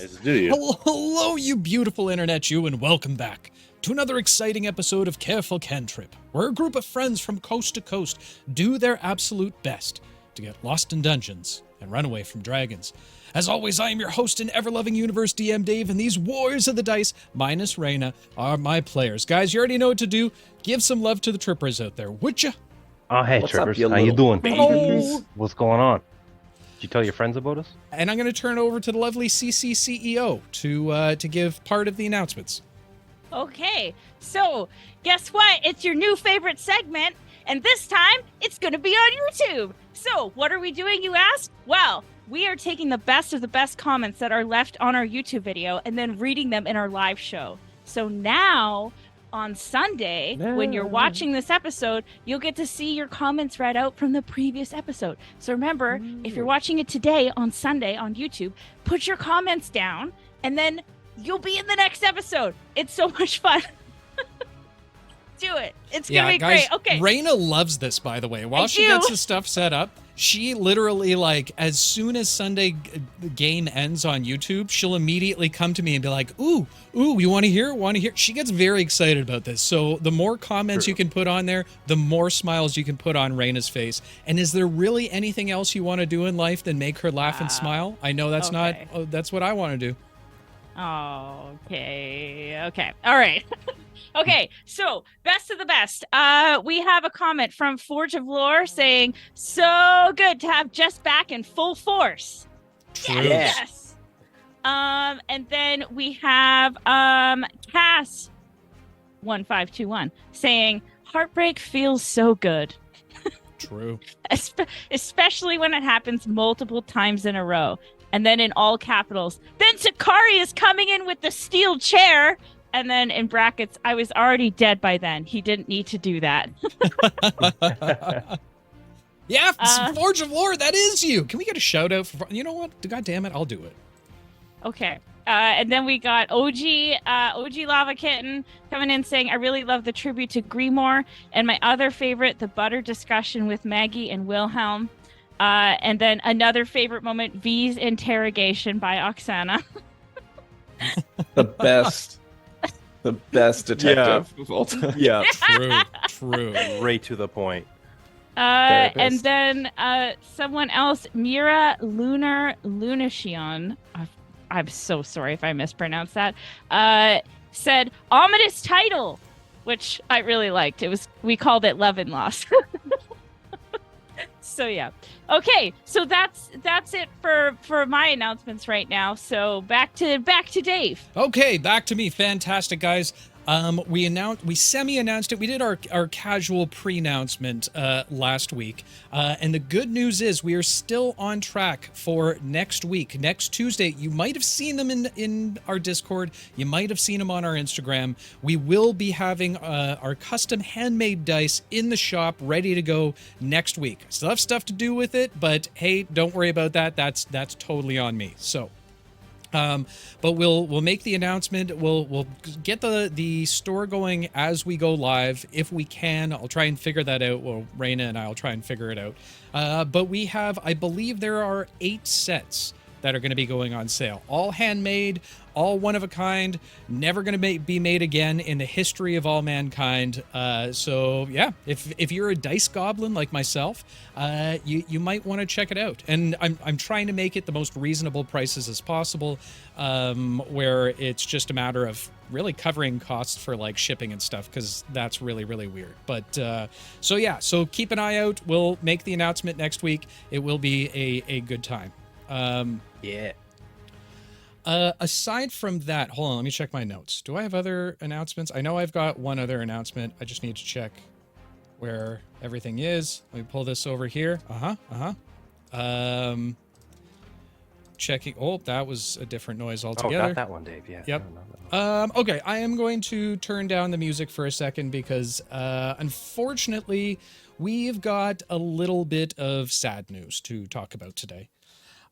Nice to do you. Hello, you beautiful internet you, and welcome back to another exciting episode of Careful Cantrip, where a group of friends from coast to coast do their absolute best to get lost in dungeons and run away from dragons. As always, I am your host and ever-loving universe DM Dave, and these warriors of the dice, minus Reyna, are my players. Guys, you already know what to do. Give some love to the trippers out there, would ya? Oh, hey, What's Trippers. up, you How you little doing? Hello. What's going on? Did you tell your friends about us? And I'm going to turn it over to the lovely CC CEO to give part of the announcements. Okay, so guess what? It's your new favorite segment, and this time it's going to be on YouTube. So what are we doing, you ask? Well, we are taking the best of the best comments that are left on our YouTube video and then reading them in our live show. So now, on Sunday, when you're watching this episode, you'll get to see your comments read out from the previous episode. So remember, if you're watching it today on Sunday on YouTube, put your comments down, and then you'll be in the next episode. It's so much fun. Do it. It's going to be guys, great. Okay. Reyna loves this, by the way. While she gets the stuff set up, she literally, like, as soon as Sunday game ends on YouTube, she'll immediately come to me and be like, ooh, you want to hear? She gets very excited about this. So the more comments you can put on there, the more smiles you can put on Reyna's face. And is there really anything else you want to do in life than make her laugh and smile? I know that's not, that's what I want to do. Okay. All right. Okay, so best of the best. We have a comment from Forge of Lore saying, so good to have Jess back in full force. True. Yes. And then we have Cass 1521 saying, heartbreak feels so good. True. Especially when it happens multiple times in a row. And then in all capitals, then Takari is coming in with the steel chair. And then in brackets, I was already dead by then. He didn't need to do that. Yeah, Forge of Lore, that is you. Can we get a shout out for, you know what? God damn it, I'll do it. Okay. And then we got OG Lava Kitten coming in saying, I really love the tribute to Grimoire. And my other favorite, the butter discussion with Maggie and Wilhelm. And then another favorite moment, V's interrogation by Oksana. The best detective of all time. Yeah, True. right to the point. And then someone else, Mira Lunar Lunashion, I'm so sorry if I mispronounced that, said ominous title, which I really liked. We called it Love and Loss. So yeah. Okay, so that's it for my announcements right now. So back to Dave. Okay, back to me. Fantastic, guys. We semi-announced it. We did our casual pre-announcement last week. And the good news is we are still on track for next week. Next Tuesday, you might have seen them in our Discord. You might have seen them on our Instagram. We will be having our custom handmade dice in the shop ready to go next week. Still have stuff to do with it, but hey, don't worry about that. That's totally on me. So but we'll make the announcement. We'll get the store going as we go live if we can. I'll try and figure that out. Well, Reyna and I'll try and figure it out. But we have, I believe there are 8 sets that are going to be going on sale. All handmade, all one of a kind, never going to be made again in the history of all mankind. So yeah, if you're a dice goblin like myself, you might want to check it out. And I'm trying to make it the most reasonable prices as possible, where it's just a matter of really covering costs for like shipping and stuff, because that's really, really weird. But so yeah, so keep an eye out. We'll make the announcement next week. It will be a good time. Yeah. Aside from that, hold on, let me check my notes. Do I have other announcements? I know I've got one other announcement. I just need to check where everything is. Let me pull this over here. Checking. Oh, that was a different noise altogether. Oh, got that one, Dave. Yeah. Yep. No. Okay, I am going to turn down the music for a second because, unfortunately, we've got a little bit of sad news to talk about today.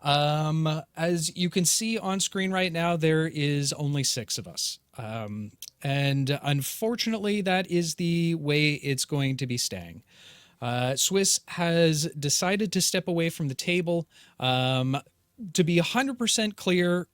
As you can see on screen right now, there is only 6 of us. And unfortunately, that is the way it's going to be staying. Swiss has decided to step away from the table. to be 100% clear,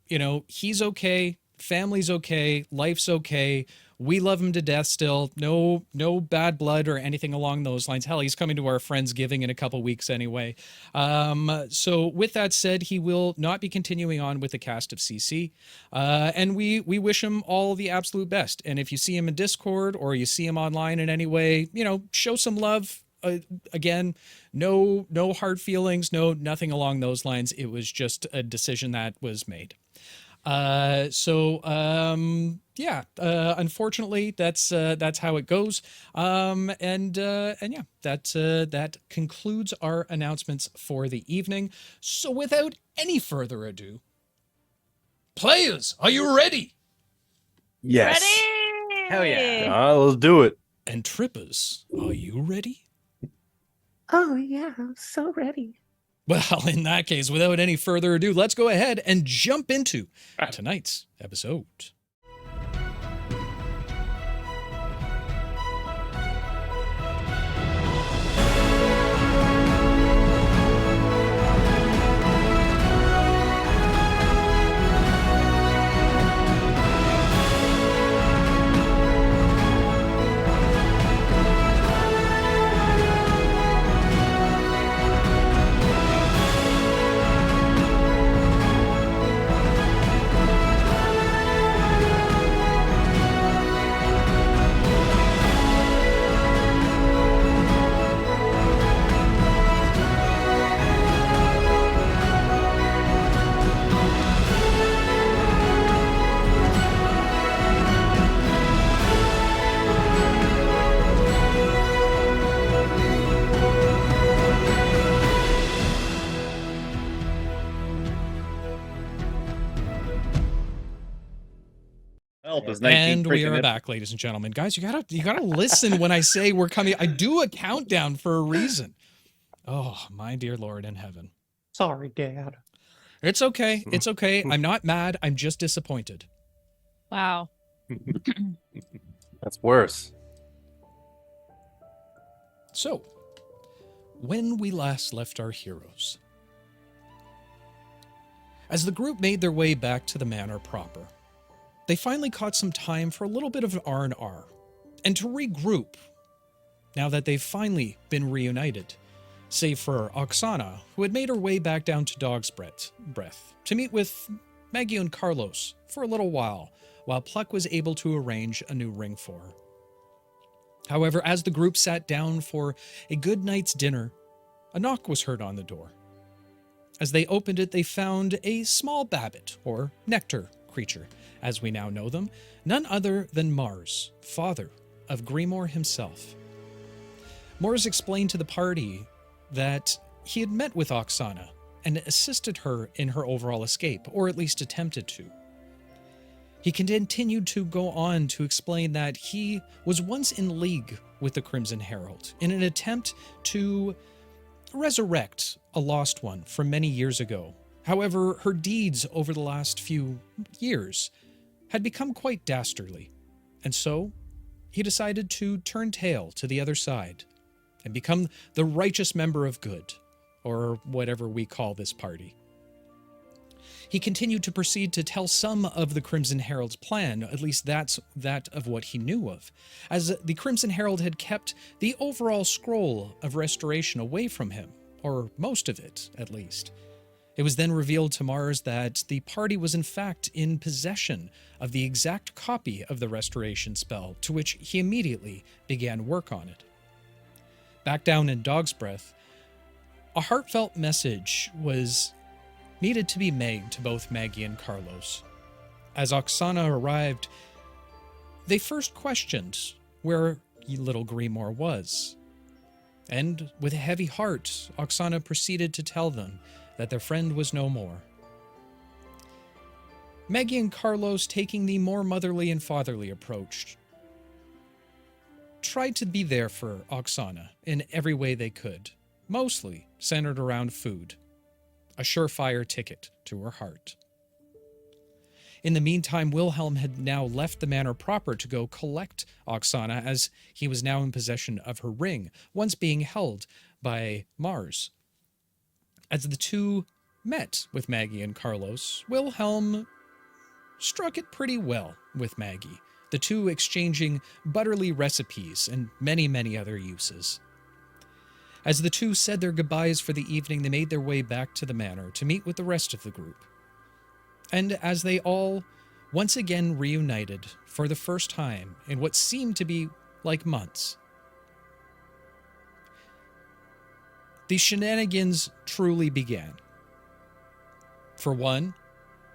he's okay, family's okay, life's okay. We love him to death still. No bad blood or anything along those lines. Hell, he's coming to our Friendsgiving in a couple weeks anyway. So with that said, he will not be continuing on with the cast of CC. And we wish him all the absolute best. And if you see him in Discord or you see him online in any way, show some love. Again, no hard feelings, nothing along those lines. It was just a decision that was made. Unfortunately, that's how it goes. That concludes our announcements for the evening. So without any further ado, players, are you ready? Yes. Ready? Hell yeah. Let's do it. And trippers, are you ready? Oh, yeah, I'm so ready. Well, in that case, without any further ado, let's go ahead and jump into tonight's episode. And we are back, ladies and gentlemen. Guys, you gotta listen when I say we're coming. I do a countdown for a reason. Oh, my dear Lord in heaven. Sorry, Dad. It's okay. It's okay. I'm not mad. I'm just disappointed. Wow. That's worse. So, when we last left our heroes, as the group made their way back to the manor proper, they finally caught some time for a little bit of R&R and to regroup now that they've finally been reunited, save for Oksana, who had made her way back down to Dog's Breath to meet with Maggie and Carlos for a little while Pluck was able to arrange a new ring for her. However, as the group sat down for a good night's dinner, a knock was heard on the door. As they opened it, they found a small babbit, or nectar creature, as we now know them, none other than Mars, father of Grimoire himself. Mars explained to the party that he had met with Oksana and assisted her in her overall escape, or at least attempted to. He continued to go on to explain that he was once in league with the Crimson Herald in an attempt to resurrect a lost one from many years ago. However, her deeds over the last few years had become quite dastardly, and so he decided to turn tail to the other side and become the righteous member of good, or whatever we call this party. He continued to proceed to tell some of the Crimson Herald's plan, at least that of what he knew of, as the Crimson Herald had kept the overall scroll of restoration away from him, or most of it, at least. It was then revealed to Mars that the party was in fact in possession of the exact copy of the restoration spell, to which he immediately began work on it. Back down in Dog's Breath, a heartfelt message was needed to be made to both Maggie and Carlos. As Oksana arrived, they first questioned where little Grimoire was. And with a heavy heart, Oksana proceeded to tell them that their friend was no more. Maggie and Carlos, taking the more motherly and fatherly approach, tried to be there for Oksana in every way they could, mostly centered around food, a surefire ticket to her heart. In the meantime, Wilhelm had now left the manor proper to go collect Oksana, as he was now in possession of her ring, once being held by Mars. As the two met with Maggie and Carlos, Wilhelm struck it pretty well with Maggie, the two exchanging butterly recipes and many, many other uses. As the two said their goodbyes for the evening, they made their way back to the manor to meet with the rest of the group. And as they all once again reunited for the first time in what seemed to be like months, the shenanigans truly began. For one,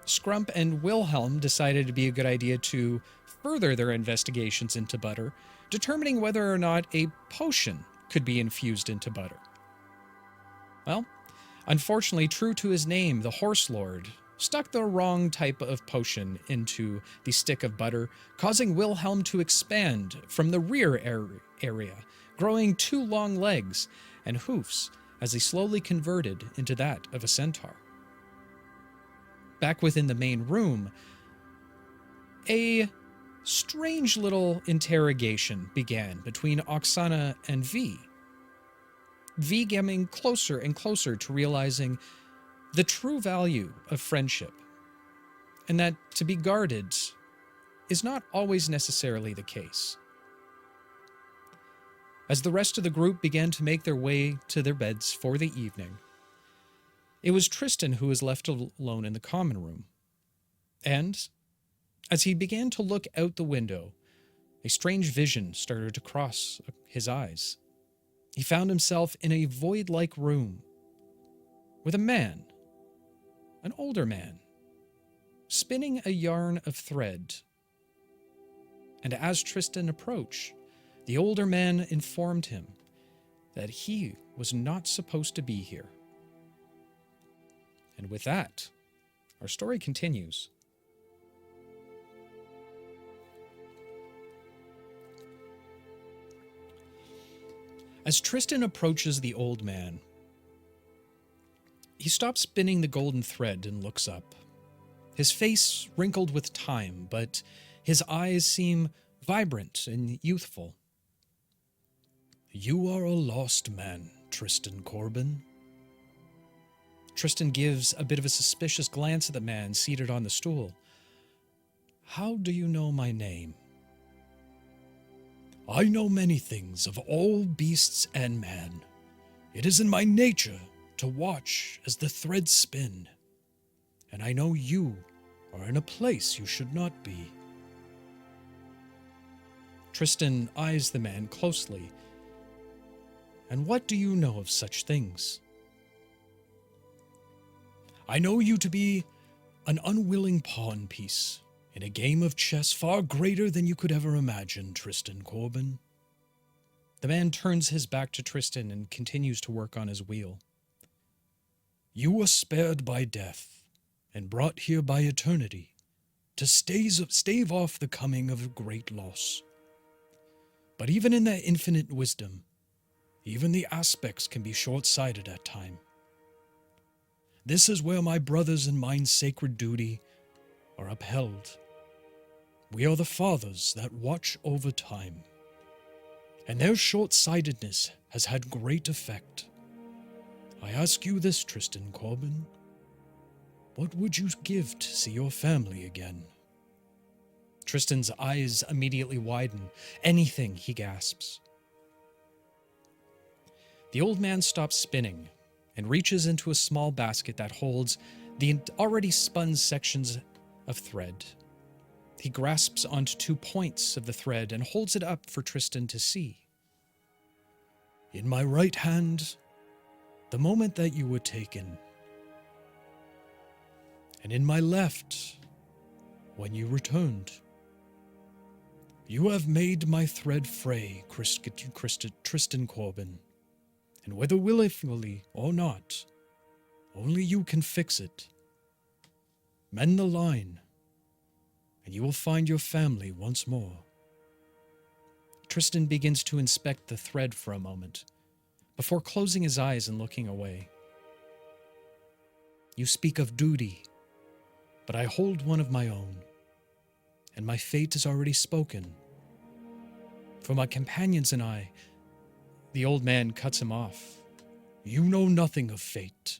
Scrump and Wilhelm decided it'd be a good idea to further their investigations into butter, determining whether or not a potion could be infused into butter. Well, unfortunately, true to his name, the Horse Lord stuck the wrong type of potion into the stick of butter, causing Wilhelm to expand from the rear area, growing 2 long legs and hoofs as he slowly converted into that of a centaur. Back within the main room, a strange little interrogation began between Oksana and V. V getting closer and closer to realizing the true value of friendship, and that to be guarded is not always necessarily the case. As the rest of the group began to make their way to their beds for the evening, it was Tristan who was left alone in the common room. And as he began to look out the window, a strange vision started to cross his eyes. He found himself in a void-like room with a man, an older man, spinning a yarn of thread. And as Tristan approached, the older man informed him that he was not supposed to be here. And with that, our story continues. As Tristan approaches the old man, he stops spinning the golden thread and looks up. His face wrinkled with time, but his eyes seem vibrant and youthful. "You are a lost man, Tristan Corbin." Tristan gives a bit of a suspicious glance at the man seated on the stool. "How do you know my name?" "I know many things of all beasts and man. It is in my nature to watch as the threads spin. And I know you are in a place you should not be." Tristan eyes the man closely. "And what do you know of such things?" "I know you to be an unwilling pawn piece in a game of chess far greater than you could ever imagine, Tristan Corbin." The man turns his back to Tristan and continues to work on his wheel. "You were spared by death and brought here by eternity to stave off the coming of a great loss. But even in their infinite wisdom, even the aspects can be short-sighted at times. This is where my brothers and mine's sacred duty are upheld. We are the fathers that watch over time, and their short-sightedness has had great effect. I ask you this, Tristan Corbin. What would you give to see your family again?" Tristan's eyes immediately widen. "Anything," he gasps. The old man stops spinning and reaches into a small basket that holds the already spun sections of thread. He grasps onto 2 points of the thread and holds it up for Tristan to see. "In my right hand, the moment that you were taken, and in my left, when you returned. You have made my thread fray, Tristan Corbin, and whether willingly or not, only you can fix it. Mend the line, and you will find your family once more." Tristan begins to inspect the thread for a moment, before closing his eyes and looking away. "You speak of duty, but I hold one of my own, and my fate is already spoken. For my companions and I," the old man cuts him off. "You know nothing of fate,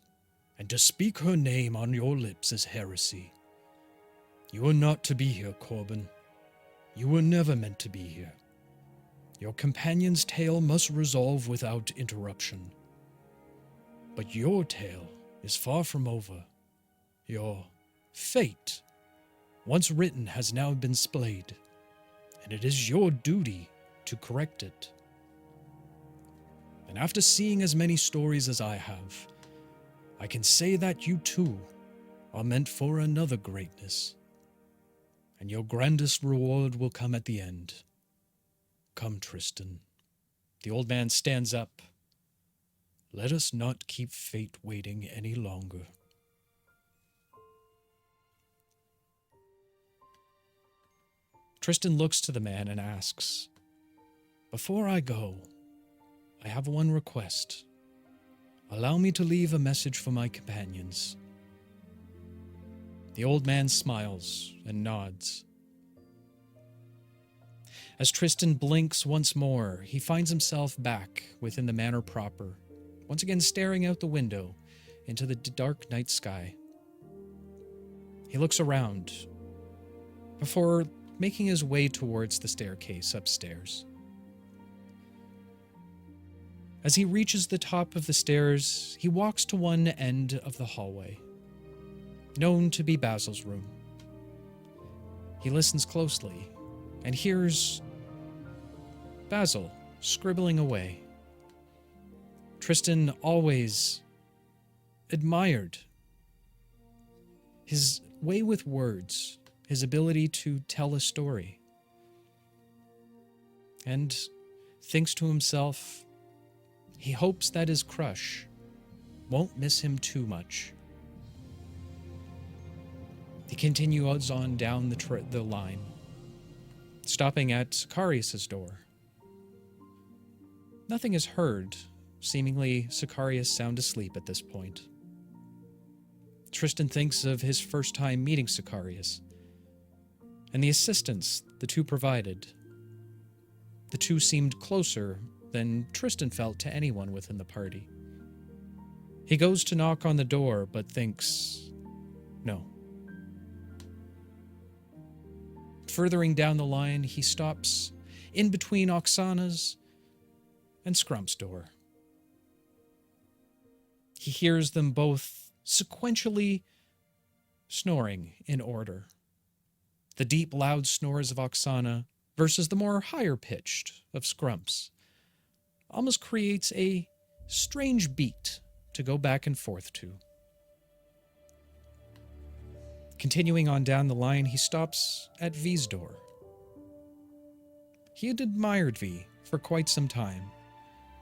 and to speak her name on your lips is heresy. You are not to be here, Corbin. You were never meant to be here. Your companion's tale must resolve without interruption. But your tale is far from over. Your fate, once written, has now been splayed, and it is your duty to correct it. And after seeing as many stories as I have, I can say that you too are meant for another greatness, and your grandest reward will come at the end. Come, Tristan. The old man stands up. Let us not keep fate waiting any longer. Tristan looks to the man and asks, Before I go, I have one request. Allow me to leave a message for my companions. The old man smiles and nods. As Tristan blinks once more, he finds himself back within the manor proper, once again staring out the window into the dark night sky. He looks around before making his way towards the staircase upstairs. As he reaches the top of the stairs, he walks to one end of the hallway, known to be Basil's room. He listens closely and hears Basil scribbling away. Tristan always admired his way with words, his ability to tell a story, and thinks to himself, he hopes that his crush won't miss him too much. He continues on down the line, stopping at Sicarius' door. Nothing is heard. Seemingly, Sicarius sound asleep at this point. Tristan thinks of his first time meeting Sicarius, and the assistance the two provided. The two seemed closer than Tristan felt to anyone within the party. He goes to knock on the door, but thinks, no. Furthering down the line, he stops in between Oksana's and Scrump's door. He hears them both sequentially snoring in order. The deep, loud snores of Oksana versus the more higher-pitched of Scrump's almost creates a strange beat to go back and forth to. Continuing on down the line, he stops at V's door. He had admired V for quite some time,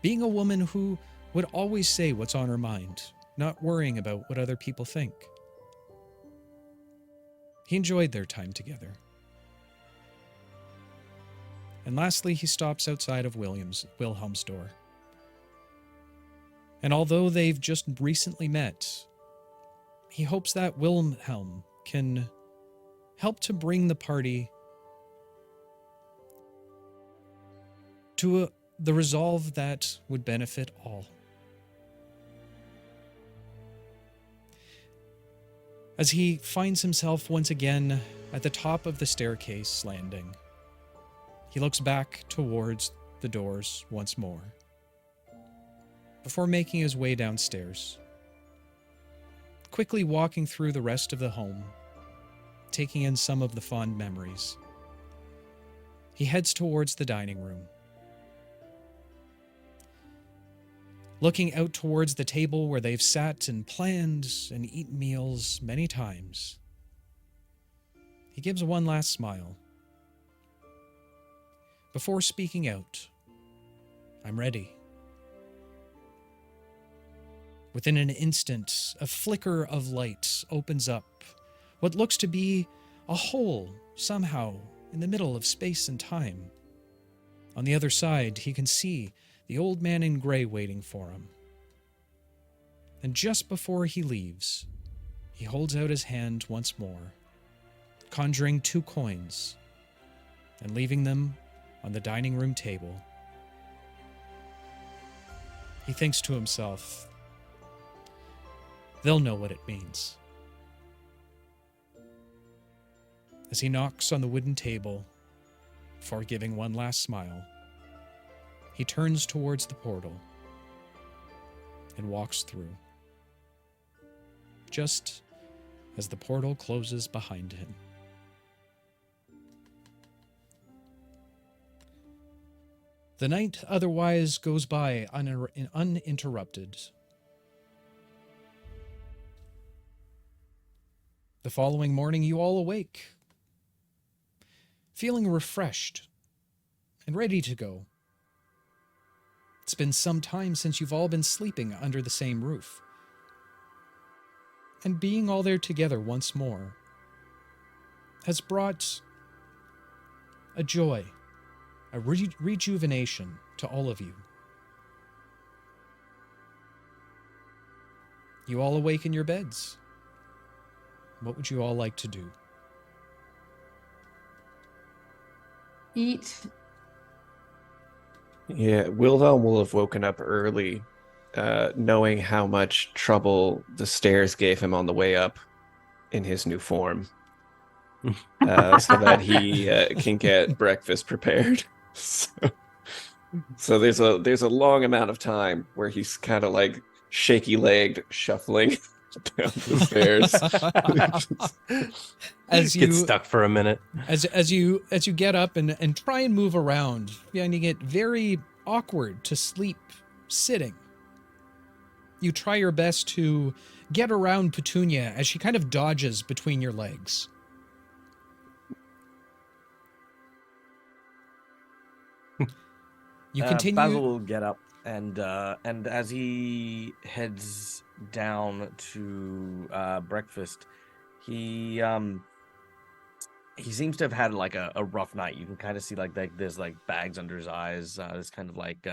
being a woman who would always say what's on her mind, not worrying about what other people think. He enjoyed their time together. And lastly, he stops outside of Wilhelm's door. And although they've just recently met, he hopes that Wilhelm can help to bring the party to the resolve that would benefit all. As he finds himself once again at the top of the staircase landing, he looks back towards the doors once more, before making his way downstairs, quickly walking through the rest of the home, taking in some of the fond memories. He heads towards the dining room, looking out towards the table where they've sat and planned and eaten meals many times. He gives one last smile before speaking out, "I'm ready." Within an instant, a flicker of light opens up what looks to be a hole somehow in the middle of space and time. On the other side, he can see the old man in gray waiting for him. And just before he leaves, he holds out his hand once more, conjuring 2 coins and leaving them on the dining room table. He thinks to himself, they'll know what it means. As he knocks on the wooden table, before giving one last smile, he turns towards the portal and walks through, just as the portal closes behind him. The night otherwise goes by uninterrupted. The following morning, you all awake, feeling refreshed and ready to go. It's been some time since you've all been sleeping under the same roof. And being all there together once more has brought a joy, a rejuvenation to all of you. You all awake in your beds. What would you all like to do? Eat. Yeah, Wilhelm will have woken up early, knowing how much trouble the stairs gave him on the way up in his new form, so that he can get breakfast prepared. So there's a long amount of time where he's kind of like shaky-legged, shuffling down the stairs. As you Get stuck for a minute. as you get up and try and move around, finding it very awkward to sleep sitting. You try your best to get around Petunia as she kind of dodges between your legs. You continue. Basil will get up and as he heads down to breakfast, he seems to have had like a rough night. You can kind of see like there's like bags under his eyes. There's kind of like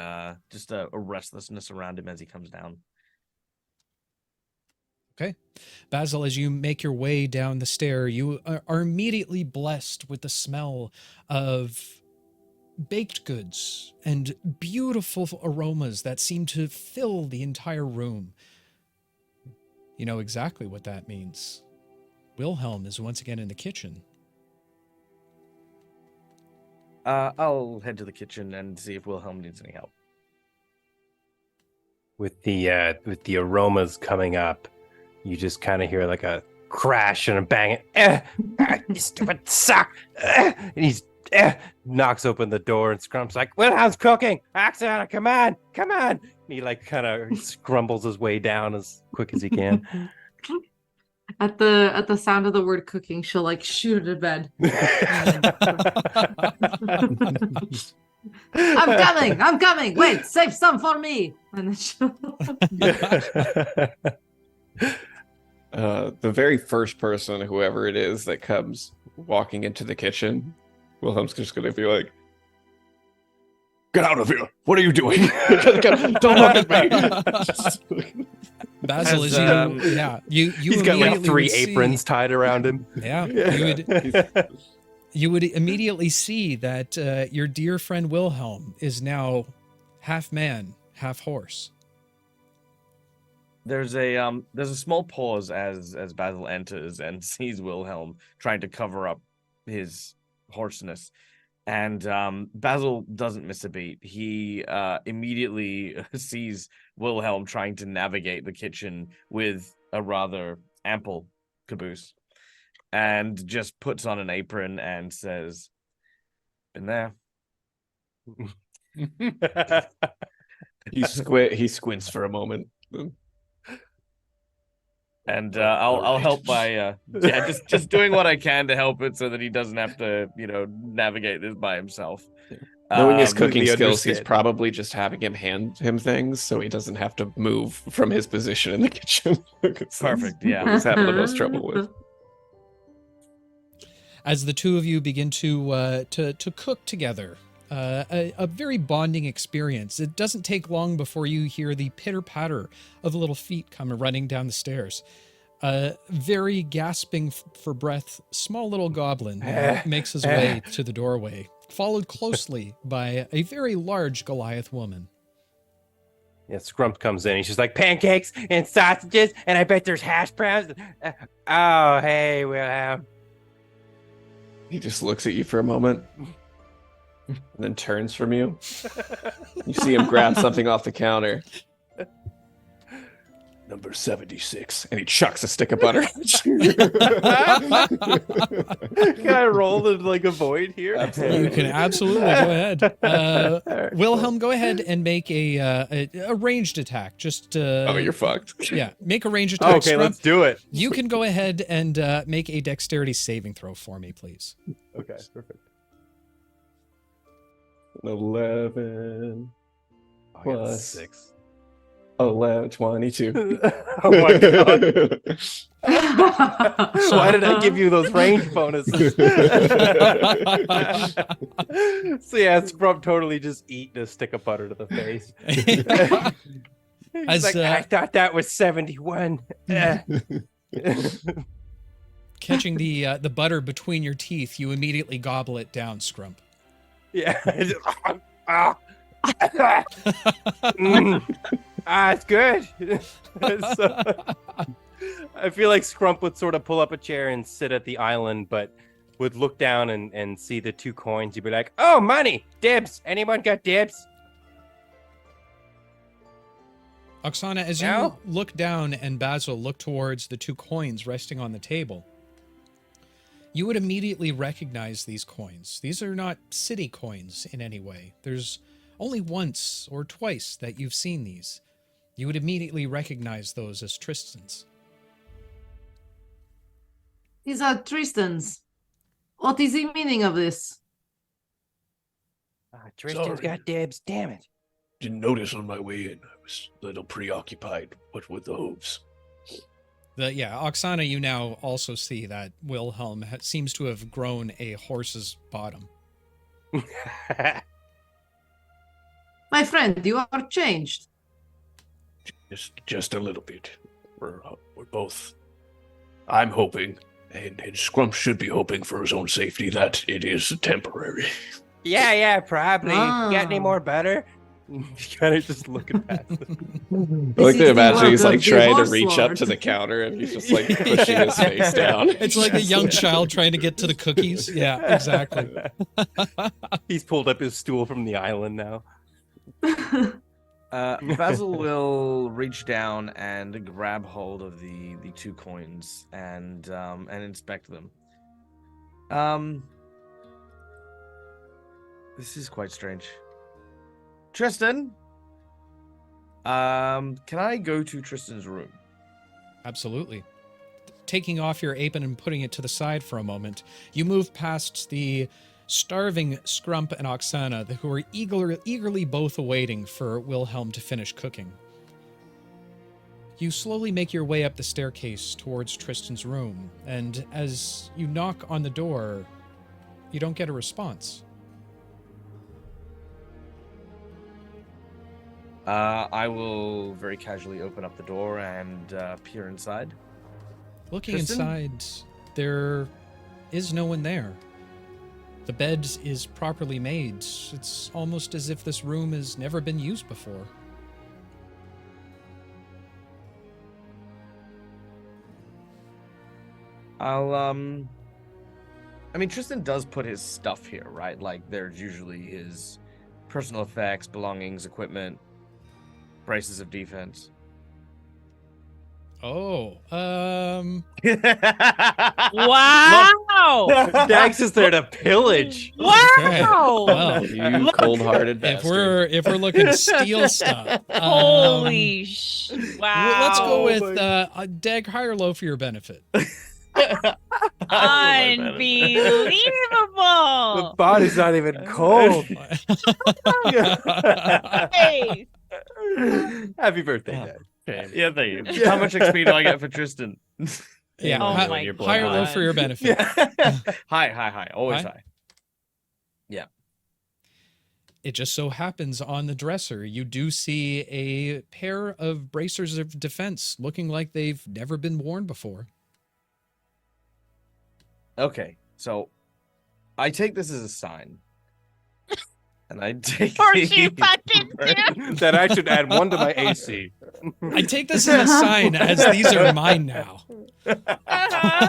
just a restlessness around him as he comes down. Okay. Basil, as you make your way down the stair, you are immediately blessed with the smell of baked goods and beautiful aromas that seem to fill the entire room. You know exactly what that means. Wilhelm is once again in the kitchen. I'll head to the kitchen and see if Wilhelm needs any help. With the aromas coming up, you just kind of hear like a crash and a bang. You stupid suck! And he's knocks open the door and scrumps like, "Wilhelm's cooking! Oksana, come on! Come on!" And he like kind of scrumbles his way down as quick as he can. At the sound of the word cooking, she'll like shoot to bed. I'm coming. Wait, save some for me. And then she'll... The very first person, whoever it is, that comes walking into the kitchen, Wilhelm's just going to be like, "Get out of here! What are you doing? Don't look at me!" Basil, As, you He's got like immediately 3 would see- aprons tied around him. Yeah, you would immediately see that your dear friend Wilhelm is now half man, half horse. There's a small pause as Basil enters and sees Wilhelm trying to cover up his hoarseness, and Basil doesn't miss a beat. He immediately sees Wilhelm trying to navigate the kitchen with a rather ample caboose, and just puts on an apron and says, "Been there." He squints for a moment. And I'll help by just doing what I can to help it so that he doesn't have to navigate this by himself. Knowing his cooking we skills, he's understand. probably just having him hand him things so he doesn't have to move from his position in the kitchen. Perfect, yeah. What he's having the most trouble with. As the two of you begin to cook together, a very bonding experience. It doesn't take long before you hear the pitter-patter of little feet come running down the stairs. Very gasping for breath, small little goblin makes his way to the doorway, followed closely by a very large Goliath woman. Yeah, Scrump comes in. He's just like, pancakes and sausages, and I bet there's hash browns. Oh, hey, Wilhelm. He just looks at you for a moment, and then turns from you. You see him grab something off the counter. Number 76, and he chucks a stick of butter. Can I roll to like avoid here? You can absolutely go ahead. Wilhelm, go ahead and make a ranged attack. Just Oh, you're fucked. yeah, make a ranged attack. Okay, Scrump. let's do it. You can go ahead and make a dexterity saving throw for me, please. Okay, perfect. 11 Oh, I got Plus. 6. 11, 22. Oh my god. Why did I give you those range bonuses? So yeah, Scrump totally just eating a stick of butter to the face. He's As, like, I thought that was 71. Catching the butter between your teeth, you immediately gobble it down, Scrump. Yeah. It's good. So, I feel like Scrump would sort of pull up a chair and sit at the island, but would look down and see the 2 coins. He'd be like, oh, money, dibs. Anyone got dibs? Oksana, as you No? look down and Basil look towards the 2 coins resting on the table, you would immediately recognize these coins. These are not city coins in any way. There's only once or twice that you've seen these. You would immediately recognize those as Tristan's. These are Tristan's. What is the meaning of this? Tristan's Sorry. got dibs. Damn it. Didn't notice on my way in. I was a little preoccupied with the hooves. Oksana, you now also see that Wilhelm seems to have grown a horse's bottom. My friend, you are changed. Just a little bit. We're both. I'm hoping, and Scrump should be hoping for his own safety that it is temporary. Yeah, probably. Ah. Got any more butter? Kind of just looking past it. I like is to the imagine work he's of like the trying to horse reach up lord. to the counter and he's just like pushing his face down. It's like a young child trying to get to the cookies. Yeah, exactly. He's pulled up his stool from the island now. Basil will reach down and grab hold of the 2 coins and inspect them. This is quite strange. Tristan, can I go to Tristan's room? Absolutely. Taking off your apron and putting it to the side for a moment, you move past the starving Scrump and Oksana, who are eagerly both awaiting for Wilhelm to finish cooking. You slowly make your way up the staircase towards Tristan's room, and as you knock on the door, you don't get a response. I will very casually open up the door and peer inside. Looking Tristan? inside, there is no one there. The bed is properly made. It's almost as if this room has never been used before. I mean, Tristan does put his stuff here, right? Like, there's usually his personal effects, belongings, equipment, braces of defense. Oh, Wow! Dax is there to pillage. Wow! well, You cold-hearted if bastard. we're looking to steal stuff, Holy wow! let's go Oh with my- Dag Hirelo for your benefit. The Unbelievable! body's not even cold. Hey, Happy birthday, Dad. Yeah, thank you. How much XP do I get for Tristan? Yeah, Oh hi- my Hirelo God. for your benefit. Hi. Always Hi. hi. It just so happens on the dresser, you do see a pair of bracers of defense looking like they've never been worn before. Okay, so I take this as a sign And I take Or the- she fucking do. That I should add 1 to my AC. I take this as a sign, as these are mine now. Yeah.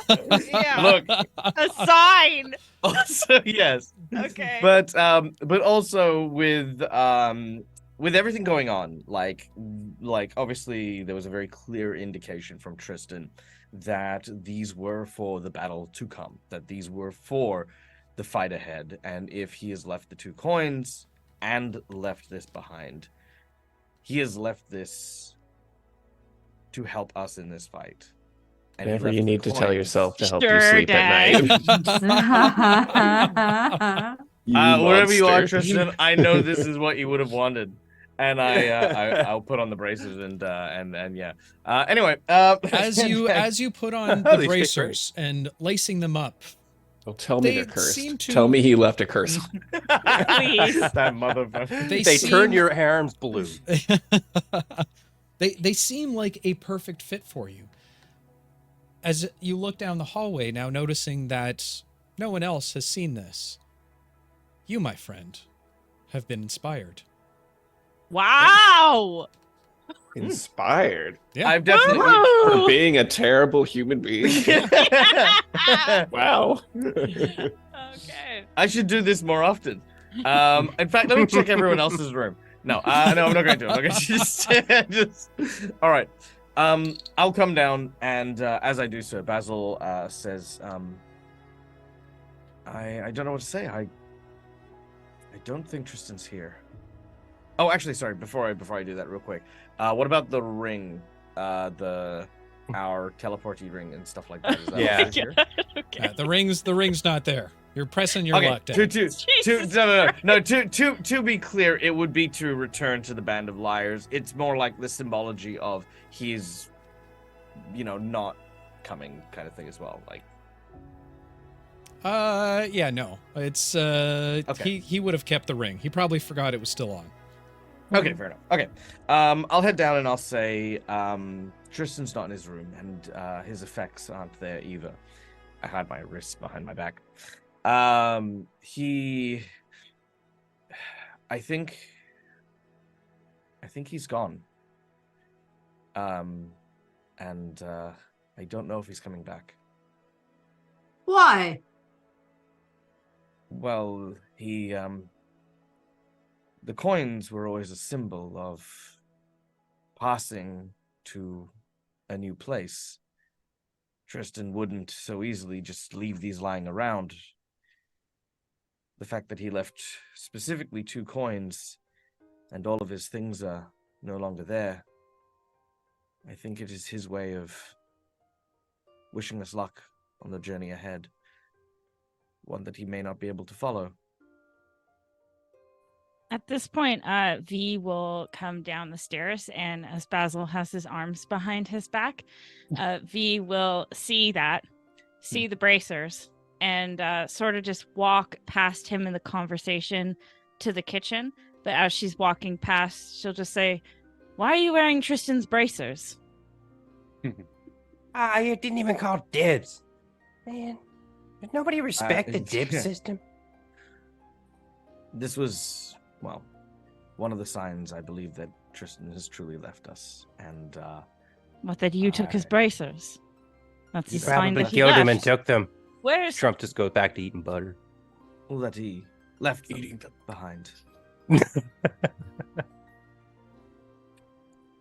Look, A sign. also yes. Okay. But also with everything going on, like obviously there was a very clear indication from Tristan that these were for the battle to come, that these were for the fight ahead, and if he has left the 2 coins and left this behind, he has left this to help us in this fight. And he Whatever left you the need to tell coins- yourself to help you Sure, sleep Dad. at night. Wherever you are, monster. Tristan, I know this is what you would have wanted, and I'll put on the braces and yeah. Anyway, As you put on the They fit bracers and lacing them up, Don't tell me They they're cursed. seem to- Tell me he left a curse. Please. that motherfucker. They They turn seem- your arms blue. they seem like a perfect fit for you. As you look down the hallway now, noticing that no one else has seen this, you, my friend, have been inspired. Wow. Inspired Yeah. I've definitely. for Woo! being a terrible human being. Wow. Okay. I should do this more often. In fact, let me check everyone else's room. No, no, I'm not going to. I'm going to just. All right. I'll come down, and as I do so, Basil says, I don't know what to say. I don't think Tristan's here. Oh, actually, sorry. Before I do that, real quick. What about the ring? Our teleporty ring and stuff like that. Is that Yeah. here? Okay. The ring's not there. You're pressing your Okay, luck down. to be clear, it would be to return to the band of liars. It's more like the symbology of he's, not coming kind of thing as well. Like, Yeah, no. It's Okay. he would have kept the ring. He probably forgot it was still on. okay, fair enough. Okay, I'll head down and I'll say, Tristan's not in his room and his effects aren't there either. I had my wrists behind my back. I think he's gone. And I don't know if he's coming back. Why? Well, the coins were always a symbol of passing to a new place. Tristan wouldn't so easily just leave these lying around. The fact that he left specifically 2 coins and all of his things are no longer there, I think it is his way of wishing us luck on the journey ahead, one that he may not be able to follow. At this point, V will come down the stairs, and as Basil has his arms behind his back, V will see the bracers, and sort of just walk past him in the conversation to the kitchen. But as she's walking past, she'll just say, "Why are you wearing Tristan's bracers?" You didn't even call dibs. Man, did nobody respect the dib system? This was, well, one of the signs I believe that Tristan has truly left us. And What, that you took his I- bracers? That's You the sign probably that he killed left. him and took them. Where's Trump just goes back to eating butter. well, that he left Eating them. behind.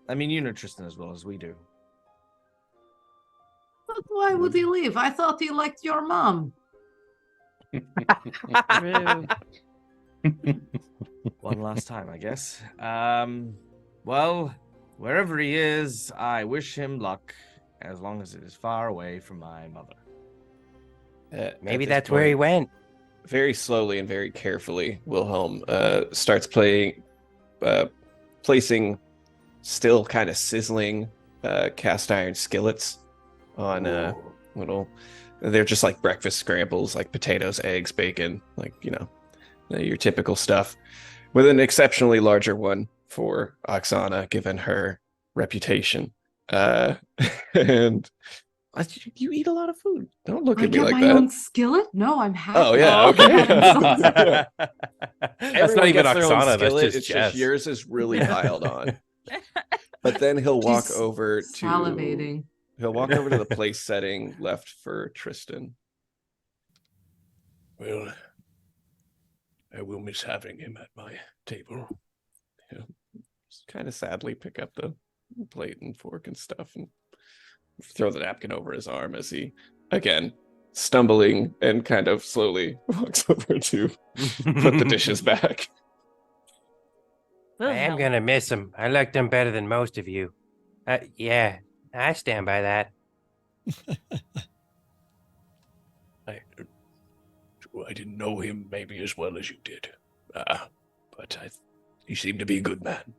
I mean, you know Tristan as well as we do. But why would he leave? I thought he liked your mom. Rude. One last time, I guess. Well, wherever he is, I wish him luck, as long as it is far away from my mother. Maybe At this that's where he point, went. Very slowly and very carefully, Wilhelm starts placing still kind of sizzling cast iron skillets on little. They're just like breakfast scrambles, like potatoes, eggs, bacon, like your typical stuff, with an exceptionally larger one for Oksana, given her reputation. And You eat a lot of food. Don't look I at me get like my that. own skillet? No, I'm happy. Oh, yeah, okay. That's Everyone not even gets their own Oksana. That's skillet, just it's Jess. just yours is really piled on. But then he'll walk She's over to salivating. he'll walk over to the place setting left for Tristan. Well, I will miss having him at my table. Just kind of sadly pick up the plate and fork and stuff and throw the napkin over his arm as he, again, stumbling and kind of slowly walks over to put the dishes back. I am gonna miss him. I liked him better than most of you. Yeah, I stand by that. I didn't know him maybe as well as you did, but he seemed to be a good man.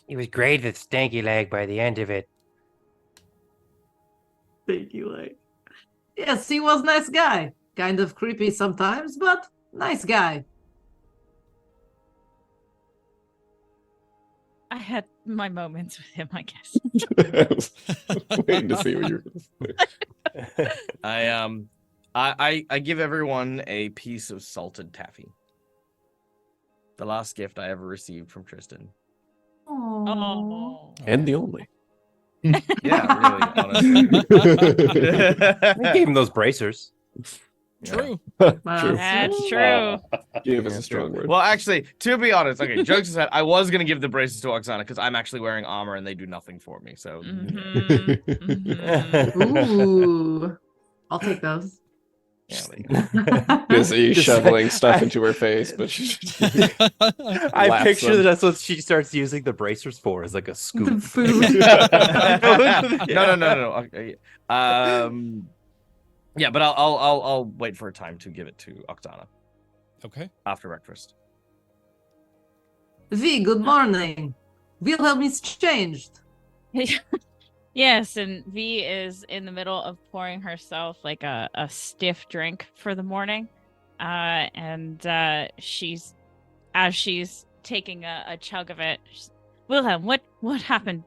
He was great at stanky leg by the end of it. Thank you, like. Yes, he was nice guy. Kind of creepy sometimes, but nice guy. I had my moments with him, I guess. Waiting to see what you're gonna say. I give everyone a piece of salted taffy. The last gift I ever received from Tristan. Oh. And the only. Yeah, really, honestly. I gave him those bracers. True. True. That's true. Give is a strong word. Well, actually, to be honest, okay, jokes aside, I was gonna give the braces to Oksana because I'm actually wearing armor and they do nothing for me. So Mhm, mhm. Ooh. I'll take those. yeah, there you go. Busy Just- shoveling stuff into her face, but she I Laps picture them. that that's what she starts using the bracers for, is like a The scoop. food. No. Okay. Yeah, but I'll wait for a time to give it to Oksana Okay. after breakfast. V, good morning. Wilhelm is changed. Yes, and V is in the middle of pouring herself like a stiff drink for the morning. And she's taking a chug of it. Wilhelm, what happened?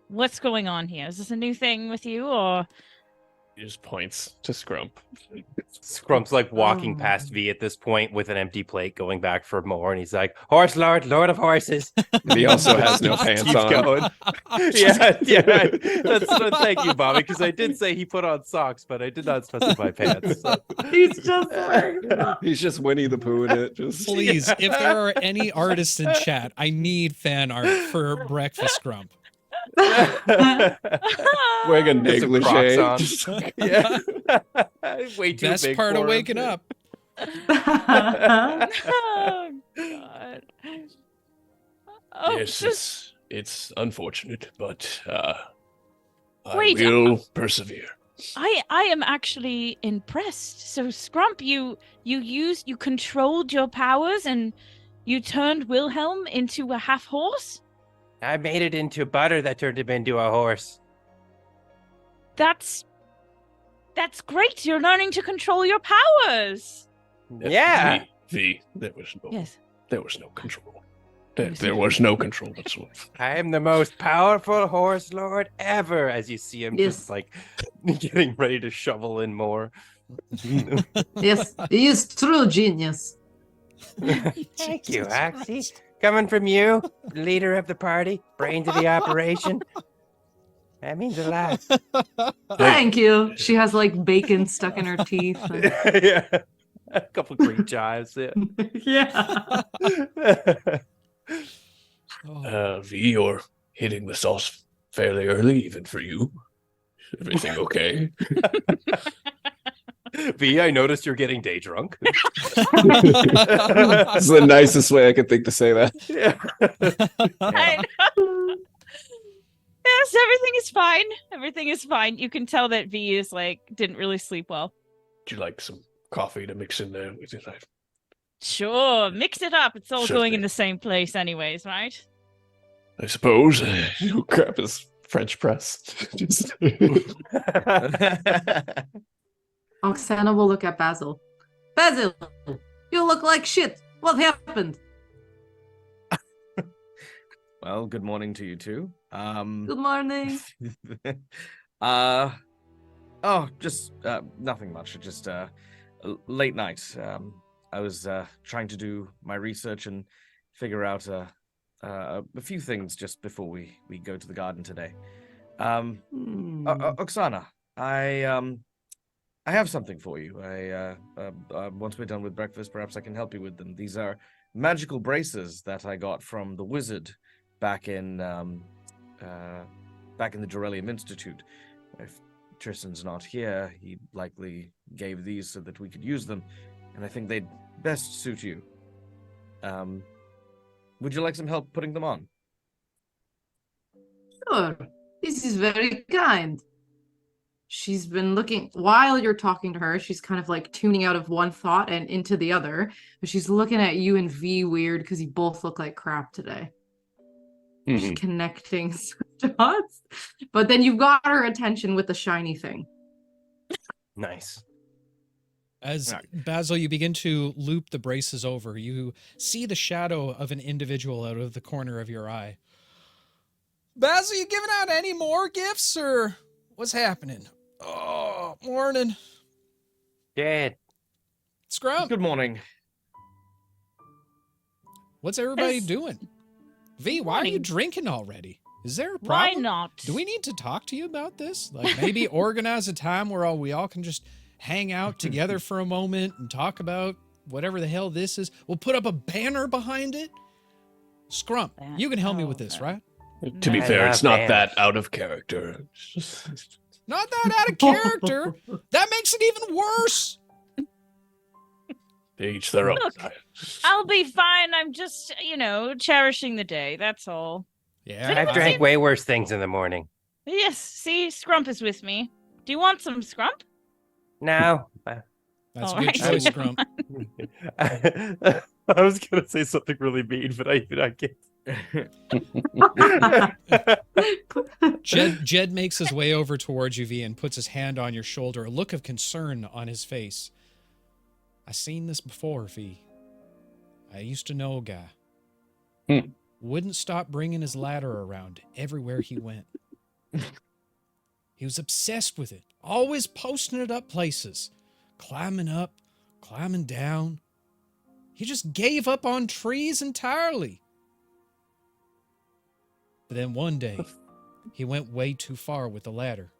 What's going on here? Is this a new thing with you, or He just points to Scrump. Scrump's like walking Oh. past V at this point with an empty plate, going back for more, and he's like, "Horse lord, lord of horses." He also has no pants Keeps on. going. yeah. Thank you, Bobby, because I did say he put on socks, but I did not specify pants. So. He's just like, He's just Winnie the Pooh in it. Just Please, if there are any artists in chat, I need fan art for Breakfast Grump. wearing a Get some Crocs on. negligee. Just like- Yeah. Way too Best big part of for him. waking up. oh God. Oh, Yes, so it's unfortunate, but I Wait, will persevere. I am actually impressed. So Scrump, you controlled your powers and you turned Wilhelm into a half horse? I made it into butter that turned him into a horse. That's great. You're learning to control your powers. Yeah. V, there was no Yes. control. There was no control whatsoever. I am the most powerful horse lord ever. As you see him Yes. just like getting ready to shovel in more. yes, he is true genius. Thank you, Axie. Coming from you, leader of the party, brains of the operation. That means a lot. Thank you. She has like bacon stuck in her teeth. Yeah. A couple green chives. Yeah. Yeah. Oh. V, you're hitting the sauce fairly early, even for you. Is everything okay? V, I noticed you're getting day drunk. This is the nicest way I could think to say that. Yeah. I know. Yes, everything is fine. Everything is fine. You can tell that V is like didn't really sleep well. Would you like some coffee to mix in there with it? Sure, mix it up. It's all Sure going thing. in the same place anyways, right? I suppose. He'll grab his French press. Just- Oksana will look at Basil. Basil, you look like shit. What happened? Well, good morning to you too. Good morning. Oh, just nothing much. Just late night. I was trying to do my research and figure out a few things just before we go to the garden today. Oksana, I have something for you. Once we're done with breakfast, perhaps I can help you with them. These are magical braces that I got from the wizard back in the Durelium Institute. If Tristan's not here, he likely gave these so that we could use them, and I think they'd best suit you. Would you like some help putting them on? Sure. This is very kind. She's been looking, while you're talking to her, she's kind of like tuning out of one thought and into the other. But she's looking at you and V weird because you both look like crap today. She's connecting some dots. But then you've got her attention with the shiny thing. Nice. As Basil, you begin to loop the braces over. You see the shadow of an individual out of the corner of your eye. Basil, you giving out any more gifts, or what's happening? Oh, morning. Dad. Scrub. Good morning. What's everybody doing? V, why are you drinking already? Is there a problem? Why not? Do we need to talk to you about this? Like maybe organize a time where we all can just hang out together for a moment and talk about whatever the hell this is. We'll put up a banner behind it. Scrump, you can help me with this, right? To be fair, it's not that out of character. Not that out of character. That makes it even worse. They each their own. Look, I'll be fine. I'm just, cherishing the day. That's all. Yeah. I've drank way worse things in the morning. Yes, see, Scrump is with me. Do you want some Scrump? No. That's All a good right. choice, Scrump. I was going to say something really mean, but I can't. Jed makes his way over towards you, V, and puts his hand on your shoulder, a look of concern on his face. I've seen this before, V. I used to know a guy. Wouldn't stop bringing his ladder around everywhere he went. He was obsessed with it, always posting it up places, climbing up, climbing down. He just gave up on trees entirely. But then one day, he went way too far with the ladder.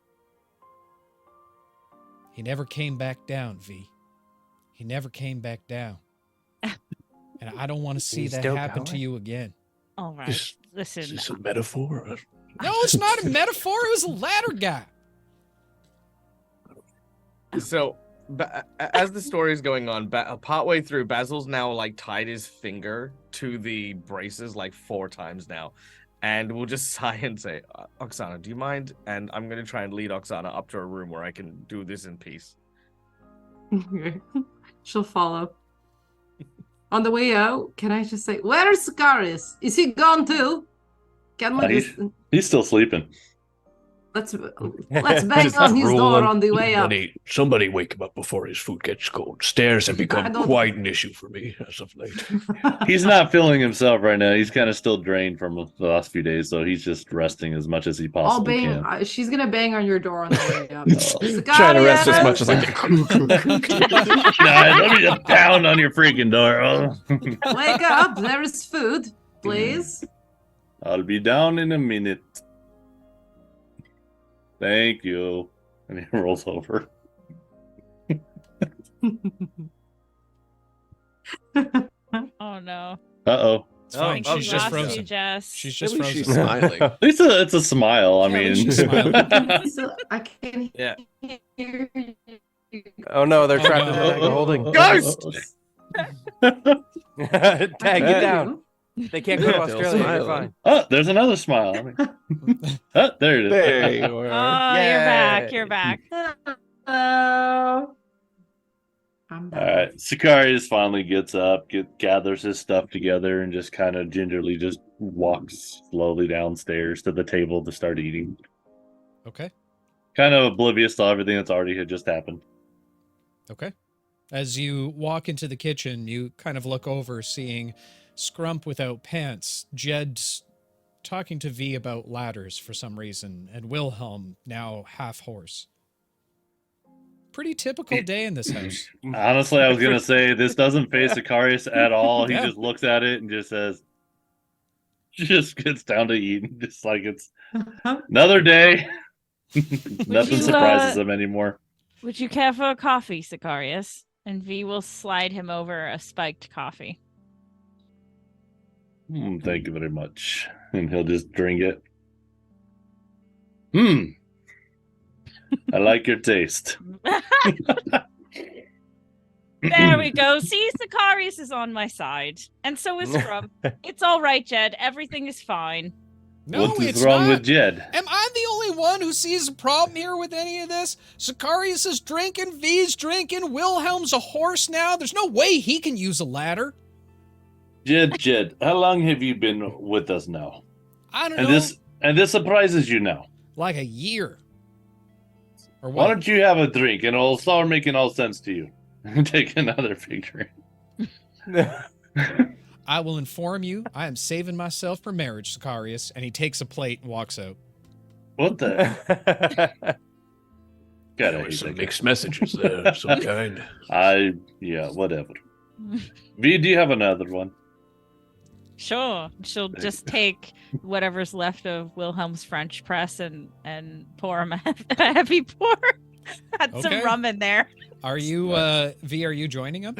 He never came back down, V. He never came back down. And I don't want to see that happen to you again. All right, listen. Is this a metaphor? No, it's not a metaphor. It was a ladder guy. So, as the story is going on, partway through, Basil's now like tied his finger to the braces like 4 times now. And we'll just sigh and say, Oksana, do you mind? And I'm going to try and lead Oksana up to a room where I can do this in peace. She'll follow. On the way out, can I just say, where's Sicarius? Is he gone too? Can we He's still sleeping. let's bang on his door on the way up. Somebody wake him up before his food gets cold. Stairs have become quite an issue for me as of late. He's not feeling himself right now. He's kind of still drained from the last few days, so he's just resting as much as he possibly can. She's gonna bang on your door on the way up. Trying to rest as much as I can. Let me just pound on your freaking door. Wake up! There is food, please. I'll be down in a minute. Thank you. And he rolls over. Oh no. Uh-oh. It's Oh, fine. oh, She's she just lost frozen. you, Jess. She's just At least frozen. she's smiling. At least it's a smile. I Yeah, at least mean, she's smiling. So I can Yeah. hear you. Oh no, they're Oh, trapped no. in the bag of holding. Ghost! Tag it down. They can't go to Australia. You're smiling. fine. oh, there's another smile. I mean, there it is. There you are. Oh, Yay. you're back. You're back. Hello. I'm All back. right, Sicarius finally gets up, gathers his stuff together, and just kind of gingerly just walks slowly downstairs to the table to start eating. Okay. Kind of oblivious to everything that's already had just happened. Okay. As you walk into the kitchen, you kind of look over, seeing Scrump without pants, Jed's talking to V about ladders for some reason, and Wilhelm now half horse. pretty typical day in this house. Honestly, I was gonna say this doesn't phase Sicarius at all. He Yeah. just looks at it and just says, just gets down to eating, just like it's another day. Nothing you, surprises him anymore. Would you care for a coffee, Sicarius? And V will slide him over a spiked coffee. Thank you very much. And he'll just drink it. I like your taste. There we go. See, Sicarius is on my side. And so is Scrum. It's all right, Jed. Everything is fine. No, What is it's wrong not. with Jed? Am I the only one who sees a problem here with any of this? Sicarius is drinking, V's drinking, Wilhelm's a horse now. There's no way he can use a ladder. Jed, how long have you been with us now? I don't And know. this surprises you now. Like a year. Or Why what? don't you have a drink and it'll start making all sense to you? Take another picture. I will inform you, I am saving myself for marriage, Sicarius. And he takes a plate and walks out. What the? There Gotta were hate some that guy. mixed messages there of some kind. Yeah, whatever. V, do you have another one? Sure. She'll just take whatever's left of Wilhelm's French press and pour him a heavy pour. Add some Okay. rum in there. Are you, V, are you joining him?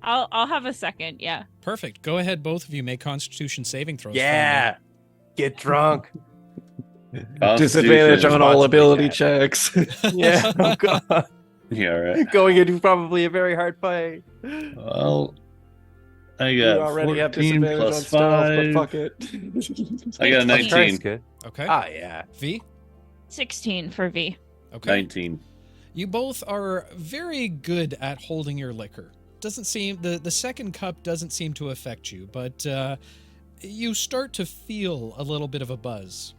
I'll have a second, yeah. Perfect. Go ahead, both of you make Constitution saving throws. for me. Yeah. Get drunk. Disadvantage on all Responsibly, ability Dad. checks. Yeah. Oh, God. Yeah, right. Going into probably a very hard fight. Well, I You got already have 14 disadvantage on plus stealth, 5. but fuck it. I got a 16. 19. good. Okay. Ah, yeah. V? 16 for V. Okay. 19. You both are very good at holding your liquor. Doesn't seem the second cup doesn't seem to affect you, but you start to feel a little bit of a buzz.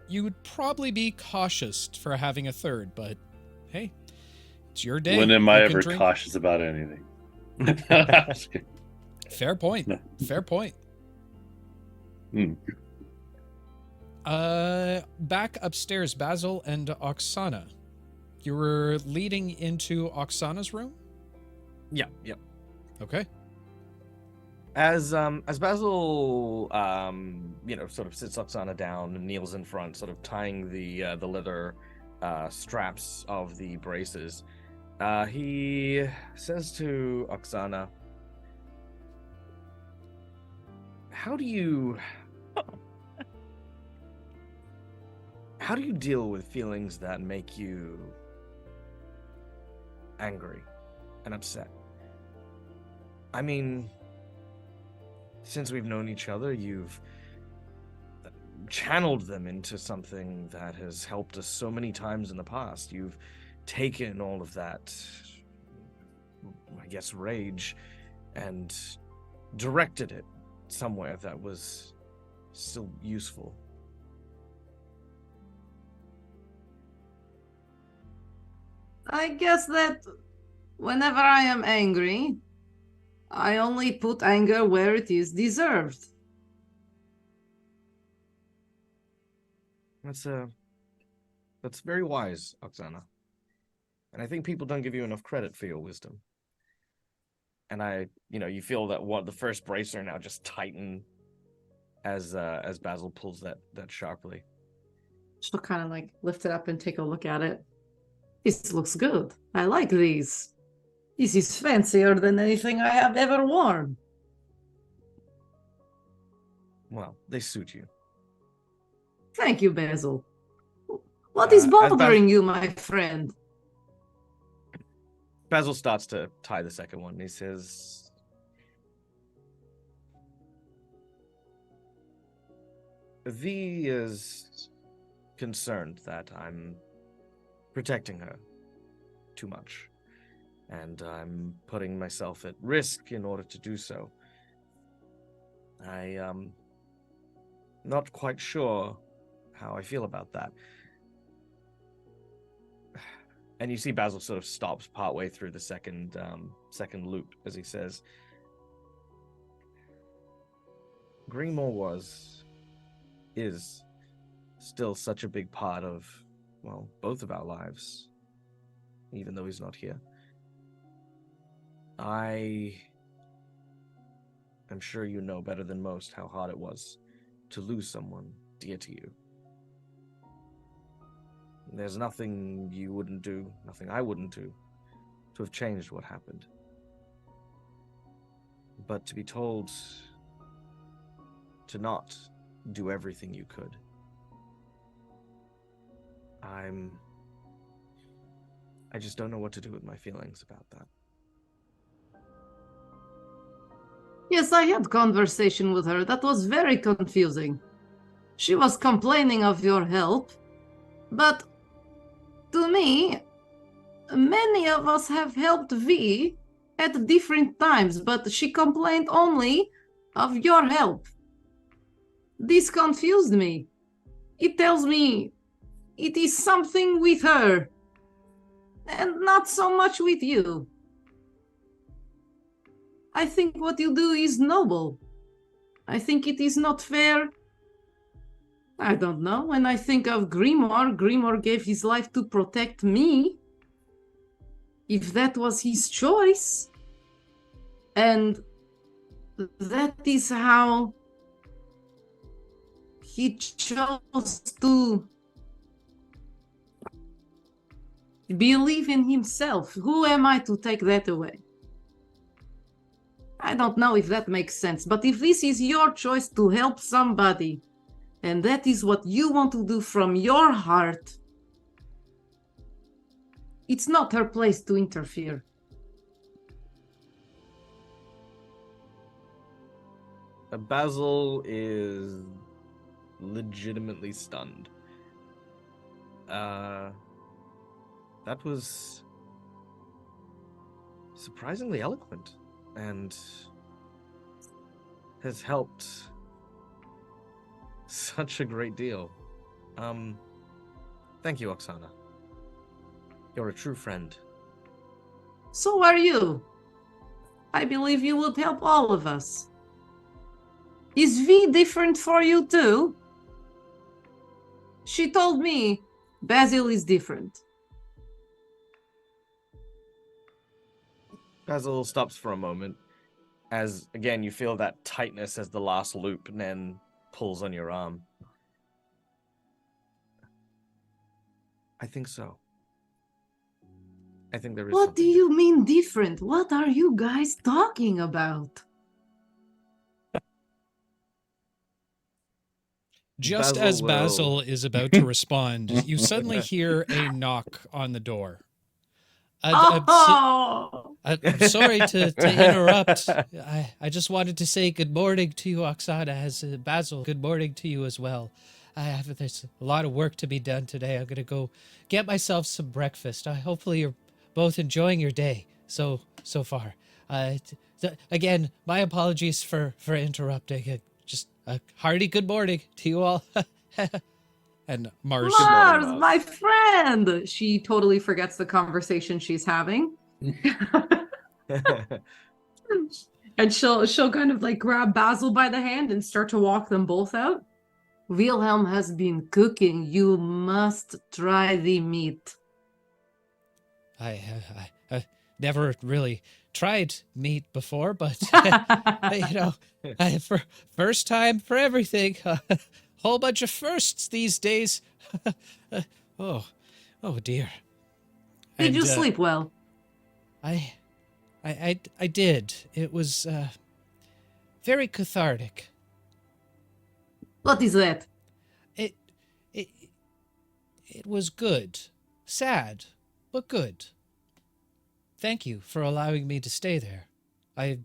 You would probably be cautious for having a third, but hey, it's your day. When am I You can ever drink. cautious about anything? Fair point. No. Fair point. Hmm. Back upstairs, Basil and Oksana. You were leading into Oksana's room? Yeah, yep. Okay. As Basil sort of sits Oksana down and kneels in front, sort of tying the leather straps of the braces, he says to Oksana, how do you deal with feelings that make you angry and upset? I mean, since we've known each other, you've channeled them into something that has helped us so many times in the past. You've taken all of that, I guess, rage and directed it somewhere that was still useful. I guess that whenever I am angry, I only put anger where it is deserved. That's very wise, Oksana. And I think people don't give you enough credit for your wisdom. And you feel that the first bracer now just tighten as Basil pulls that sharply. She'll kind of like lift it up and take a look at it. This looks good. I like these. This is fancier than anything I have ever worn. Well, they suit you. Thank you, Basil. What is as bothering you, my friend? Basil starts to tie the second one. He says, V is concerned that I'm protecting her too much, and I'm putting myself at risk in order to do so. I not quite sure how I feel about that. And you see Basil sort of stops partway through the second loop as he says, Greenmore is still such a big part of, well, both of our lives. even though he's not here. I'm sure you know better than most how hard it was to lose someone dear to you. There's nothing you wouldn't do, nothing I wouldn't do, to have changed what happened. But to be told to not do everything you could, I just don't know what to do with my feelings about that. Yes, I had conversation with her. That was very confusing. She was complaining of your help, but to me, many of us have helped V at different times, but she complained only of your help. This confused me. It tells me it is something with her, and not so much with you. I think what you do is noble. I think it is not fair. I don't know. When I think of Grimoire gave his life to protect me. If that was his choice, and that is how he chose to believe in himself, who am I to take that away? I don't know if that makes sense, but if this is your choice to help somebody, and that is what you want to do from your heart, it's not her place to interfere. Basil is legitimately stunned. That was surprisingly eloquent and has helped such a great deal. Thank you, Oksana. You're a true friend. So are you. I believe you would help all of us. Is V different for you too? She told me Basil is different. Basil stops for a moment as, again, you feel that tightness as the last loop then pulls on your arm. I think so. I think there is What do something you mean different? What are you guys talking about? Just Basil as will- Basil is about to respond, you suddenly hear a knock on the door. I'm sorry to interrupt. I just wanted to say good morning to you, Oksana, as Basil. Good morning to you as well. There's a lot of work to be done today. I'm going to go get myself some breakfast. Hopefully you're both enjoying your day so far. Again, my apologies for interrupting. Just a hearty good morning to you all. And Mars. Mars, my friend! She totally forgets the conversation she's having. And she'll kind of like grab Basil by the hand and start to walk them both out. Wilhelm has been cooking. You must try the meat. I never really tried meat before, but first time for everything. Whole bunch of firsts these days. Oh dear. Did you sleep well? I did. It was very cathartic. What is that? It was good. Sad, but good. Thank you for allowing me to stay there. I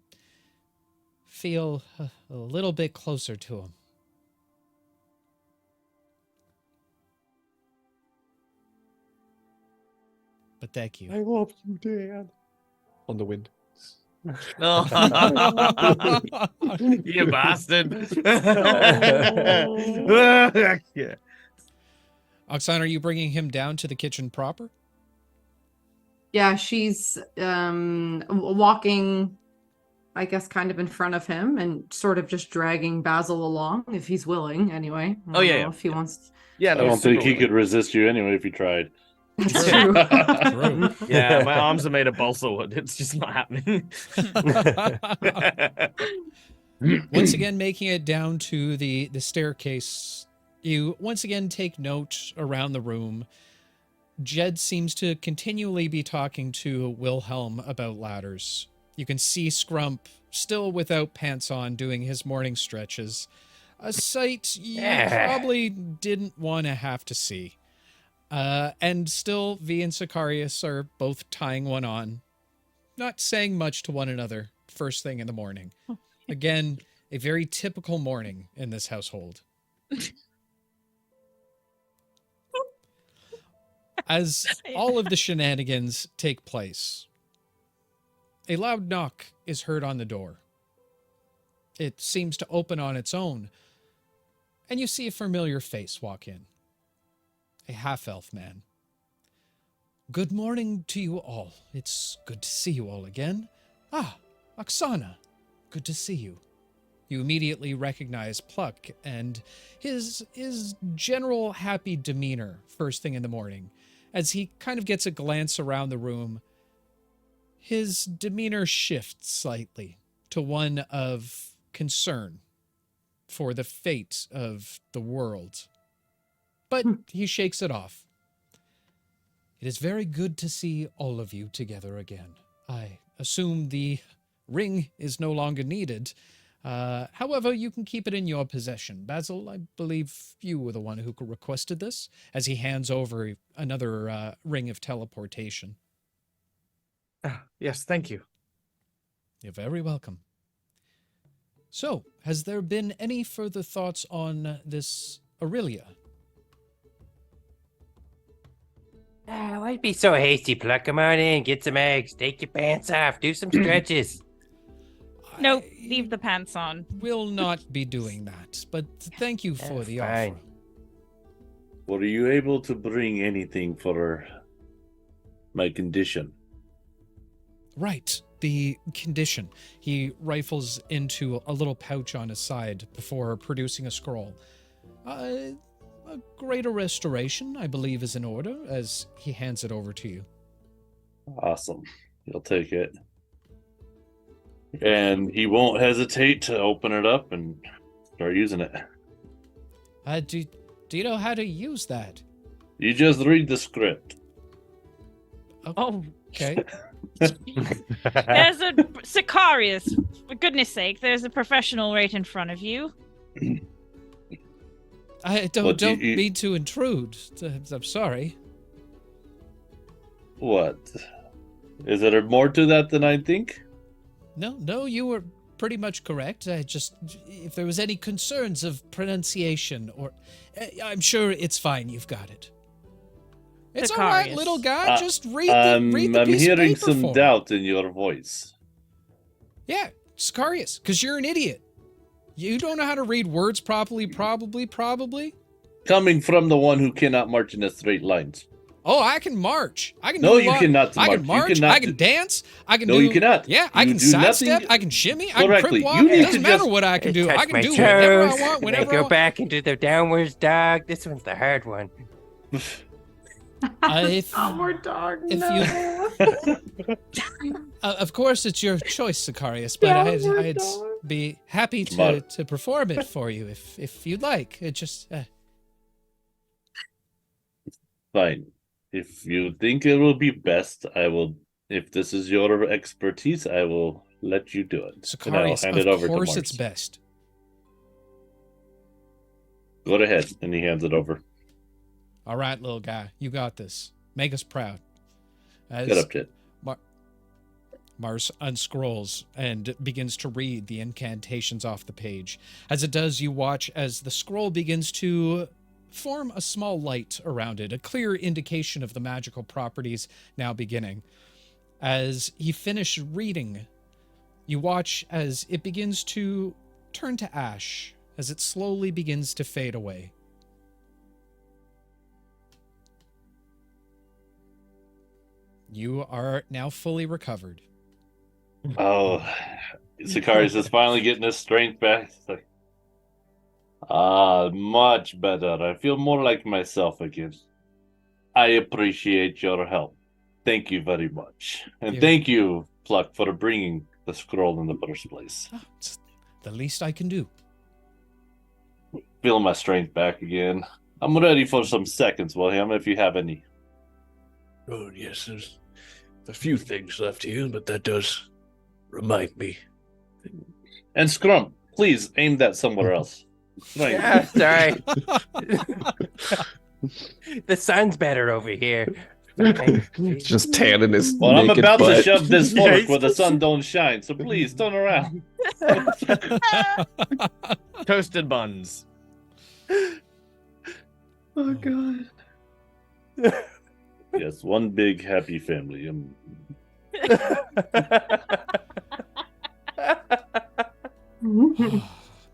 feel a little bit closer to him. But thank you. I love you, Dad. On the wind. No, you bastard! Yeah. Oksana, are you bringing him down to the kitchen proper? Yeah, she's walking, I guess, kind of in front of him and sort of just dragging Basil along if he's willing. Anyway, I don't know if he wants. Yeah, I don't think he could resist you anyway if he tried. That's True. true. True. Yeah, my arms are made of balsa wood. It's just not happening. Once again, making it down to the staircase, you once again take note around the room. Jed seems to continually be talking to Wilhelm about ladders. You can see Scrump, still without pants on, doing his morning stretches. A sight you probably didn't want to have to see. And still, V and Sicarius are both tying one on, not saying much to one another first thing in the morning. Again, a very typical morning in this household. As all of the shenanigans take place, a loud knock is heard on the door. It seems to open on its own, and you see a familiar face walk in. A half-elf man. Good morning to you all. It's good to see you all again. Ah, Oksana. Good to see you. You immediately recognize Pluck and his general happy demeanor first thing in the morning. As he kind of gets a glance around the room, his demeanor shifts slightly to one of concern for the fate of the world. But he shakes it off. It is very good to see all of you together again. I assume the ring is no longer needed. However, you can keep it in your possession. Basil, I believe you were the one who requested this, as he hands over another ring of teleportation. Yes, thank you. You're very welcome. So, has there been any further thoughts on this Aurelia? Why'd be so hasty? Pluck them on in, get some eggs, take your pants off, do some stretches. Nope, leave the pants on. Will not be doing that, but thank you for the fine. offer. Were you able to bring anything for my condition? Right, the condition. He rifles into a little pouch on his side before producing a scroll. A greater restoration, I believe, is in order, as he hands it over to you. Awesome. You'll take it. And he won't hesitate to open it up and start using it. Do you know how to use that? You just read the script. Oh, Okay. there's a Sicarius. For goodness sake, there's a professional right in front of you. I Well, don't you- mean to intrude. I'm sorry. What? Is there more to that than I think? No, you were pretty much correct. I just, if there was any concerns of pronunciation, or I'm sure it's fine. You've got it. It's all right, Sicarius. little guy. Just read the I'm piece of hearing paper some for me. doubt in your voice. Yeah, Sicarius, because you're an idiot. You don't know how to read words properly, probably. Coming from the one who cannot march in a straight lines. Oh, I can march. I can No, do a you lot. cannot I can march. You march. cannot I can dance. I can No, do. you cannot. Yeah, I You can do sidestep. nothing I can shimmy. I can correctly. crip You walk. need It doesn't to matter just what I can do. Touch I can my do whatever I toes, want, and whenever then I go want. back into the downwards dog. This one's the hard one. If Downward dog. if no. of course, it's your choice, Sicarius, but Downward I'd dog. be happy Smart. to perform it for you if you'd like. It just Fine. If you think it will be best, I will. If this is your expertise, I will let you do it. And I'll Sicarius, hand it over of to course, Mars. it's best. Go ahead, and he hands it over. All right, little guy, you got this. Make us proud. As Get up, Jet. Mars unscrolls and begins to read the incantations off the page. As it does, you watch as the scroll begins to form a small light around it, a clear indication of the magical properties now beginning. As he finished reading, you watch as it begins to turn to ash, as it slowly begins to fade away. You are now fully recovered. Oh, Sicarius is finally getting his strength back. It's like, much better. I feel more like myself again. I appreciate your help. Thank you very much. And Yeah. thank you, Pluck, for bringing the scroll in the first place. Oh, it's the least I can do. Feeling my strength back again. I'm ready for some seconds, Wilhelm, if you have any. Oh, yes, there's a few things left here, but that does remind me. And Scrump, please aim that somewhere else. Right. Yeah, sorry. The sun's better over here. It's just tan in his Well, I'm naked about to butt. shove this Yeah, fork he's- where the sun don't shine, so please turn around. Toasted buns. Oh god. Yes, one big happy family.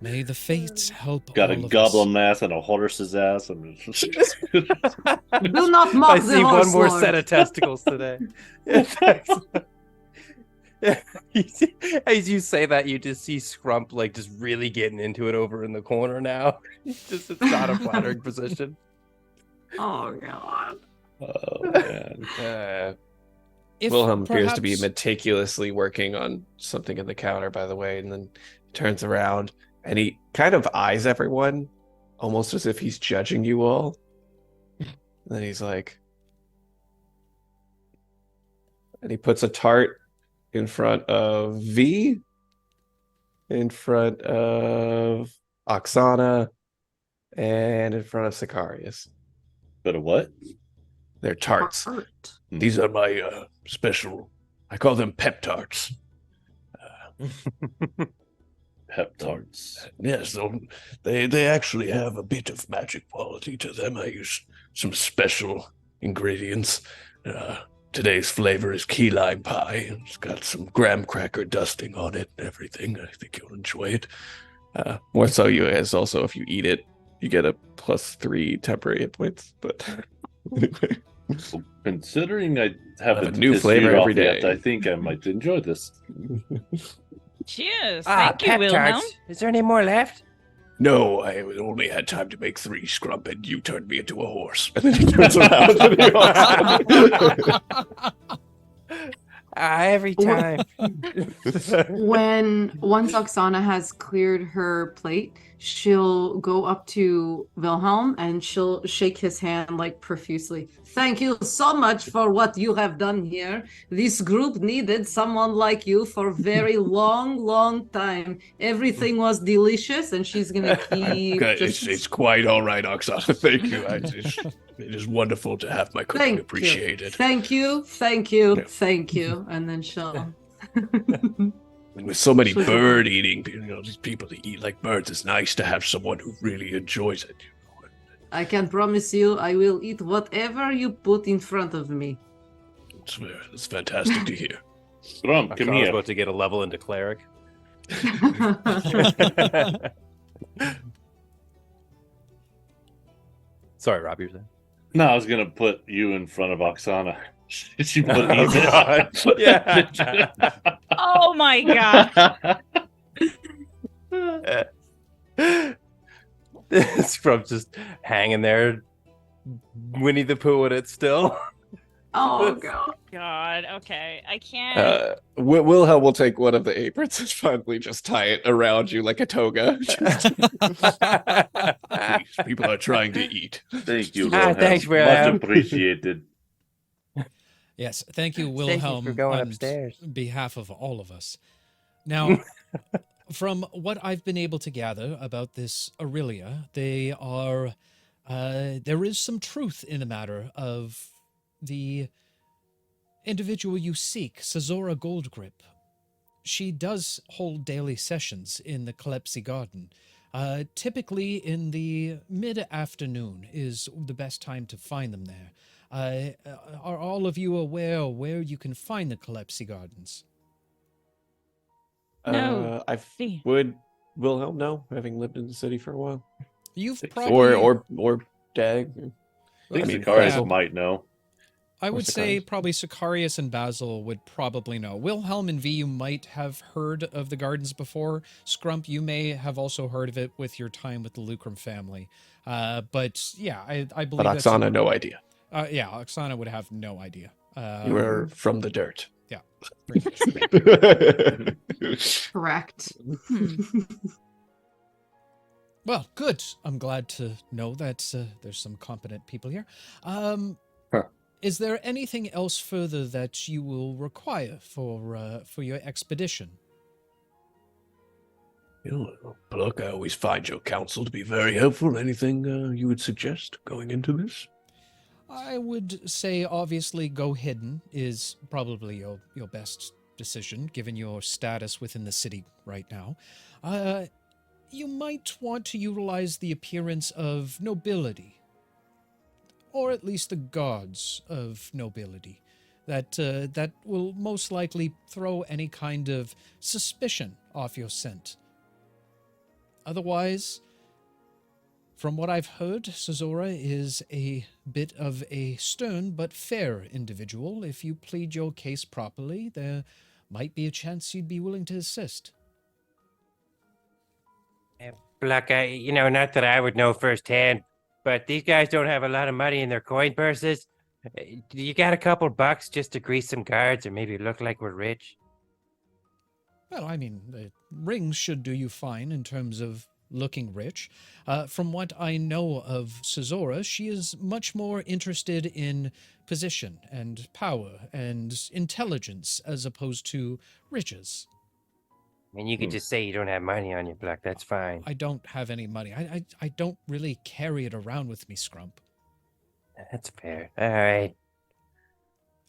May the fates help Got all a of goblin us. ass and a horse's ass. And Do not mock I the see one horse more lord. set of testicles today. As you say that, you just see Scrump like just really getting into it over in the corner now. It's not a flattering position. Oh god. oh man. If Wilhelm appears to be perhaps- meticulously working on something in the counter, by the way, and then turns around and he kind of eyes everyone almost as if he's judging you all. And then he's like, and he puts a tart in front of V, in front of Oksana, and in front of Sicarius. But a what? They're tarts. Art. These are my special, I call them pep tarts. Pep tarts. Yes, they actually have a bit of magic quality to them. I use some special ingredients. Today's flavor is key lime pie. It's got some graham cracker dusting on it and everything. I think you'll enjoy it. More so, you guys also, if you eat it, you get a +3 temporary hit points. But anyway. Considering I haven't A new pissed flavor you off every yet, day. I think I might enjoy this. Cheers. Thank you, Wilhelm. Is there any more left? No, I only had time to make 3 Scrump, and you turned me into a horse. And then he turns around and he walks Every time. Once Oksana has cleared her plate, she'll go up to Wilhelm and she'll shake his hand like profusely. Thank you so much for what you have done here. This group needed someone like you for a very long time. Everything was delicious, and she's gonna keep. Okay, it's quite all right, Oksana. Thank you. It is wonderful to have my cooking appreciated. Thank you, Yeah. and then she'll. And with so many Sure. bird eating, these people that eat like birds, it's nice to have someone who really enjoys it. I can promise you, I will eat whatever you put in front of me. It's fantastic to hear. Scrump, come Oksana's here. about to get a level into cleric. Sorry, Rob, you're saying? No, I was gonna put you in front of Oksana. She put Oh, Ethan. God. Yeah. Oh my god. Scrub's just hanging there, Winnie the Pooh in it still. Oh god. God. Okay. I can't. Wilhelm will take one of the aprons and finally just tie it around you like a toga. Please, people are trying to eat. Thank you, Ah, Wilhelm. thanks, Wilhelm. Much appreciated. Yes, thank you, Thank you Wilhelm, for going on upstairs. behalf of all of us. Now, from what I've been able to gather about this Aurelia, they are there is some truth in the matter of the individual you seek, Sazora Goldgrip. She does hold daily sessions in the Calypsy Garden. Typically in the mid-afternoon is the best time to find them there. Are all of you aware where you can find the Calypsy Gardens? No. I See. would Wilhelm know, having lived in the city for a while, You've Or- probably... or Dag. I think I mean, Sicarius Basil. might know. I would say Sicarius. probably Sicarius and Basil would probably know. Wilhelm and V, you might have heard of the gardens before. Scrump, you may have also heard of it with your time with the Lucrum family. But yeah, I believe But that's- Oksana, no idea. Yeah, Oksana would have no idea. You are from the dirt. Correct. Well, good. I'm glad to know that there's some competent people here. Is there anything else further that you will require for your expedition? Look, I always find your counsel to be very helpful. Anything you would suggest going into this? I would say, obviously, go hidden is probably your best decision, given your status within the city right now. You might want to utilize the appearance of nobility, or at least the gods of nobility. That will most likely throw any kind of suspicion off your scent. Otherwise, from what I've heard, Sazora is a bit of a stern but fair individual. If you plead your case properly, there might be a chance you'd be willing to assist. Look, not that I would know firsthand, but these guys don't have a lot of money in their coin purses. You got a couple bucks just to grease some guards or maybe look like we're rich? Well, I mean, the rings should do you fine in terms of looking rich. From what I know of Sazora, she is much more interested in position and power and intelligence as opposed to riches. I mean, you could just say you don't have money on you, Black. That's fine. I don't have any money. I don't really carry it around with me, Scrump. That's fair. All right.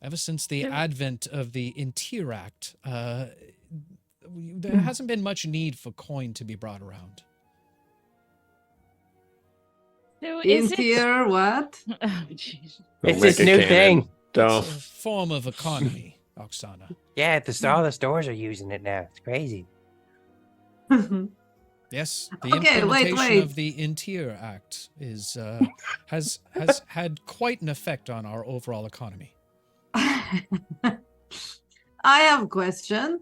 Ever since the advent of the Intier Act, there hasn't been much need for coin to be brought around. So In is it... here, what? Oh, jeez. It's this new thing. It's a form of economy, Oksana. Yeah, all the stores are using it now. It's crazy. Yes, the Okay, implementation wait. of the Intier Act is has had quite an effect on our overall economy. I have a question.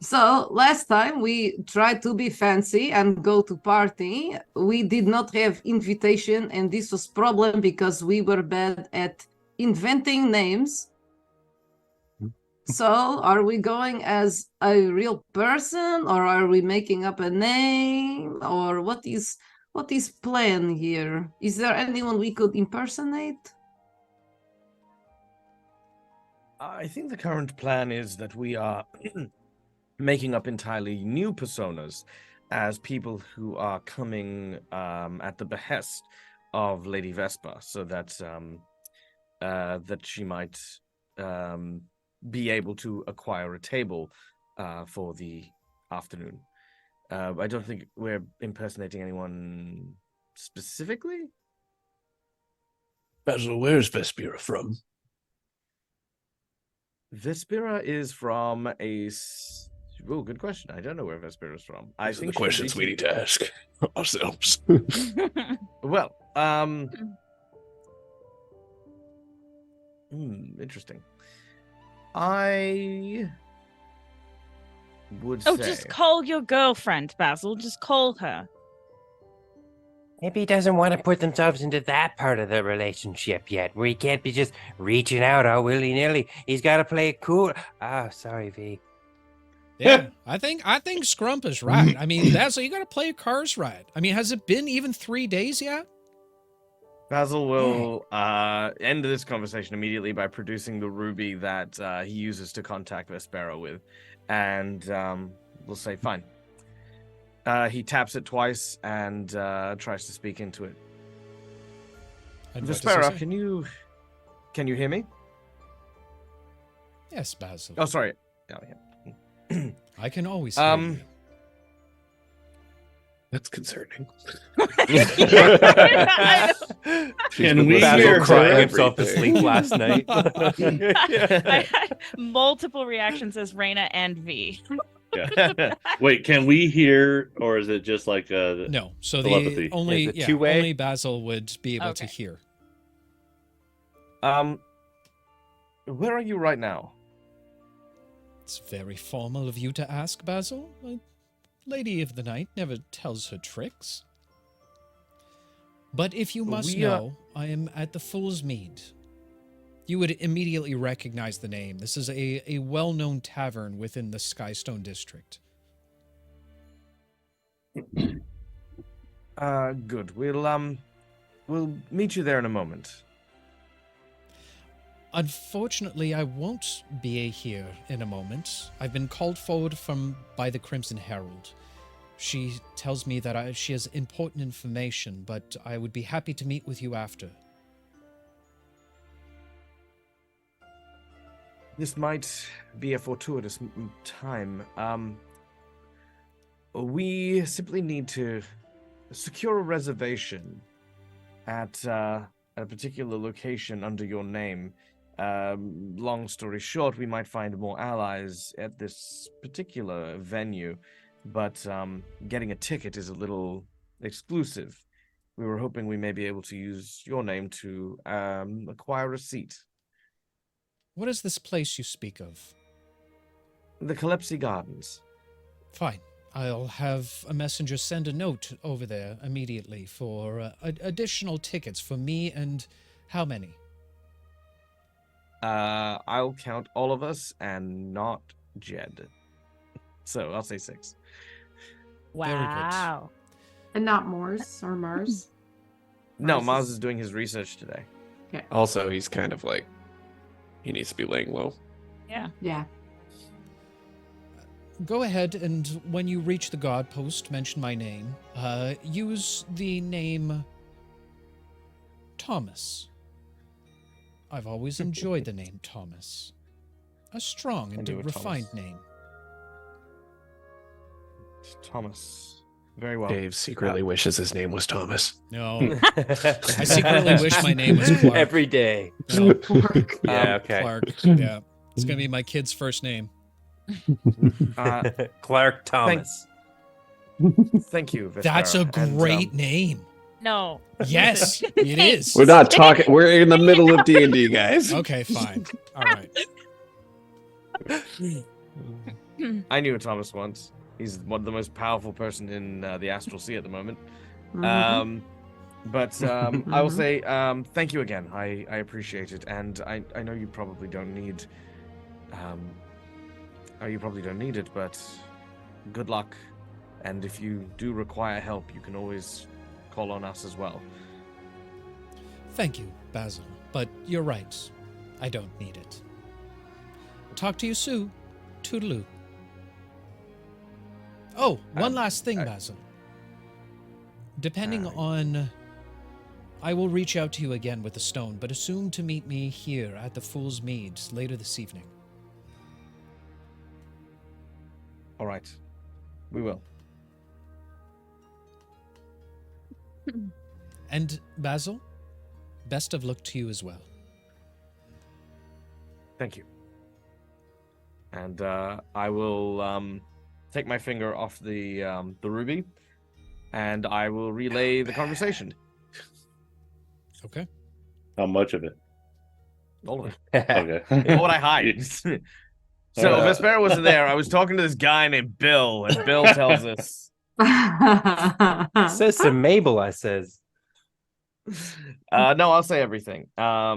So last time we tried to be fancy and go to party. We did not have invitation, and this was problem because we were bad at inventing names. So are we going as a real person, or are we making up a name, or what is plan here? Is there anyone we could impersonate? I think the current plan is that we are making up entirely new personas as people who are coming at the behest of Lady Vespa, so that that she might be able to acquire a table for the afternoon. I don't think we're impersonating anyone specifically. Basil, where's Vespera from? Vespera is from a... Oh, good question. I don't know where Vespera is from. I These are think the questions we need to ask ourselves. Well, interesting. I would say... just call your girlfriend, Basil. Just call her. Maybe he doesn't want to put themselves into that part of the relationship yet, where he can't be just reaching out all willy-nilly. He's got to play it cool. Oh, sorry, V. Yeah, I think Scrump is right. I mean, that's you got to play your cards right. I mean, has it been even 3 days yet? Basil will end this conversation immediately by producing the ruby that he uses to contact Vespera with, and we'll say, fine. He taps it twice and tries to speak into it. And what does he Vespera, say? can you hear me? Yes, Basil. Oh, sorry. Oh, yeah. I can always hear you. That's concerning. Can we Basil hear crying her? himself to sleep last night. I had multiple reactions as Reina and V. Yeah. Wait, can we hear, or is it just like a No, so telepathy? only Is it two-way? only Basil would be able to Okay. hear. Where are you right now? It's very formal of you to ask, Basil. A lady of the night never tells her tricks. But if you must We, know, I am at the Fool's Mead. You would immediately recognize the name. This is a well-known tavern within the Skystone district. Good. We'll meet you there in a moment. Unfortunately, I won't be here in a moment. I've been called forward by the Crimson Herald. She tells me that she has important information, but I would be happy to meet with you after. This might be a fortuitous time. We simply need to secure a reservation at a particular location under your name. Long story short, we might find more allies at this particular venue, but getting a ticket is a little exclusive. We were hoping we may be able to use your name to acquire a seat. What is this place you speak of? The Calypsy Gardens. Fine. I'll have a messenger send a note over there immediately for additional tickets for me and how many? I'll count all of us and not Jed. So I'll say 6. Wow. And not Mars or Mars. No, Mars Mars is- is doing his research today. Also, he's kind of like, he needs to be laying low. Yeah. Go ahead and when you reach the guard post, mention my name. Use the name Thomas. I've always enjoyed the name Thomas. A strong Can and do it, refined Thomas. name. Thomas. Very well. Dave secretly wishes his name was Thomas. No, I secretly wish my name was Clark. Every day. No, Yeah, okay. Clark. Yeah, it's gonna be my kid's first name. Clark Thomas. Thank you. That's a Vespera, and, great name. No. Yes, it is. We're not talking. We're in the middle of D&D, guys. Okay, fine. All right. I knew a Thomas once. He's one of the most powerful person in the Astral Sea at the moment. Mhm. But I will say thank you again. I appreciate it, and I know you probably don't need it, but good luck. And if you do require help, you can always call on us as well. Thank you, Basil. But you're right. I don't need it. Talk to you soon. Toodaloo. Oh, one last thing, Basil. Depending on... I will reach out to you again with the stone, but assume to meet me here at the Fool's Mead later this evening. All right, we will. And Basil, best of luck to you as well. Thank you. And I will take my finger off the ruby, and I will relay the conversation. Okay. How much of it? All of it. Okay. What would I hide? So Vespera wasn't there. I was talking to this guy named Bill, and Bill tells us. Says to Mabel, I says. No, I'll say everything. Yeah,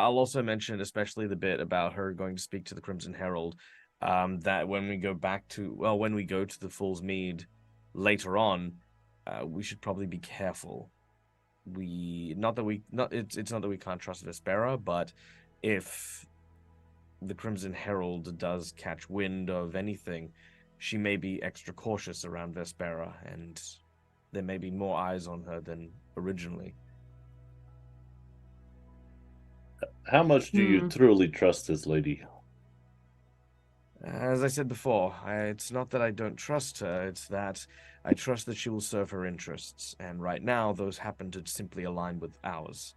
I'll also mention especially the bit about her going to speak to the Crimson Herald. That when we go to the Fool's Mead later on, we should probably be careful. It's not that we can't trust Vespera, but if the Crimson Herald does catch wind of anything, she may be extra cautious around Vespera, and there may be more eyes on her than originally. How much do you truly trust this lady? As I said before, it's not that I don't trust her, it's that I trust that she will serve her interests, and right now those happen to simply align with ours.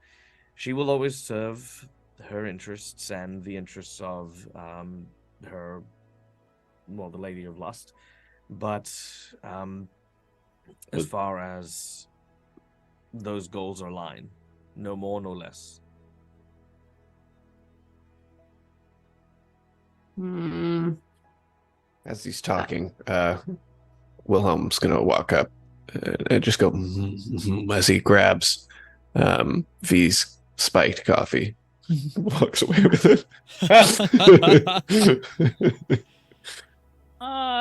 She will always serve her interests and the interests of the Lady of Lust, but as far as those goals are aligned, no more, no less. Hmm. As he's talking, Wilhelm's gonna walk up and just go as he grabs V's spiked coffee, walks away with it.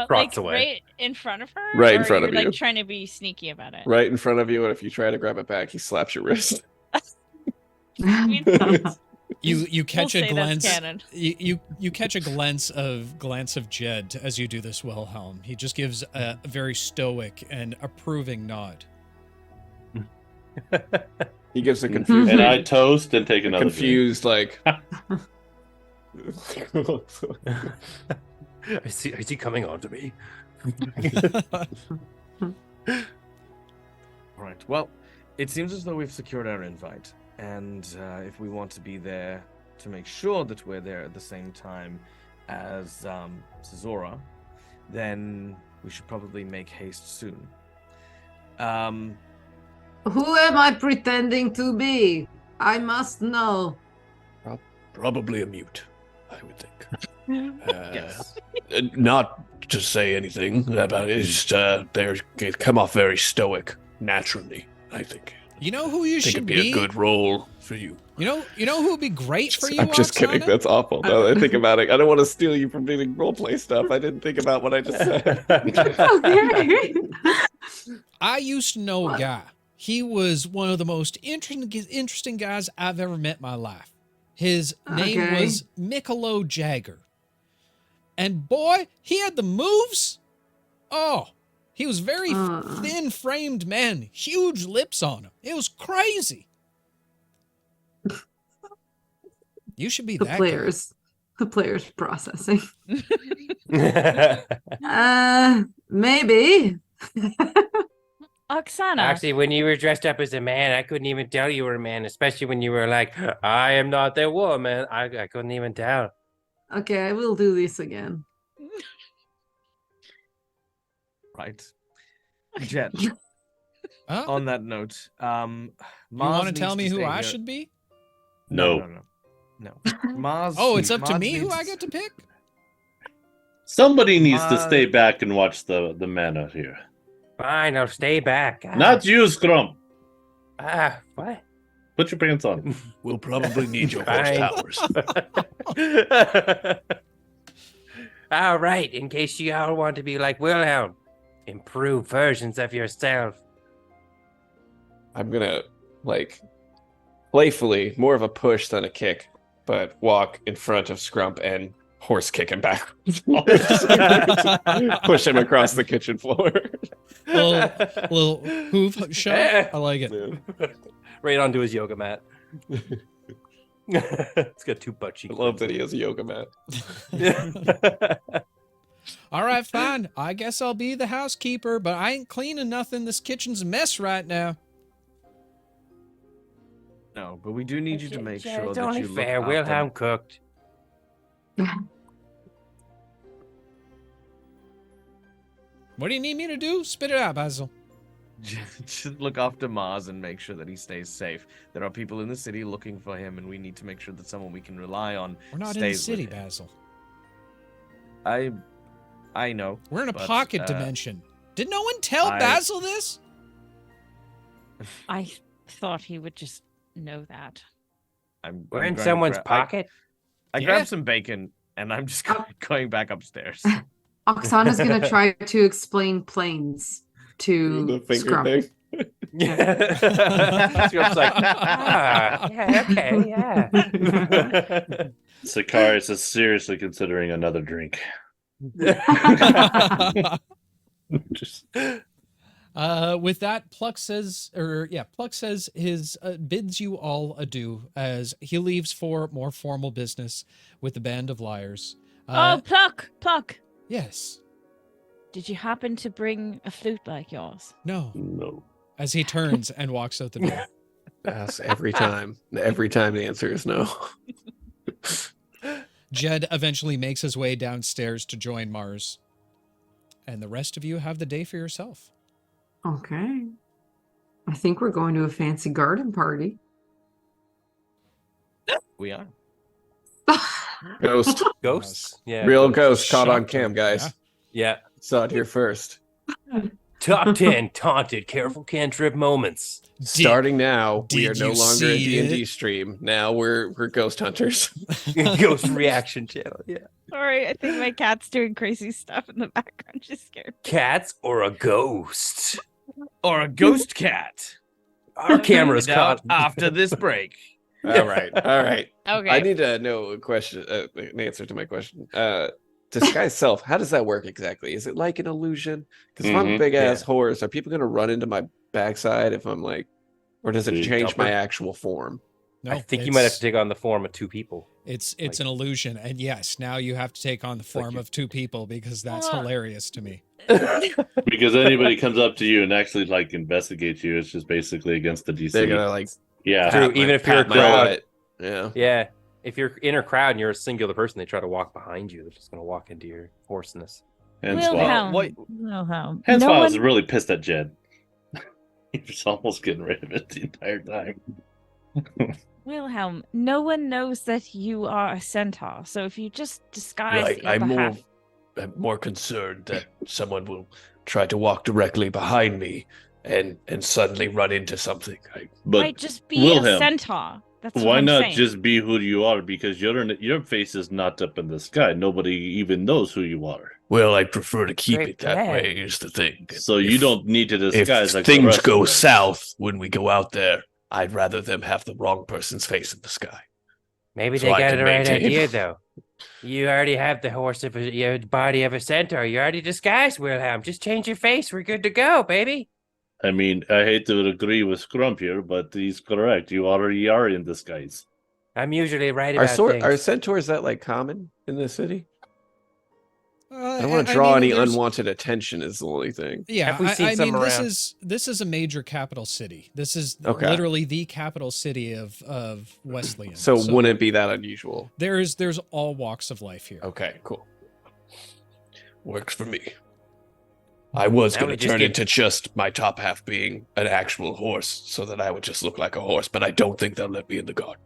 Like away. right in front of her? Right in Or front you're of like you. trying to be sneaky about it. Right in front of you, and if you try to grab it back, he slaps your wrist. You catch We'll a say that's glance. canon. You catch a glance of Jed as you do this, Wilhelm. He just gives a very stoic and approving nod. He gives a confused, And I toast and take another confused like. Is he coming on to me? All right. Well, it seems as though we've secured our invite, and if we want to be there to make sure that we're there at the same time as Cesora, then we should probably make haste soon. Who am I pretending to be? I must know. Probably a mute, I would think. Yes. Not to say anything about it, it's just they come off very stoic naturally, I think. You know who you I think should it'd be a good role for you. You know who would be great for you? I'm just kidding. Oksana? That's awful. Now that I think about it, I don't want to steal you from doing roleplay stuff. I didn't think about what I just said. Okay. I used to know a guy. He was one of the most interesting guys I've ever met in my life. His name Okay. was Michelob Jagger. And boy, he had the moves. Oh, he was very thin-framed man, huge lips on him. It was crazy. You should be The that players processing. Maybe. Oksana. Actually, when you were dressed up as a man, I couldn't even tell you were a man, especially when you were like, I am not the woman. I couldn't even tell. Okay, I will do this again. Right. Jet. Huh? On that note, You want to tell me who I should be? No. No. Mars. Oh, it's up to Mars me who needs- I get to pick? Somebody needs to stay back and watch the manor here. Fine, I'll stay back. Not you, Scrum. What? Put your pants on. We'll probably need your Fine. horsepowers. All right, in case you all want to be like Wilhelm, improved versions of yourself. I'm gonna like playfully, more of a push than a kick, but walk in front of Scrump and horse kick him back. Push him across the kitchen floor. Little hoof shove. I like it. Right onto his yoga mat. It's got two butt I cheeks. love that he has a yoga mat. All right, fine. I guess I'll be the housekeeper, but I ain't cleaning nothing. This kitchen's a mess right now. No, but we do need you to make sure it's that only you look fair. after- Wilhelm cooked. What do you need me to do? Spit it out, Basil. Just look after Mars and make sure that he stays safe. There are people in the city looking for him, and we need to make sure that someone we can rely on We're not in the stays city, with him. Basil. I know. We're in a but, pocket dimension. Did no one tell I- Basil this? I thought he would just know that. We're I'm in going to someone's grab- pocket. I Yeah. grabbed some bacon, and I'm just going back upstairs. Oksana's gonna try to explain planes to The finger Scrump. thing. Scrump's like, yeah, okay, yeah. Sakaris is seriously considering another drink. Just With that, Pluck says his bids you all adieu as he leaves for more formal business with the band of liars. Oh, Pluck. Yes. Did you happen to bring a flute like yours? No. no. As he turns and walks out the door. Yes, every time. Every time the answer is no. Jed eventually makes his way downstairs to join Mars. And the rest of you have the day for yourself. Okay. I think we're going to a fancy garden party. We are. Ghost. Ghosts? Yeah. Real ghost caught on Shocked cam, him, guys. Yeah. Saw it here first. Top 10 taunted, careful cantrip moments. Starting now, we did are no you longer a see D&D it? stream. Now we're ghost hunters. Ghost reaction channel. Yeah. Sorry, I think my cat's doing crazy stuff in the background. She's scared. Cats or a ghost? Or a ghost cat. Our camera's Find out caught. after this break. All right. Okay. I need to know a question, an answer to my question. Disguise self, how does that work exactly? Is it like an illusion? Because if I'm a Mhm, big ass horse, are people going to run into my backside if I'm like, or does it Big change my dumper. actual form? No, I think you might have to take on the form of two people. It's like- an illusion, and yes, now you have to take on the form of two people because that's Well- hilarious to me. Because anybody comes up to you and actually like investigates you, it's just basically against the DC. They're gonna like yeah. True, pat even if pat you're a my crowd. butt. Yeah. Yeah. If you're in a crowd and you're a singular person, they try to walk behind you. They're just going to walk into your horseness. Hence why, Wilhelm. What- Wilhelm. hence No why I was one- really pissed at Jed. He was almost getting rid of it the entire time. Wilhelm, no one knows that you are a centaur. So if you just disguise Right, your I'm behalf, more concerned that someone will try to walk directly behind me and suddenly run into something. But might just be a Wilhelm, centaur. That's what why I'm not saying. just be who you are? Because your face is not up in the sky. Nobody even knows who you are. Well, I prefer to keep Great it that plan. way. Is the thing. So you If- don't need to disguise If like the things rest go of us. south when we go out there, I'd rather them have the wrong person's face in the sky. Maybe So they I got can the right maintain. idea, though. You already have the horse of your body of a centaur. You're already disguised, Wilhelm. Just change your face. We're good to go, baby. I mean, I hate to agree with Scrump here, but he's correct. You already are in disguise. I'm usually right Are, about things. are centaurs that like common in the city? I don't I want to draw mean, any there's- unwanted attention. Is the only thing. Yeah, Have we seen I some mean, around? this is a major capital city. This is Okay. literally the capital city of Wesleyan. So wouldn't it be that unusual? there's all walks of life here. Okay, cool. Works for me. I was Now going we to just turn get- into just my top half being an actual horse so that I would just look like a horse, but I don't think they'll let me in the garden.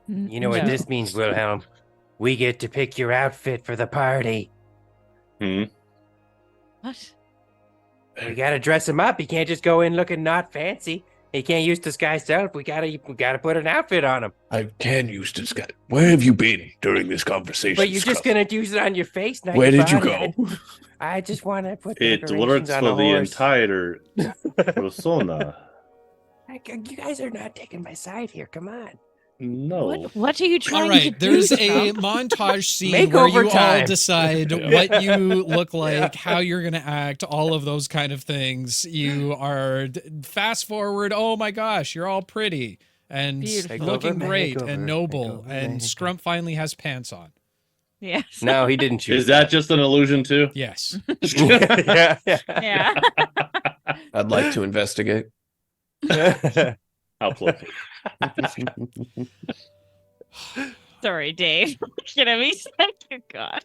You know what No. this means, Wilhelm? We get to pick your outfit for the party. Hmm. What? We gotta dress him up. He can't just go in looking not fancy. He can't use disguise self. We gotta put an outfit on him. I can use this guy. Where have you been during this conversation? But you're just Scrub? gonna use it on your face, not Where your did you body. go? I just want to put the It decorations works on for a the horse. entire persona. You guys are not taking my side here. Come on. No. What are you trying All to right, do? there's a Trump? montage scene where Makeover you all time. decide Yeah. what you look like, how you're going to act, all of those kind of things. You are fast forward. Oh my gosh, you're all pretty and Beautiful. looking Makeover, great makeover, and noble. makeover, And makeover. Scrump finally has pants on. Yes. No, he didn't choose. Is that just an illusion too? Yes. yeah. Yeah. I'd like to investigate. How close? Sorry, Dave. Looking at me, like, oh God.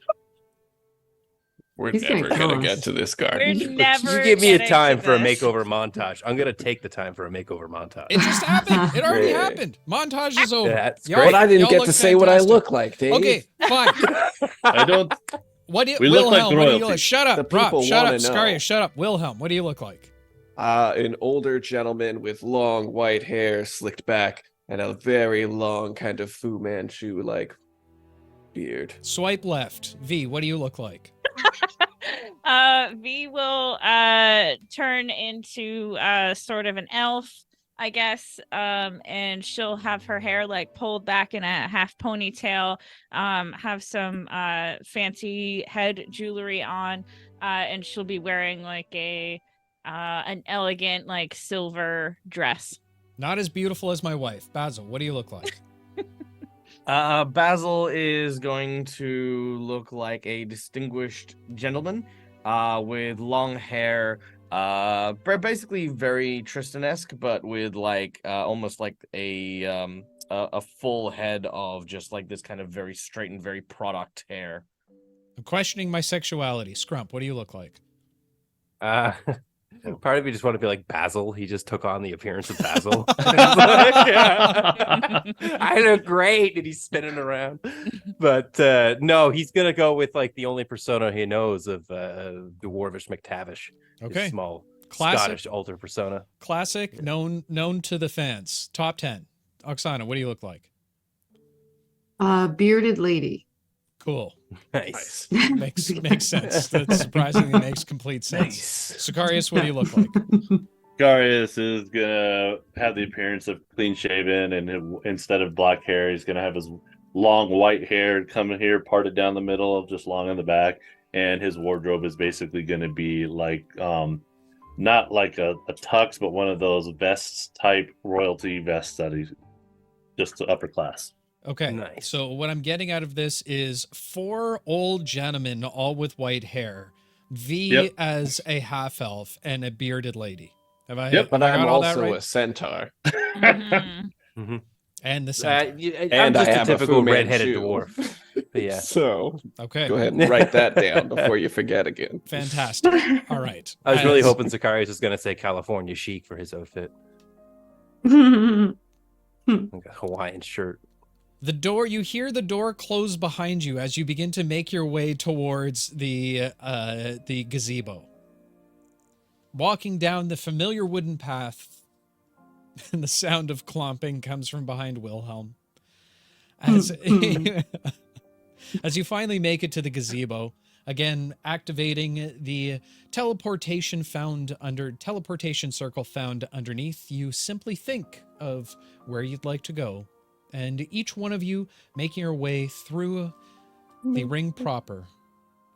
We're He's gonna never kill going to us. get to this We're garden. never. You give me a getting time to for a this. makeover montage. I'm gonna take the time for a makeover montage. It just happened. It already Great. happened. Montage is over. That's Y'all- great. But I didn't y'all get look to say what I fantastic. look like, Dave. Okay, fine. I don't. What do you, We look like Wilhelm, what do you royalty. look? Shut up, The Rob. people Shut up, wanna know. Scaria. Shut up, Wilhelm. What do you look like? An older gentleman with long white hair slicked back and a very long kind of Fu Manchu like beard. Swipe left. V. What do you look like? V will turn into sort of an elf, I guess. And she'll have her hair like pulled back in a half ponytail, have some fancy head jewelry on, and she'll be wearing like an elegant like silver dress. Not as beautiful as my wife. Basil, what do you look like? Basil is going to look like a distinguished gentleman with long hair, basically very Tristan-esque, but with like almost like a full head of just like this kind of very straight and very product hair. I'm questioning my sexuality. Scrump, what do you look like? Part of me just want to be like Basil. He just took on the appearance of Basil. I look great, and he's spinning around. But no, he's gonna go with like the only persona he knows of Dwarvish McTavish. Okay. His small Classic. Scottish alter persona. Classic, known to the fans. Top 10. Oksana, what do you look like? Bearded lady. Cool. Nice. Makes sense. That surprisingly makes complete sense. Sicarius, what do you look like? Garius is gonna have the appearance of clean shaven, and instead of black hair, he's gonna have his long white hair coming here, parted down the middle, just long in the back. And his wardrobe is basically gonna be like not like a tux, but one of those vests type royalty vests that he's just upper class. Okay. Nice. So what I'm getting out of this is 4 old gentlemen, all with white hair. V as a half elf and a bearded lady. Have I? Yep. But have I I'm got all that also right? a centaur. Mhm. And the centaur. I'm And just I a have a typical Fu redheaded Manchu. dwarf. But yeah. So Okay. go ahead and write that down before you forget again. Fantastic. All right. I was really As- hoping Sicarius was going to say California chic for his outfit, like a Hawaiian shirt. You hear the door close behind you as you begin to make your way towards the gazebo. Walking down the familiar wooden path, and the sound of clomping comes from behind Wilhelm. As you finally make it to the gazebo, again activating the teleportation circle found underneath, you simply think of where you'd like to go. And each one of you making your way through the ring proper,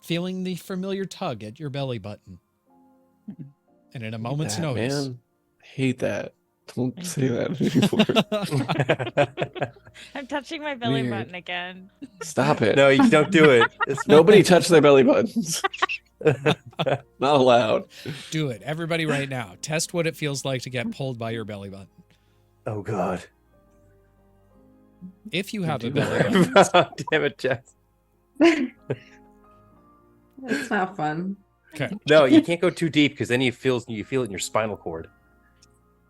feeling the familiar tug at your belly button. And in a moment's notice. Man, I hate that. Don't say that anymore. I'm touching my belly Weird. button again. Stop it. No, you don't do it. It's Nobody touch their belly buttons. Not allowed. Do it. Everybody right now. Test what it feels like to get pulled by your belly button. Oh God. If you have a Do belly that. button. Damn it, Jess. It's not fun. Okay. No, you can't go too deep because then you feel it in your spinal cord.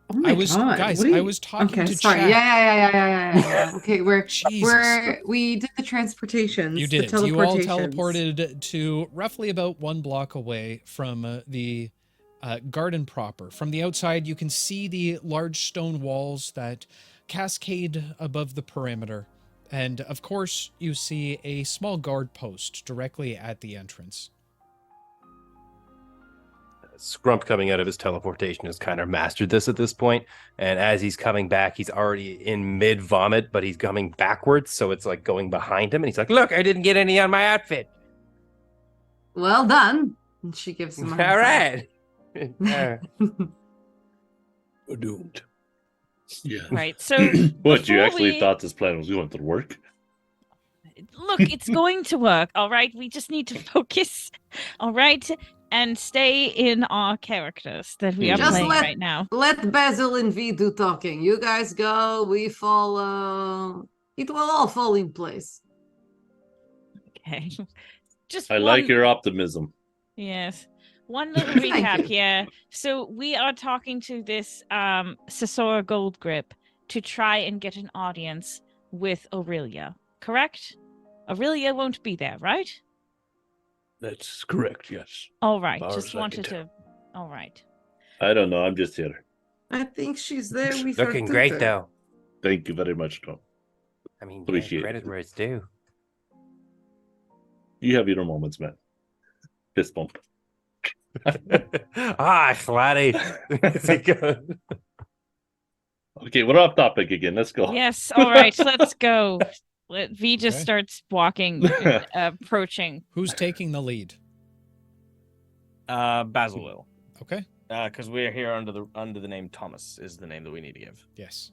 Oh my God. Guys, what are I you- was talking Okay, to sorry. chat. Yeah. Okay, Jesus. we did the transportations. You the did. You all teleportations. teleported to roughly about 1 block away from the garden proper. From the outside, you can see the large stone walls that cascade above the perimeter. And of course, you see a small guard post directly at the entrance. Scrump coming out of his teleportation has kind of mastered this at this point, and as he's coming back, he's already in mid vomit, but he's coming backwards, so it's like going behind him, and he's like, "Look, I didn't get any on my outfit." Well done. And she gives him a All high right. five. We're doomed. Yeah. Right. So What, you before actually we- thought this plan was going to work? look, it's going to work. All right. We just need to focus. All right. And stay in our characters that we are Just playing let- right now. Let Basil and V do talking. You guys go, we follow. It will all fall in place. Okay. Just I like one- your optimism. Yes. One little Thank recap you. here. So we are talking to this Sasora Goldgrip to try and get an audience with Aurelia. Correct? Aurelia won't be there, right? That's correct, yes. All right. Far Just as I can wanted tell. to. All right. I don't know. I'm just here. I think she's there with her Looking great, tutor. though. Thank you very much, Tom. I mean, Appreciate credit it. where it's due. You have your moments, man. Fist bump. Flatty. Okay, we're off topic again. Let's go. Yes. All right. Let's go. V just Okay. starts walking, approaching. Who's taking the lead? Basil will. Okay. Because we're here under the name Thomas is the name that we need to give. Yes.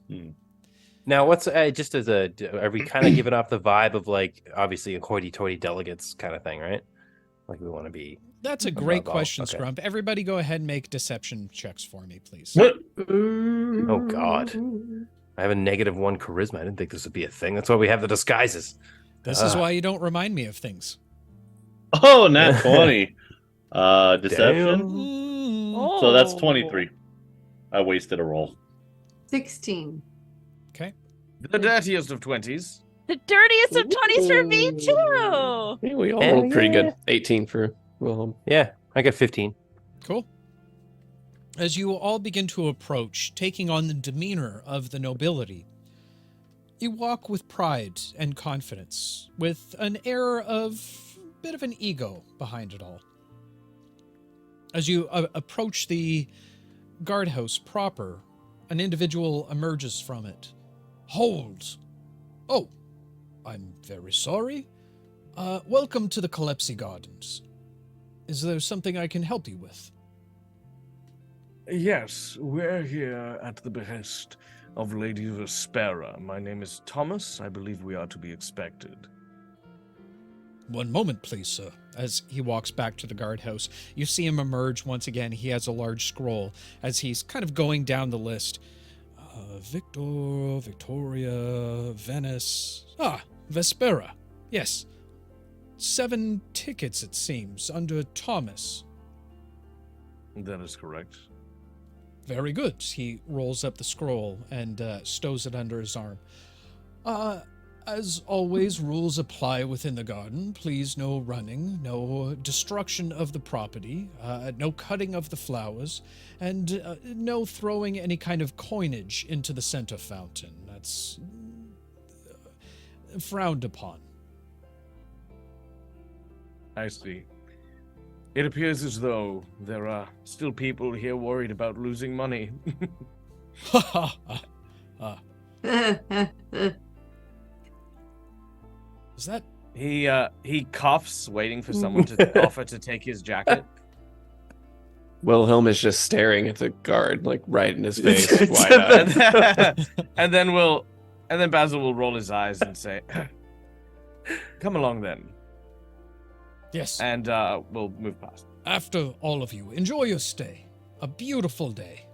Now, what's just as a, are we kind of giving off the vibe of like obviously a hoity-toity delegates kind of thing, right? Like we want to be. That's a great Above all, question, okay. Scrump. Everybody go ahead and make deception checks for me, please. Oh, God. I have a -1 charisma. I didn't think this would be a thing. That's why we have the disguises. This is why you don't remind me of things. Oh, nat 20. Deception. Damn. Oh. So that's 23. I wasted a roll. 16. Okay. The dirtiest of 20s. The dirtiest of 20s for me, too. Yeah, we all Yeah, rolled pretty yeah. good. 18 for Wilhelm. Yeah, I got 15. Cool. As you all begin to approach, taking on the demeanor of the nobility, you walk with pride and confidence, with an air of a bit of an ego behind it all. As you approach the guardhouse proper, an individual emerges from it. Hold! Oh, I'm very sorry. Welcome to the Calypsy Gardens. Is there something I can help you with? Yes, we're here at the behest of Lady Vespera. My name is Thomas. I believe we are to be expected. One moment, please, sir. As he walks back to the guardhouse, you see him emerge once again. He has a large scroll as he's kind of going down the list. Victor, Victoria, Venice. Vespera. Yes. 7 tickets, it seems, under Thomas. That is correct. Very good. He rolls up the scroll and stows it under his arm. As always, rules apply within the garden. Please, no running, no destruction of the property, no cutting of the flowers, and no throwing any kind of coinage into the center fountain. That's frowned upon. I see. It appears as though there are still people here worried about losing money. Ha ha ha. Is that... He coughs, waiting for someone to offer to take his jacket. Wilhelm is just staring at the guard, like right in his face, wide-eyed. and then Basil will roll his eyes and say, "Come along then." Yes. And we'll move past. After all of you, enjoy your stay. A beautiful day.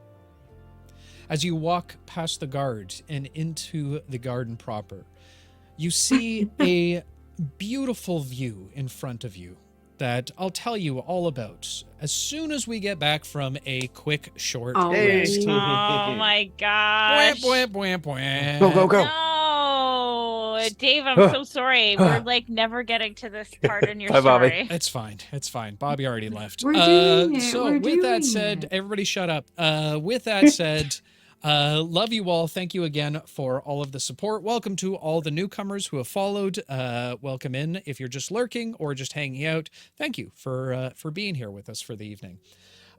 As you walk past the guard and into the garden proper, you see a beautiful view in front of you that I'll tell you all about as soon as we get back from a quick, short rest. Oh my gosh. Wham, wham, wham. Go. No, Dave, I'm so sorry. We're like never getting to this part in your Bye, Bobby. story. It's fine. Bobby already left. We're doing it. So We're with doing that said, it. everybody shut up. With that said, love you all. Thank you again for all of the support. Welcome to all the newcomers who have followed. Welcome in if you're just lurking or just hanging out. Thank you for being here with us for the evening.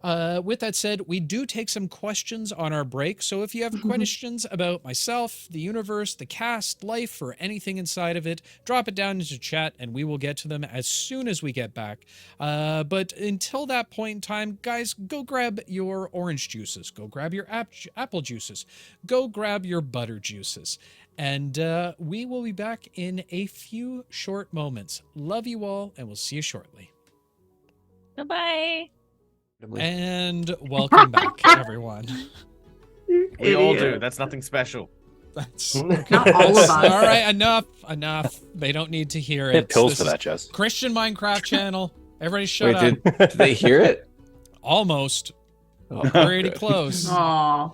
With that said, we do take some questions on our break. So if you have questions about myself, the universe, the cast, life, or anything inside of it, drop it down into chat and we will get to them as soon as we get back. But until that point in time, guys, go grab your orange juices. Go grab your apple juices. Go grab your butter juices. And we will be back in a few short moments. Love you all, and we'll see you shortly. Bye-bye. And welcome back, everyone. We all do. That's nothing special. That's Not all of us. all right. Enough. They don't need to hear They it. have pills This for is that, Jess. Christian Minecraft channel. Everybody shut Wait, up. did they hear it? Almost. Oh, Pretty good. close. Aw.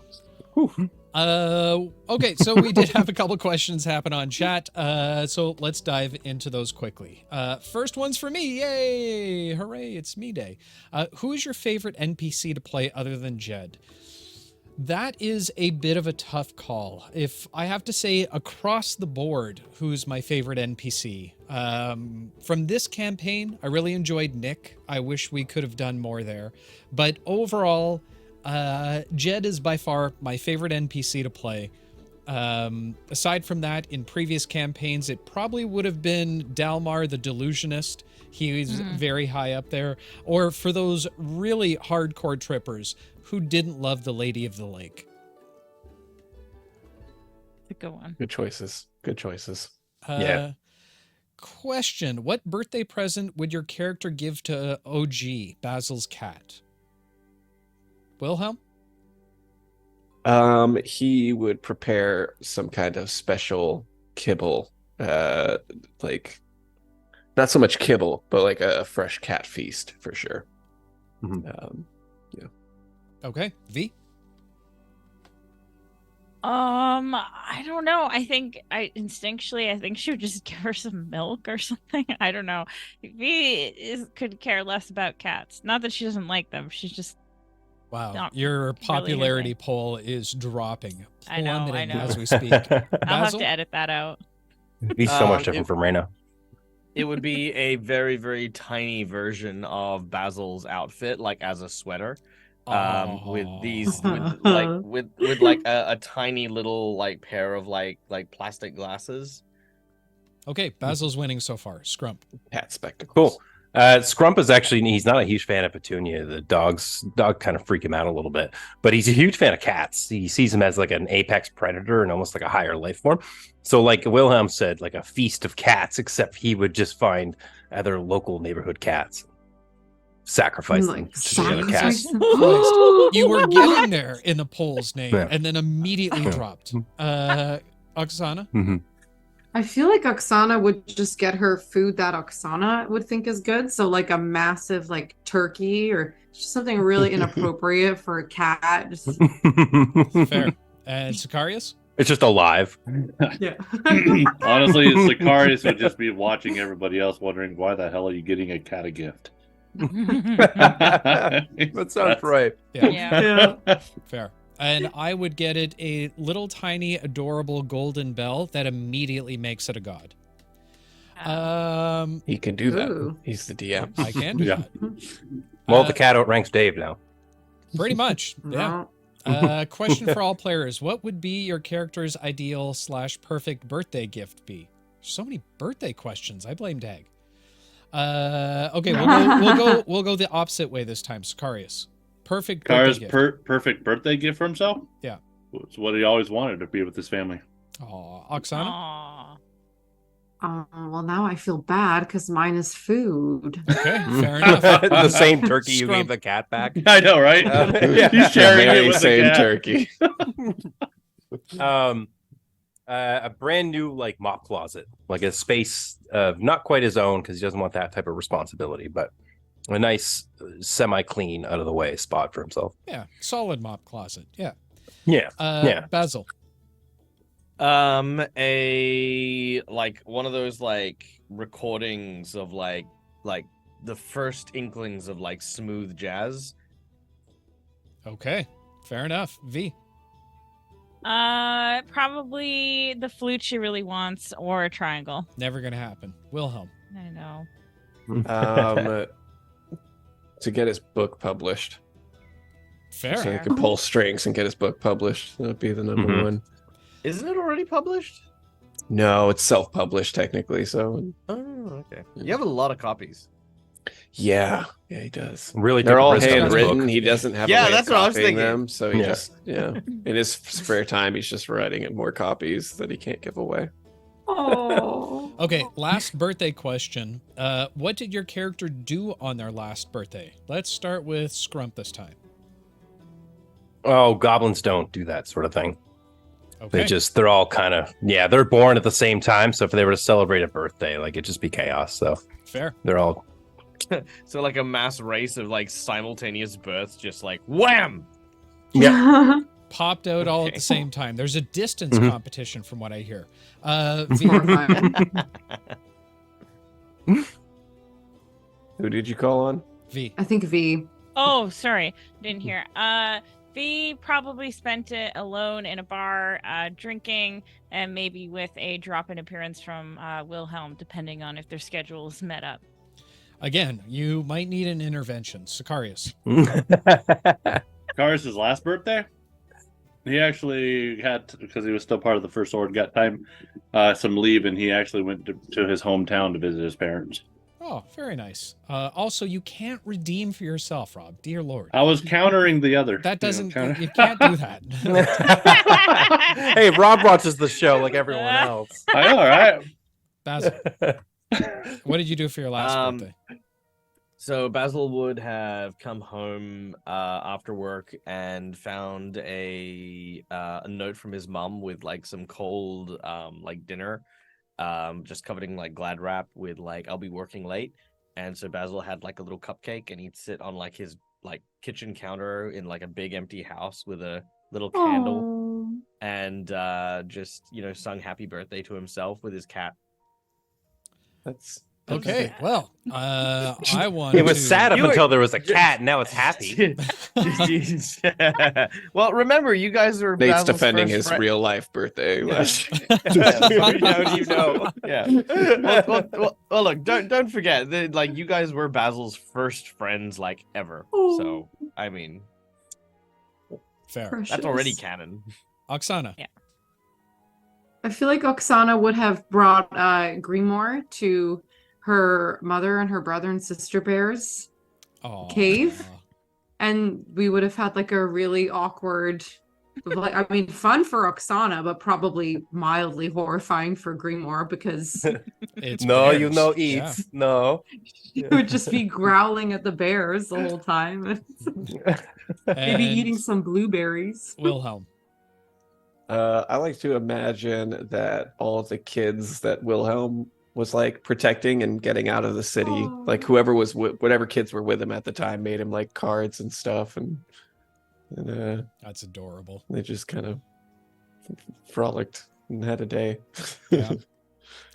Okay, so we did have a couple questions happen on chat. So let's dive into those quickly. First one's for me. Yay! Hooray, it's me day. Who is your favorite NPC to play other than Jed? That is a bit of a tough call. If I have to say across the board, who's my favorite NPC? From this campaign, I really enjoyed Nick. I wish we could have done more there. But overall, Jed is by far my favorite NPC to play. Aside from that, in previous campaigns, it probably would have been Dalmar the Delusionist. He was very high up there. Or for those really hardcore trippers who didn't love the Lady of the Lake. It's a good one. Good choices. Yeah. Question. What birthday present would your character give to OG, Basil's cat? Wilhelm? He would prepare some kind of special kibble, like not so much kibble, but like a fresh cat feast for sure. Mhm. Yeah. Okay, V. I don't know. I think I think she would just give her some milk or something. I don't know. Could care less about cats. Not that she doesn't like them. She's just Wow, not your really her popularity thing. poll is dropping, I know, plummeting I know. as we speak. I'll have Basil? to edit that out. He's so much It- different from Reyna. It would be a very, very tiny version of Basil's outfit, like as a sweater. With these with like a tiny little like pair of like plastic glasses. Okay, Basil's winning so far. Scrump. Hat spectacles. Cool. Scrump is actually, he's not a huge fan of Petunia. The dog kind of freak him out a little bit, but he's a huge fan of cats. He sees him as like an apex predator and almost like a higher life form. So like Wilhelm said, like a feast of cats, except he would just find other local neighborhood cats, sacrifice them to the other cats. Christ. You were getting there in the poll's name Yeah. and then immediately dropped. Oksana? Mm-hmm. I feel like Oksana would just get her food that Oksana would think is good. So like a massive like turkey or just something really inappropriate for a cat. Just Fair. And Sicarius? It's just alive. yeah. Honestly, Sicarius would just be watching everybody else, wondering why the hell are you getting a cat a gift? That sounds right. Yeah. Fair. And I would get it a little tiny, adorable golden bell that immediately makes it a god. He can do that. Ooh. He's the DM. I can do Yeah. that. Well, the cat outranks Dave now. Pretty much. Yeah. No. Question for all players. What would be your character's ideal / perfect birthday gift be? So many birthday questions. I blame Dag. Okay, we'll go the opposite way this time. Sicarius. Perfect birthday gift. Perfect birthday gift for himself? Yeah. It's what he always wanted to be with his family. Aw, Oksana? Aw. Well, now I feel bad because mine is food. Okay, fair enough. The same turkey you Scrump. gave the cat back. I know, right? Yeah. He's sharing Very it with same the cat. turkey. A brand new like mop closet, like a space not quite his own because he doesn't want that type of responsibility, but a nice semi-clean out of the way spot for himself. Yeah, solid mop closet. Yeah. Yeah. Basil. A like one of those like recordings of like the first inklings of like smooth jazz. Okay, fair enough. V. Probably the flute she really wants or a triangle. Never gonna happen. Wilhelm. I know. To get his book published. Fair. So he can pull strings and get his book published. That would be the number Mhm. one. Isn't it already published? No, it's self-published technically. So Oh, okay. You have a lot of copies. yeah, he does. Really, They're took a all risk on his handwritten. book. He doesn't have. Yeah, a way that's of what I was copying thinking. them. So he Yeah. just in his spare time, he's just writing more copies that he can't give away. Oh. Okay, last birthday question. What did your character do on their last birthday? Let's start with Scrump this time. Oh, goblins don't do that sort of thing. Okay. They're all kind of, they're born at the same time. So if they were to celebrate a birthday, like it'd just be chaos. So Fair. they're all, So like a mass race of like simultaneous births, just like wham. yeah. Popped out all at the same time. There's a distance Mhm. competition from what I hear. V. Horrifying. Who did you call on? V. I think V. Oh, sorry. Didn't hear. V probably spent it alone in a bar, drinking, and maybe with a drop-in appearance from Wilhelm, depending on if their schedules met up. Again, you might need an intervention. Sicarius. Sicarius' last birthday? He actually had, because he was still part of the First Sword, got some leave, and he actually went to his hometown to visit his parents. Oh, very nice. Also, you can't redeem for yourself, Rob. Dear Lord. I was countering the other. That doesn't, counter- you can't do that. Hey, Rob watches the show like everyone else. I know, right? Basil, what did you do for your last birthday? So Basil would have come home after work and found a note from his mum with like some cold like dinner, just covered in like Glad wrap with like I'll be working late. And so Basil had like a little cupcake and he'd sit on like his like kitchen counter in like a big empty house with a little candle, Oh. and just sung happy birthday to himself with his cat. That's Okay, well, I want It was to... sad up You were- until there was a cat, and now it's happy. Well, remember, you guys are Nate's Basil's defending first his friend. real life birthday. Yeah. How do you know? Yeah. Well, look, don't forget that, like, you guys were Basil's first friends, like, ever. So, I mean, Fair. that's already Precious. canon. Oksana. Yeah. I feel like Oksana would have brought Grimoire to her mother and her brother and sister bears, Aw. Cave? and we would have had like a really awkward, like, I mean, fun for Oksana, but probably mildly horrifying for Grimoire because It's No, bears. you know, Yeah. eats. No. he would just be growling at the bears the whole time, maybe And eating some blueberries. Wilhelm. I like to imagine that all of the kids that Wilhelm was like protecting and getting out of the city, Oh. like whoever was whatever kids were with him at the time, made him like cards and stuff, and That's adorable. they just kind of frolicked and had a day. Yeah.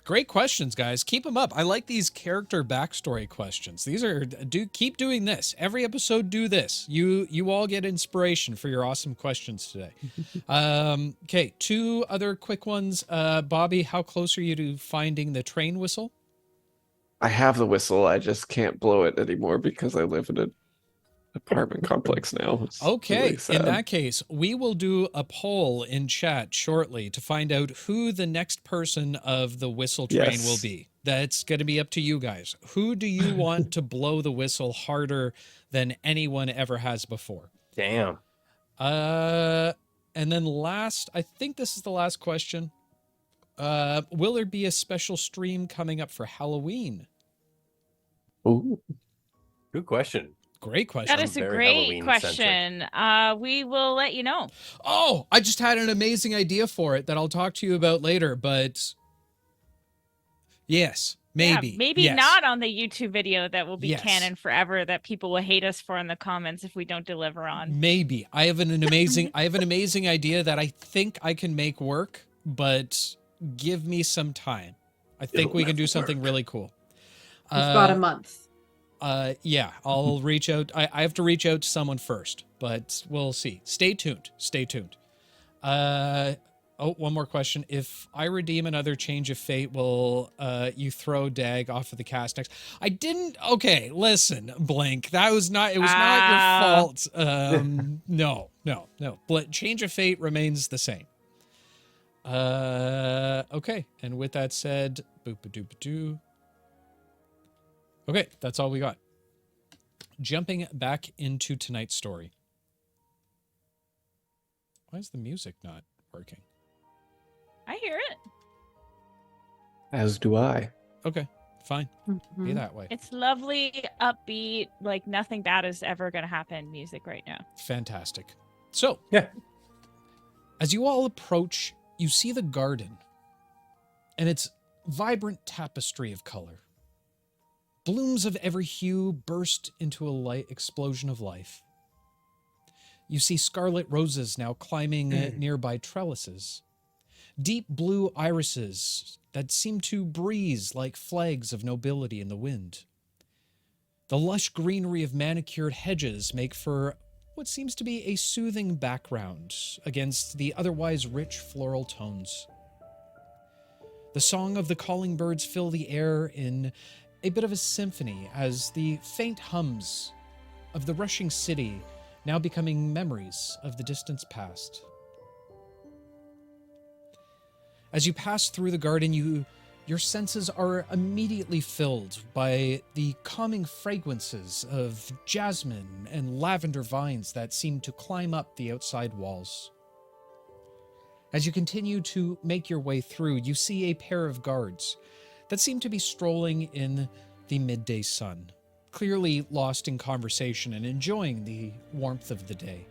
Great questions, guys. Keep them up. I like these character backstory questions. These are keep doing this. Every episode do this. You all get inspiration for your awesome questions today. Okay, 2 other quick ones. Bobby, how close are you to finding the train whistle? I have the whistle, I just can't blow it anymore because I live in an apartment complex now. It's Okay, really in sad. that case, we will do a poll in chat shortly to find out who the next person of the whistle train will Yes. be. That's going to be up to you guys. Who do you want to blow the whistle harder than anyone ever has before? Damn. And then last, I think this is the last question. Will there be a special stream coming up for Halloween? Ooh. Good question. Great question. That is a very great Halloween-centric. question. We will let you know. Oh, I just had an amazing idea for it that I'll talk to you about later, but yes, maybe. Yeah, maybe yes. not on the YouTube video that will be Yes. canon forever that people will hate us for in the comments if we don't deliver on. Maybe. I have an amazing idea that I think I can make work, but give me some time. I think It'll we can do never something work. really cool. We've got a month. Yeah, I'll reach out. I have to reach out to someone first, but we'll see. Stay tuned. Stay tuned. Oh, one more question. If I redeem another change of fate, will you throw Dag off of the cast next? I didn't. Okay, listen, Blink. It was not your fault. No. Change of fate remains the same. Okay, and with that said, boop-a-doop-a-doo. Okay, that's all we got. Jumping back into tonight's story. Why is the music not working? I hear it. As do I. Okay, fine. Be Mhm. that way. It's lovely, upbeat, like nothing bad is ever going to happen music right now. Fantastic. So, Yeah. as you all approach, you see the garden and its vibrant tapestry of color. Blooms of every hue burst into a light explosion of life. You see scarlet roses now climbing nearby trellises. Deep blue irises that seem to breeze like flags of nobility in the wind. The lush greenery of manicured hedges make for what seems to be a soothing background against the otherwise rich floral tones. The song of the calling birds fill the air in a bit of a symphony as the faint hums of the rushing city now becoming memories of the distance past. As you pass through the garden, your senses are immediately filled by the calming fragrances of jasmine and lavender vines that seem to climb up the outside walls. As you continue to make your way through, you see a pair of guards that seem to be strolling in the midday sun, clearly lost in conversation and enjoying the warmth of the day.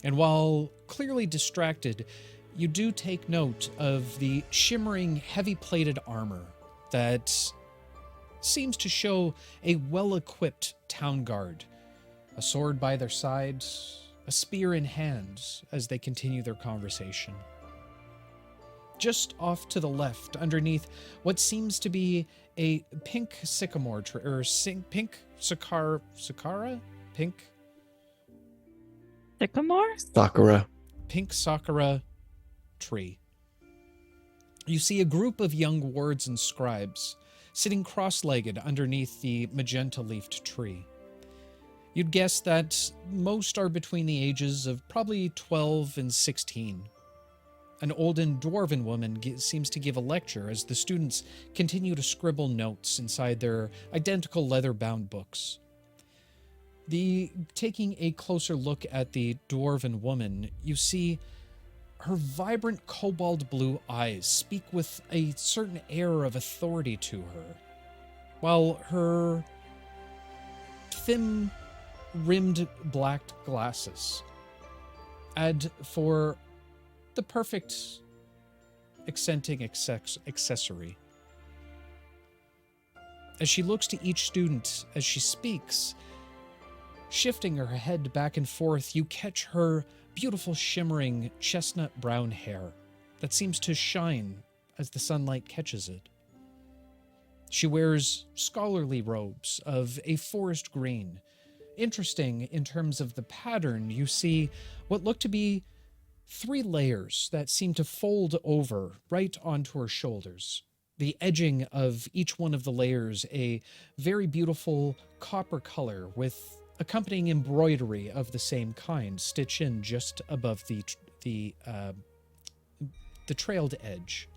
And while clearly distracted, you do take note of the shimmering, heavy-plated armor that seems to show a well-equipped town guard a sword by their side, a spear in hand as they continue their conversation. Just off to the left, underneath what seems to be a pink sycamore tree, or pink sakura? Pink Sycamore? Sakura. Pink sakura tree. You see a group of young wards and scribes sitting cross-legged underneath the magenta-leafed tree. You'd guess that most are between the ages of probably 12 and 16. An olden dwarven woman seems to give a lecture as the students continue to scribble notes inside their identical leather-bound books. Taking a closer look at the dwarven woman, you see her vibrant cobalt blue eyes speak with a certain air of authority to her, while her thin rimmed black glasses add for the perfect accenting accessory. As she looks to each student as she speaks, shifting her head back and forth, you catch her beautiful shimmering chestnut brown hair that seems to shine as the sunlight catches it. She wears scholarly robes of a forest green. Interesting in terms of the pattern, you see what look to be 3 layers that seem to fold over right onto her shoulders. The edging of each one of the layers a very beautiful copper color with accompanying embroidery of the same kind stitched in just above the trailed edge.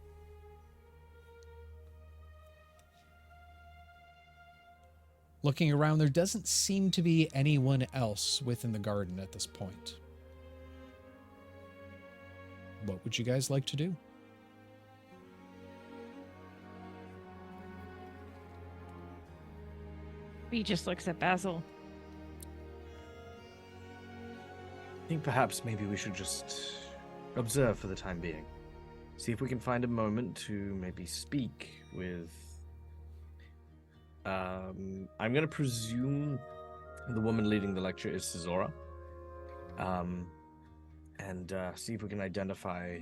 Looking around, there doesn't seem to be anyone else within the garden at this point. What would you guys like to do? He just looks at Basil. I think perhaps maybe we should just observe for the time being. See if we can find a moment to maybe speak with... I'm going to presume the woman leading the lecture is Cesora. And see if we can identify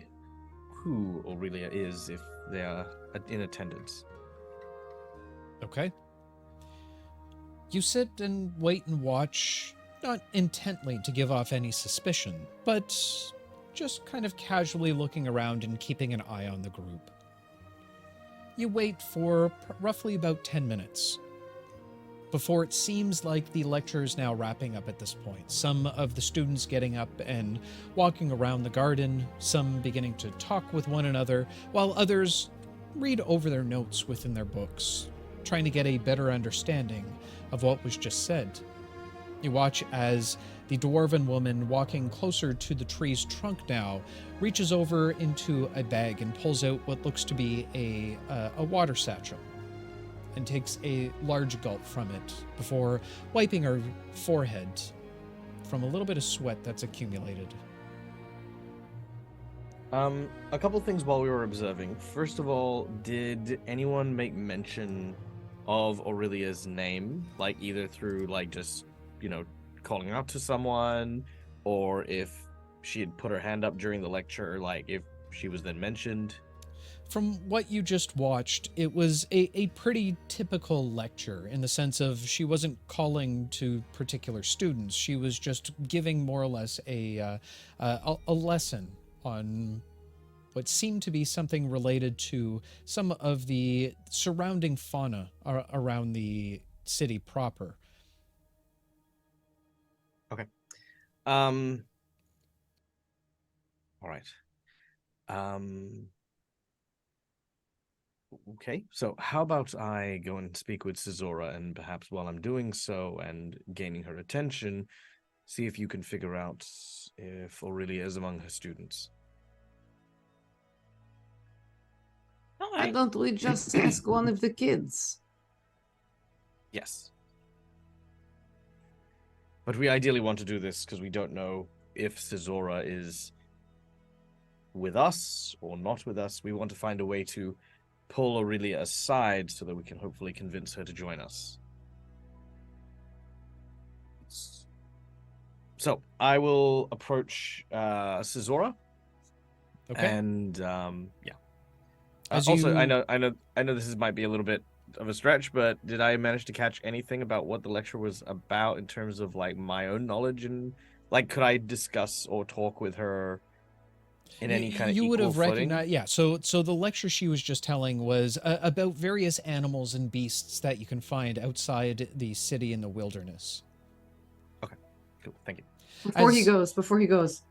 who Aurelia is if they are in attendance. Okay. You sit and wait and watch, not intently to give off any suspicion, but just kind of casually looking around and keeping an eye on the group. You wait for roughly about 10 minutes before it seems like the lecture is now wrapping up at this point. Some of the students getting up and walking around the garden, some beginning to talk with one another, while others read over their notes within their books, trying to get a better understanding of what was just said. You watch as the dwarven woman, walking closer to the tree's trunk now, reaches over into a bag and pulls out what looks to be a water satchel and takes a large gulp from it before wiping her forehead from a little bit of sweat that's accumulated. A couple things while we were observing. First of all, did anyone make mention of Aurelia's name? Like either through like just, calling out to someone, or if she had put her hand up during the lecture, like if she was then mentioned? From what you just watched, it was a pretty typical lecture in the sense of she wasn't calling to particular students. She was just giving more or less a lesson on what seemed to be something related to some of the surrounding fauna around the city proper. Okay. All right. Okay, so how about I go and speak with Cesora, and perhaps while I'm doing so and gaining her attention, see if you can figure out if Aurelia is among her students. All Why right. don't we just ask one of the kids? Yes. But we ideally want to do this because we don't know if Cesora is with us or not with us. We want to find a way to pull Aurelia aside so that we can hopefully convince her to join us. So I will approach Cesora. Okay. And yeah. As Also, you- I know this might be a little bit of a stretch, but did I manage to catch anything about what the lecture was about in terms of like my own knowledge, and like could I discuss or talk with her in any kind of you would equal have footing? recognized, yeah. So the lecture she was just telling was about various animals and beasts that you can find outside the city in the wilderness. Okay, cool. Thank you. Before he goes,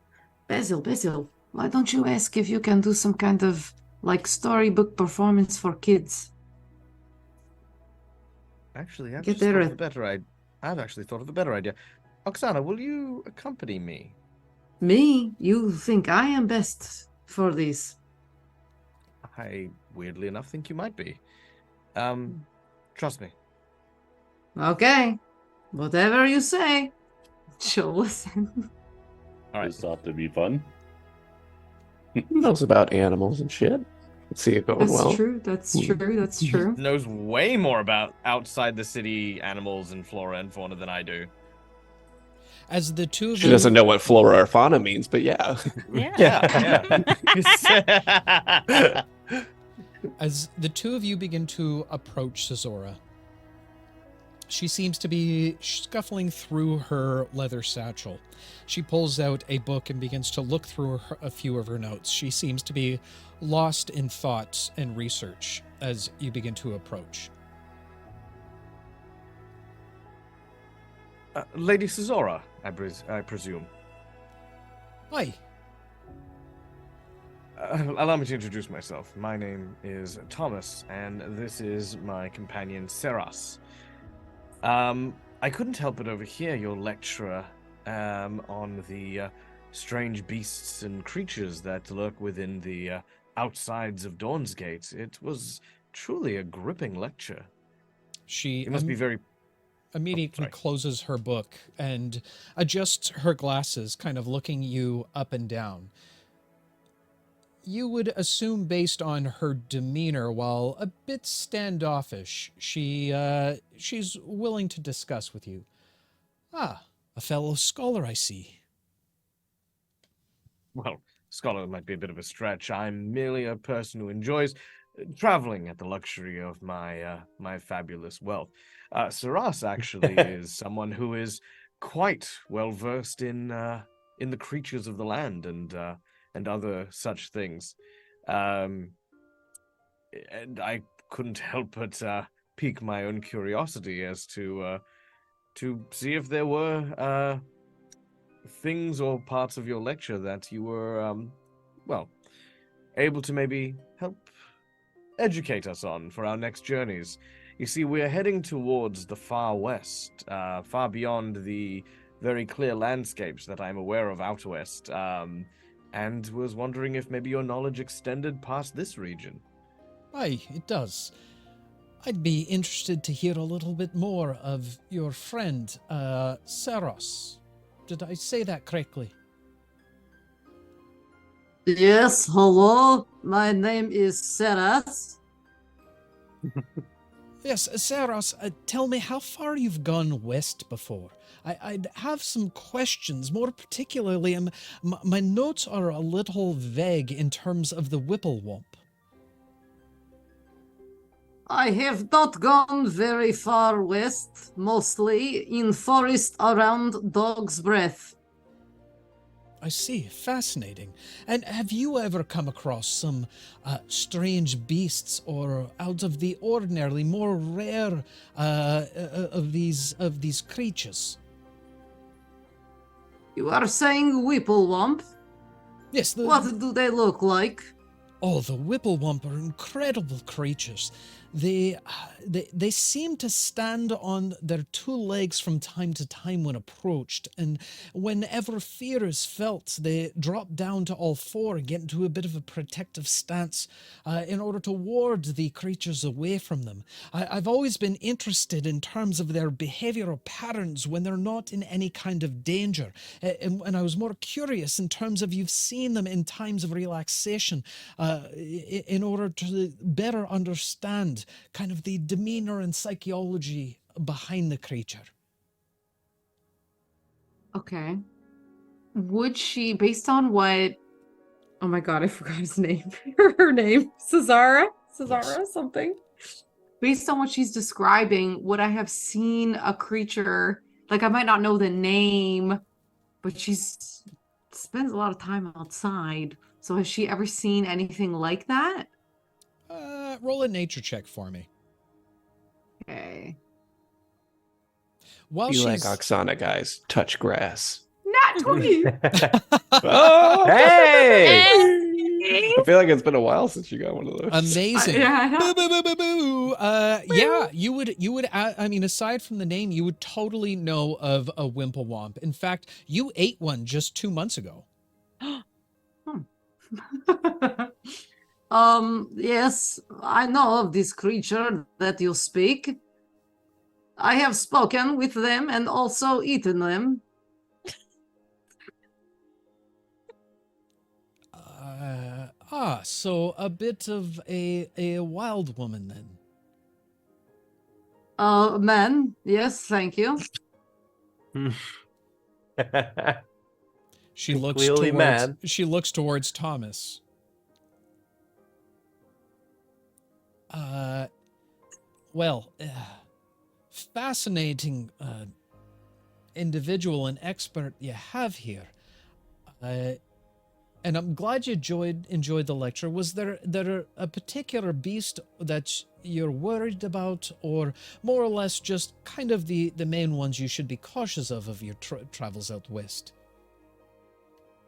Basil, why don't you ask if you can do some kind of like storybook performance for kids? Actually, I've Get just there thought of at- a better idea. I've actually thought of a better idea. Oksana, will you accompany me? Me? You think I am best for this? I weirdly enough think you might be. Trust me. Okay. Whatever you say. She'll listen. All right. This ought to be fun. He knows about animals and shit. Let's see it going That's well. true. That's true. That's true. Knows way more about outside the city animals and flora and fauna than I do. As the two of She you, doesn't know what flora or fauna means, but yeah. Yeah. as the two of you begin to approach Cesora, she seems to be scuffling through her leather satchel. She pulls out a book and begins to look through a few of her notes. She seems to be lost in thoughts and research as you begin to approach. Lady Cesora, I presume. Hi. Allow me to introduce myself. My name is Thomas, and this is my companion Seras. I couldn't help but overhear your lecture on the strange beasts and creatures that lurk within the outsides of Dawn's Gate. It was truly a gripping lecture. She It must be very... immediately sorry. closes her book and adjusts her glasses, kind of looking you up and down. You would assume, based on her demeanor, while a bit standoffish, she's willing to discuss with you. Ah, a fellow scholar, I see. Well, scholar might be a bit of a stretch. I'm merely a person who enjoys traveling at the luxury of my fabulous wealth. Saras actually is someone who is quite well versed in the creatures of the land and other such things. And I couldn't help but pique my own curiosity as to see if there were things or parts of your lecture that you were, able to maybe help educate us on for our next journeys. You see, we're heading towards the far west, far beyond the very clear landscapes that I'm aware of out west, and was wondering if maybe your knowledge extended past this region. Aye, it does. I'd be interested to hear a little bit more of your friend, Saros. Did I say that correctly? Yes, hello. My name is Seras. Yes, Saros, tell me how far you've gone west before. I'd have some questions, more particularly, my notes are a little vague in terms of the Whipplewomp. I have not gone very far west, mostly in forest around Dog's Breath. I see, fascinating. And have you ever come across some strange beasts or out of the ordinarily more rare of these creatures? You are saying Whipplewomp? Yes, What do they look like? Oh, the Whipplewomp are incredible creatures. They seem to stand on their two legs from time to time when approached, and whenever fear is felt, they drop down to all four and get into a bit of a protective stance in order to ward the creatures away from them. I've always been interested in terms of their behavioral patterns when they're not in any kind of danger, and I was more curious in terms of you've seen them in times of relaxation in order to better understand kind of the demeanor and psychology behind the creature. Okay. would she, based on what, oh my god, I forgot his name. Her name, Cesara something. Based on what she's describing, would I have seen a creature, like I might not know the name, but she's spends a lot of time outside. So has she ever seen anything like that? Roll a nature check for me. Okay. While Be she's like Oksana, guys. Touch grass. Not 20. Oh! Hey! I feel like it's been a while since you got one of those. amazing. Yeah, I know. Boo, boo, boo, boo, boo. Yeah, you would. I mean, aside from the name, you would totally know of a Wimpawomp. In fact, you ate one just 2 months ago. Yes, I know of this creature that you speak. I have spoken with them and also eaten them. So a bit of a wild woman then. Man, yes, thank you. She looks Clearly towards. mad. She looks towards Thomas. Well, fascinating individual and expert you have here. And I'm glad you enjoyed the lecture. Was there a particular beast that you're worried about, or more or less just kind of the main ones you should be cautious of your travels out west?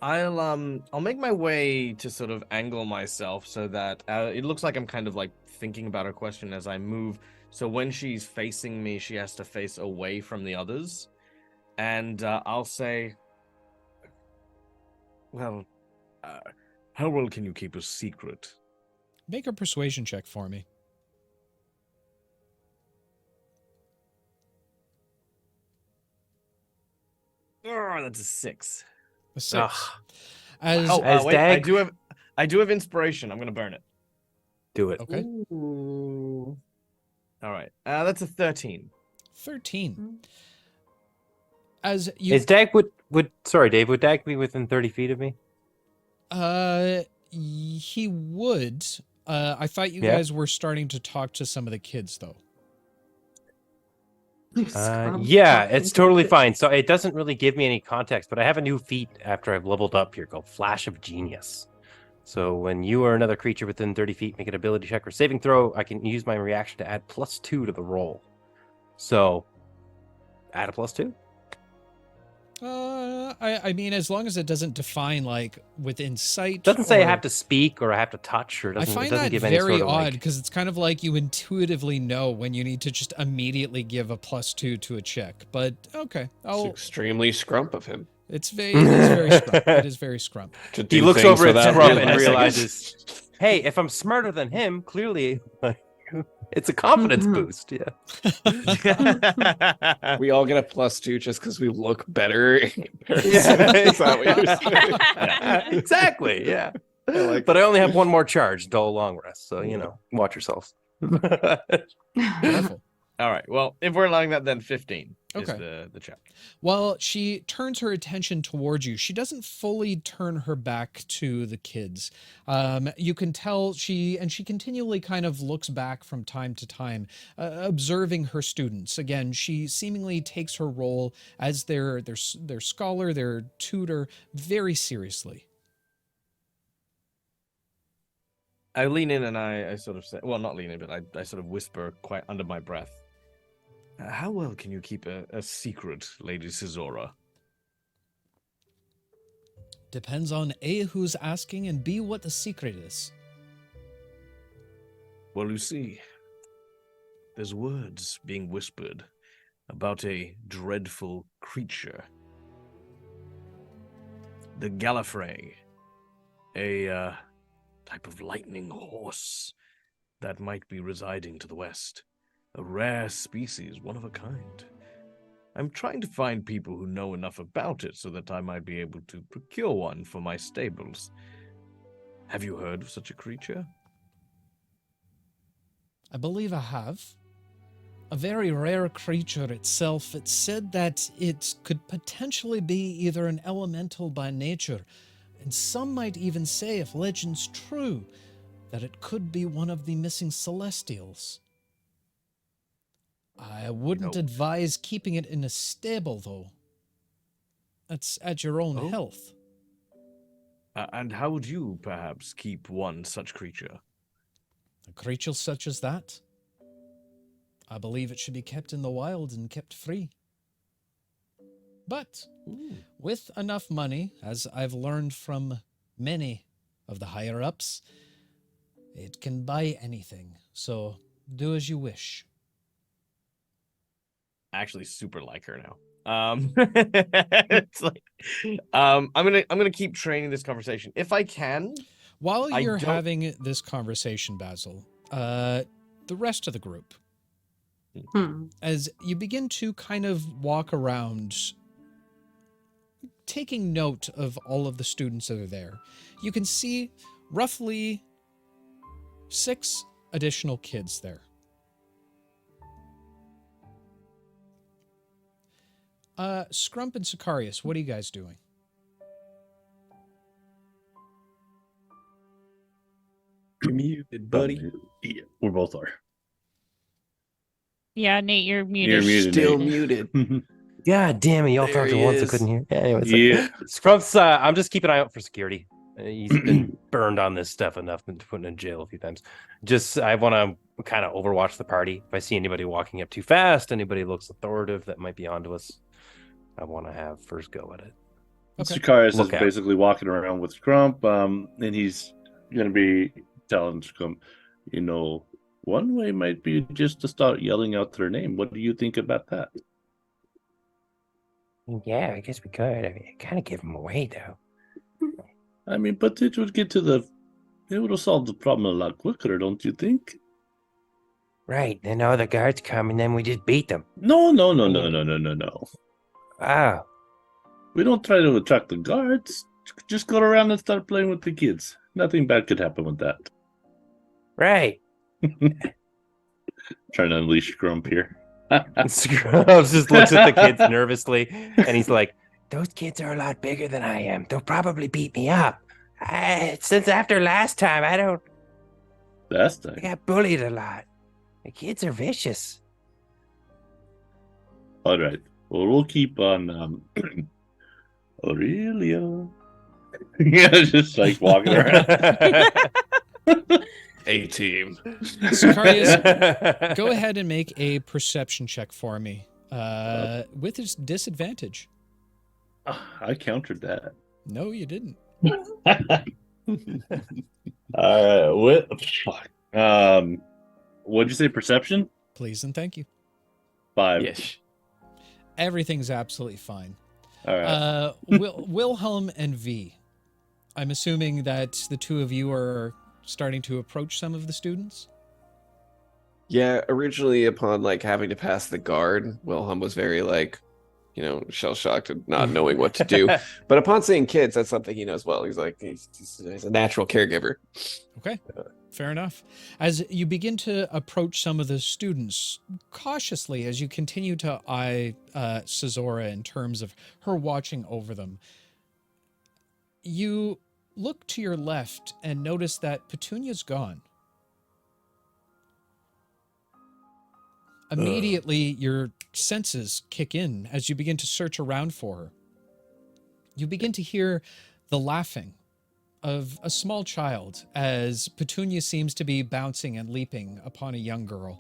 I'll make my way to sort of angle myself so that it looks like I'm kind of like thinking about her question as I move. So when she's facing me, she has to face away from the others, and I'll say, "Well, how well can you keep a secret?" Make a persuasion check for me. Oh, that's a 6. A 6. Ugh. As As wait, Dag- I do have inspiration. I'm gonna burn it. Do it. okay, Ooh. All right, that's a 13. 13. As you Is Dag sorry, Dave, would Dag be within 30 feet of me? he would. I thought you Yeah. guys were starting to talk to some of the kids though. Yeah, it's totally fine. So it doesn't really give me any context, but I have a new feat after I've leveled up here called Flash of Genius. So when you or another creature within 30 feet make an ability check or saving throw, I can use my reaction to add +2 to the roll. So add a +2? I mean, as long as it doesn't define like within sight. Doesn't say I or- have to speak or I have to touch, or I doesn't, it find doesn't that give any very sort of odd like... because it's kind of like you intuitively know when you need to just immediately give a +2 to a check. But okay, It's extremely scrump of him. it is very scrump. It is very scrump. To He do looks things over at without Scrump and realizing it. realizes, hey, if I'm smarter than him, clearly it's a confidence boost. Yeah. We all get a +2 just because we look better. Yeah. Is that what you're saying? Yeah, exactly. Yeah. like But I only have one more charge, dull long rest. So, watch yourselves. Careful. All right. Well, if we're allowing that, then 15 is Okay. the check. Well, she turns her attention towards you. She doesn't fully turn her back to the kids. You can tell she continually kind of looks back from time to time, observing her students. Again, she seemingly takes her role as their scholar, their tutor, very seriously. I lean in and I sort of say, well, not lean in, but I sort of whisper quite under my breath. How well can you keep a secret, Lady Cesora? Depends on A, who's asking, and B, what the secret is. Well, you see, there's words being whispered about a dreadful creature. The Gallifrey, a type of lightning horse that might be residing to the west. A rare species, one of a kind. I'm trying to find people who know enough about it so that I might be able to procure one for my stables. Have you heard of such a creature? I believe I have. a very rare creature itself. It's said that it could potentially be either an elemental by nature, and some might even say, if legend's true, that it could be one of the missing celestials. I wouldn't advise keeping it in a stable, though. That's at your own health. And how would you perhaps keep one such creature? A creature such as that? I believe it should be kept in the wild and kept free. But with enough money, as I've learned from many of the higher-ups, it can buy anything. So do as you wish. I actually super like her now. It's like, I'm gonna keep training this conversation if I can. While you're having this conversation, Basil, the rest of the group, as you begin to kind of walk around, taking note of all of the students that are there, you can see roughly 6 additional kids there. Scrump and Sicarius, what are you guys doing? You're muted, buddy. Yeah, we both are. Yeah, Nate, you're muted. You're muted, Still Nate. muted. God damn it! Y'all There talked at he once. I is. couldn't hear. Anyway, Yeah. Scrump's. I'm just keeping an eye out for security. He's been burned on this stuff enough, been put in jail a few times. Just, I want to kind of overwatch the party. If I see anybody walking up too fast, anybody looks authoritative that might be onto us, I want to have first go at it. Okay. Sicarius is Look out. basically walking around with Scrump, and he's going to be telling Scrump, one way might be just to start yelling out their name. What do you think about that? Yeah, I guess we could. I mean, kind of give him away, though. I mean, but it would get to it would have solved the problem a lot quicker, don't you think? Right. Then all the guards come, and then we just beat them. No. Oh. We don't try to attract the guards. Just go around and start playing with the kids. Nothing bad could happen with that. Right. Trying to unleash Grump here. Scrubs just looks at the kids nervously, and he's like, "Those kids are a lot bigger than I am. They'll probably beat me up. Since after last time, I got bullied a lot. The kids are vicious." All right. Well, we'll keep on Aurelia. Yeah, just like walking around. A-team. Sicarius, go ahead and make a perception check for me with his disadvantage. I countered that. No, you didn't. What'd you say? Perception? Please and thank you. 5. Yes. Everything's absolutely fine. All right. Wilhelm and V, I'm assuming that the two of you are starting to approach some of the students? Yeah, originally upon having to pass the guard, Wilhelm was very shell-shocked and not knowing what to do. But upon seeing kids, that's something he knows well. He's he's a natural caregiver. Okay, fair enough. As you begin to approach some of the students, cautiously, as you continue to eye Cesora in terms of her watching over them, you look to your left and notice that Petunia's gone. Immediately, your senses kick in as you begin to search around for her. You begin to hear the laughing of a small child as Petunia seems to be bouncing and leaping upon a young girl.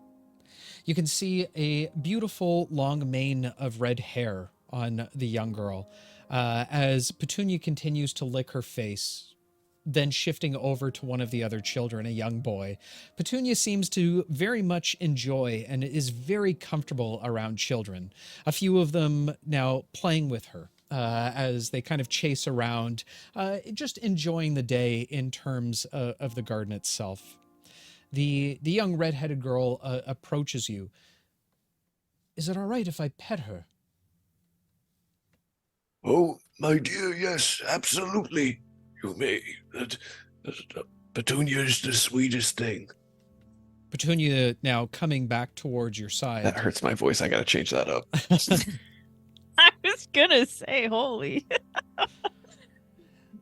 You can see a beautiful long mane of red hair on the young girl as Petunia continues to lick her face, then shifting over to one of the other children, a young boy. Petunia seems to very much enjoy and is very comfortable around children. A few of them now playing with her as they kind of chase around, just enjoying the day in terms of the garden itself. The young redheaded girl approaches you. Is it all right if I pet her? Oh, my dear, yes, absolutely. You may. Petunia is the sweetest thing. Petunia now coming back towards your side. That hurts my voice. I gotta change that up. I was gonna say, holy.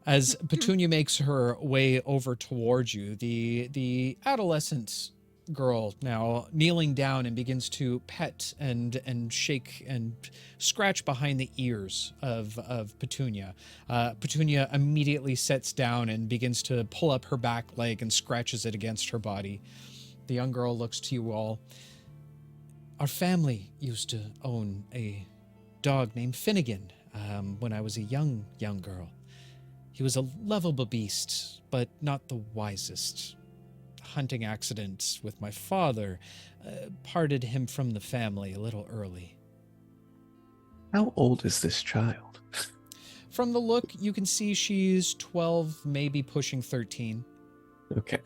As Petunia makes her way over towards you, the adolescent girl now kneeling down and begins to pet and shake and scratch behind the ears of Petunia. Petunia immediately sits down and begins to pull up her back leg and scratches it against her body. The young girl looks to you all. Our family used to own a dog named Finnegan when I was a young girl. He was a lovable beast, but not the wisest. A hunting accident with my father parted him from the family a little early. How old is this child? From the look, you can see she's 12, maybe pushing 13. Okay.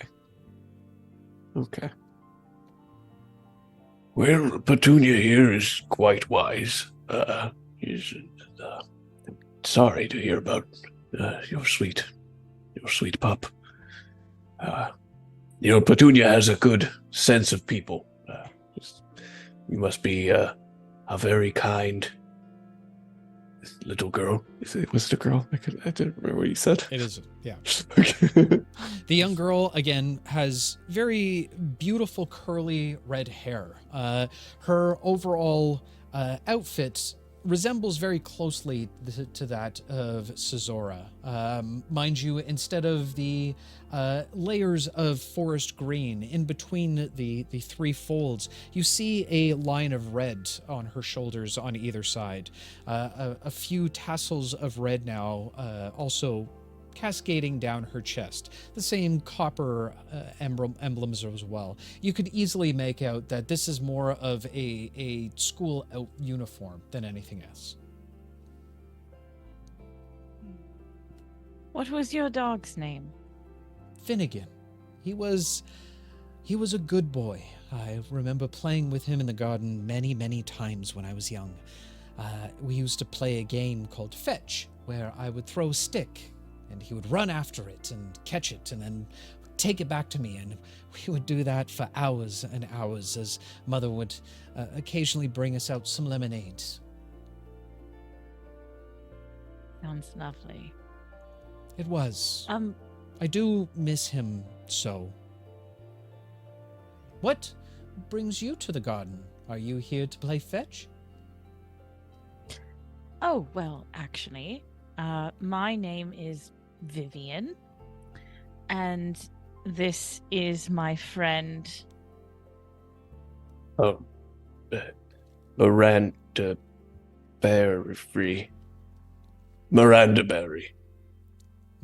Well, Petunia here is quite wise. He's sorry to hear about your sweet pup. Petunia has a good sense of people. You must be a very kind little girl. Was it a girl? I didn't remember what you said. It is, yeah. Okay. The young girl, again, has very beautiful curly red hair. Her overall outfit resembles very closely to that of Cesora. Mind you, instead of the layers of forest green in between the three folds, you see a line of red on her shoulders on either side. A few tassels of red now also cascading down her chest. The same copper emblems as well. You could easily make out that this is more of a school out uniform than anything else. What was your dog's name? Finnegan. He was a good boy. I remember playing with him in the garden many times when I was young. We used to play a game called Fetch, where I would throw a stick and he would run after it and catch it and then take it back to me. And we would do that for hours and hours as Mother would occasionally bring us out some lemonade. Sounds lovely. It was. I do miss him so. What brings you to the garden? Are you here to play fetch? Oh, well, actually, my name is Vivian, and this is my friend. Oh, Miranda Berry. Miranda Berry.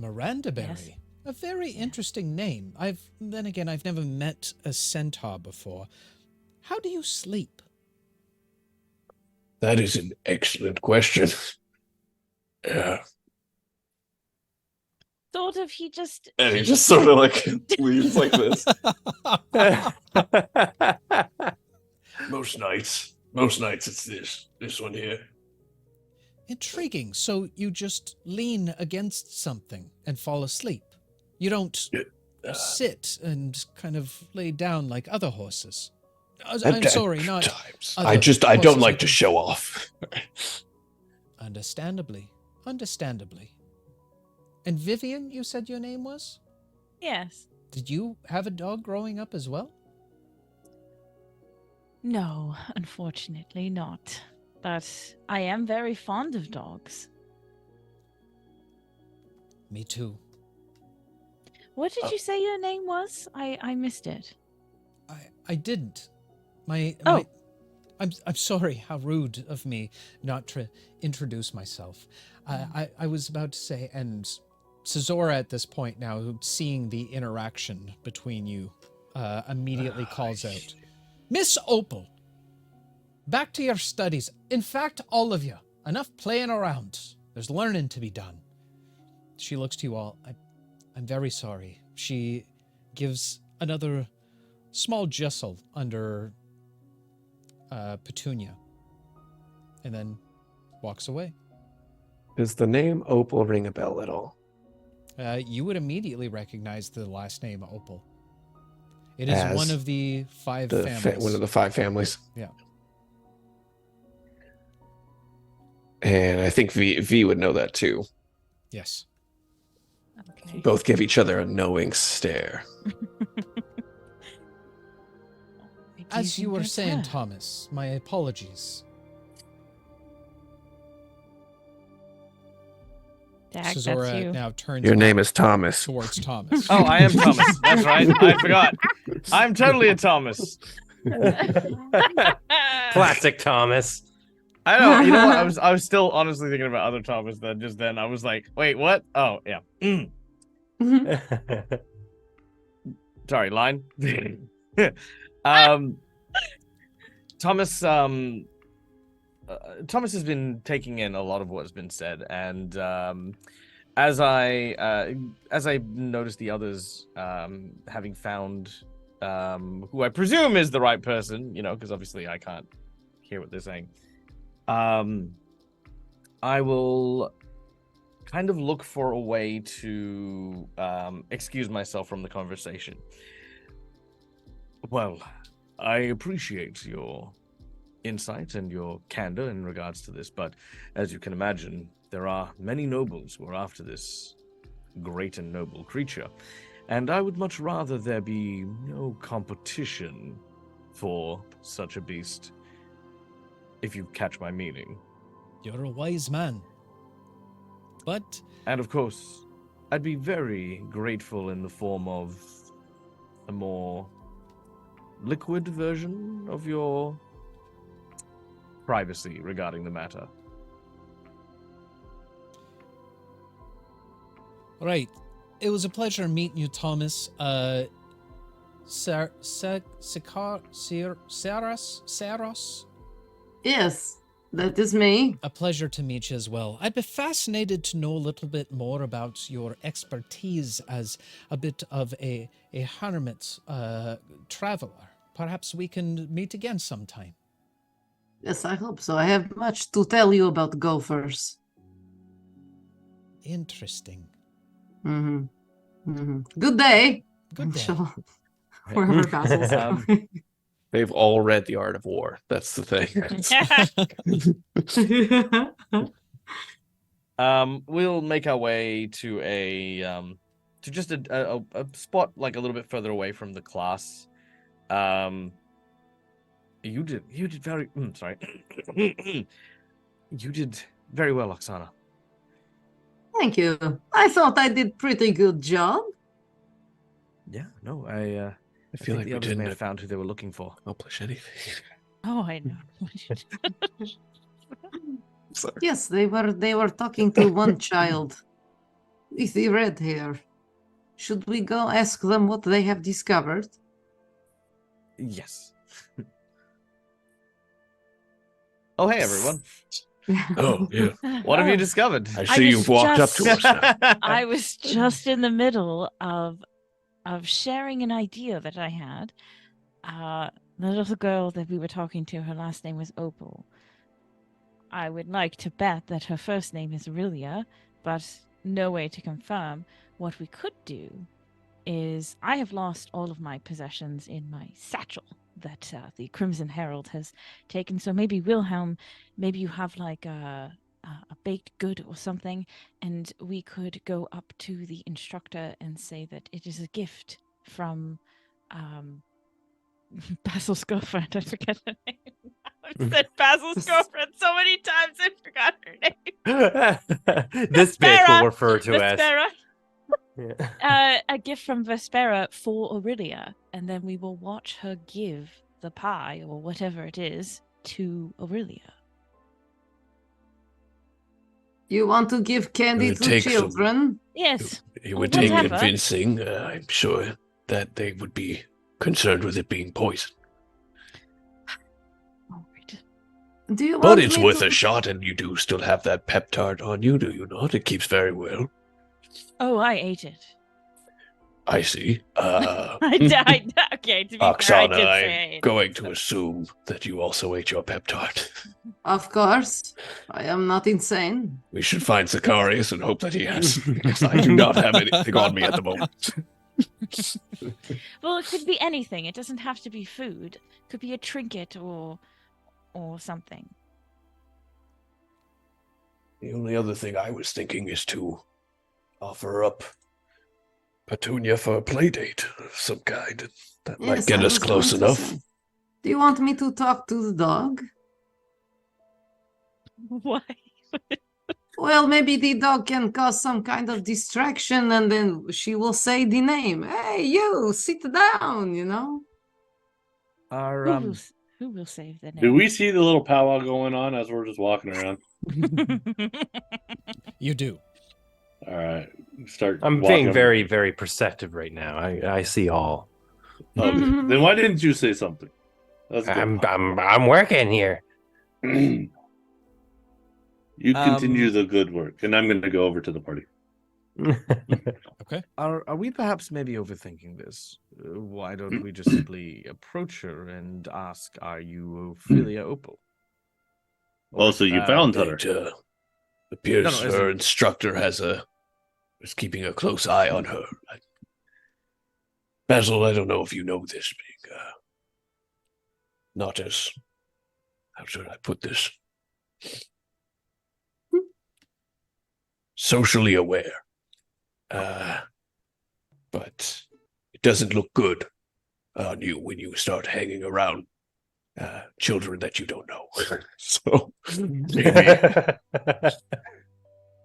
Yes. A very interesting name. I've never met a centaur before. How do you sleep? That is an excellent question. Sort of, he just... And he just sort of like leaves like this. Most nights it's this one here. Intriguing. So you just lean against something and fall asleep. You don't sit and kind of lay down like other horses. I'm sorry, not times. other I don't horses like to show off. Understandably. And Vivian, you said your name was? Yes. Did you have a dog growing up as well? No, unfortunately not. But I am very fond of dogs. Me too. What did you say your name was? I missed it. I didn't. I'm sorry, how rude of me not to introduce myself. I was about to say, and Cesora at this point now, seeing the interaction between you, immediately calls out, Miss Opal, back to your studies. In fact, all of you, enough playing around. There's learning to be done. She looks to you all. I'm very sorry. She gives another small jostle under Petunia and then walks away. Does the name Opal ring a bell at all? You would immediately recognize the last name Opal. It is as one of the five families. one of the 5 families. Yeah. And I think V would know that too. Yes. Okay. Both give each other a knowing stare. As you were saying, Thomas, my apologies. Dak, that's Sazora you. now turns Your name back is Thomas. towards Thomas. Oh, I am Thomas. That's right. I forgot. I'm totally a Thomas. Classic Thomas. I know. You know what? I was still honestly thinking about other Thomas. Then I was like, wait, what? Oh, yeah. Sorry, line. Thomas. Thomas has been taking in a lot of what has been said, and as I noticed the others having found who I presume is the right person, you know, because obviously I can't hear what they're saying. I will kind of look for a way to excuse myself from the conversation. Well, I appreciate your insight and your candor in regards to this, but as you can imagine, there are many nobles who are after this great and noble creature, and I would much rather there be no competition for such a beast, if you catch my meaning. You're a wise man. But And of course, I'd be very grateful in the form of a more liquid version of your privacy regarding the matter. right. It was a pleasure meeting you, Thomas. Saros? Yes, that is me. A pleasure to meet you as well. I'd be fascinated to know a little bit more about your expertise as a bit of a hermit traveler. Perhaps we can meet again sometime. Yes, I hope so. I have much to tell you about gophers. Interesting. Good day. Good day. Sure. Wherever Basil's going. They've all read The Art of War. That's the thing. We'll make our way to a just a spot like a little bit further away from the class. You did very sorry. You did very well, Oksana. Thank you. I thought I did pretty good job. Yeah, no, I feel like the we others may didn't have found who they were looking for. accomplish anything. Oh, I know. Sorry. Yes, they were talking to one child with the red hair. Should we go ask them what they have discovered? Yes. Oh, hey everyone. Oh, yeah. What have you discovered? I see you've walked up to us now. I was just in the middle of sharing an idea that I had. The little girl that we were talking to, her last name was Opal. I would like to bet that her first name is Aurelia, but no way to confirm. What we could do is I have lost all of my possessions in my satchel that the Crimson Herald has taken. So maybe Wilhelm, maybe you have like a baked good or something, and we could go up to the instructor and say that it is a gift from Basil's girlfriend. I forget her name. I've said Basil's girlfriend so many times I forgot her name. This bit Vespera! will refer to as. Vespera. Yeah. A gift from Vespera for Aurelia, and then we will watch her give the pie or whatever it is to Aurelia. You want to give candy It to takes some- children? Yes. It would take Whatever. convincing. I'm sure that they would be concerned with it being poison. All right. Do you But want it's me worth to... a shot, and you do still have that pep tart on you, do you not? It keeps very well. Oh, I ate it. I see. I died. Okay, to be fair, I Oksana, did say I I'm ate going it. to assume that you also ate your pep tart. Of course. I am not insane. We should find Zacharias and hope that he has, because I do not have anything on me at the moment. Well, it could be anything. It doesn't have to be food. It could be a trinket or something. The only other thing I was thinking is to offer up Petunia for a play date of some kind. That might Yes, get I us was close going to enough. say. Do you want me to talk to the dog? Why? Well, maybe the dog can cause some kind of distraction and then she will say the name. Hey, you, sit down, you know? Our Who will save the name? Do we see the little powwow going on as we're just walking around? You do. All right, start. I'm walking being over. very, very perceptive right now. I see all. Okay. Then why didn't you say something? Let's go. I'm working here. You continue the good work, and I'm going to go over to the party. Okay. Are we perhaps maybe overthinking this? Why don't we just simply approach her and ask, "Are you Ophelia Opal?" Oh, so you found her. It appears No, no, her isn't- instructor is keeping a close eye on her. Basil, I don't know if you know this, being not as, how should I put this? Socially aware. But it doesn't look good on you when you start hanging around children that you don't know. So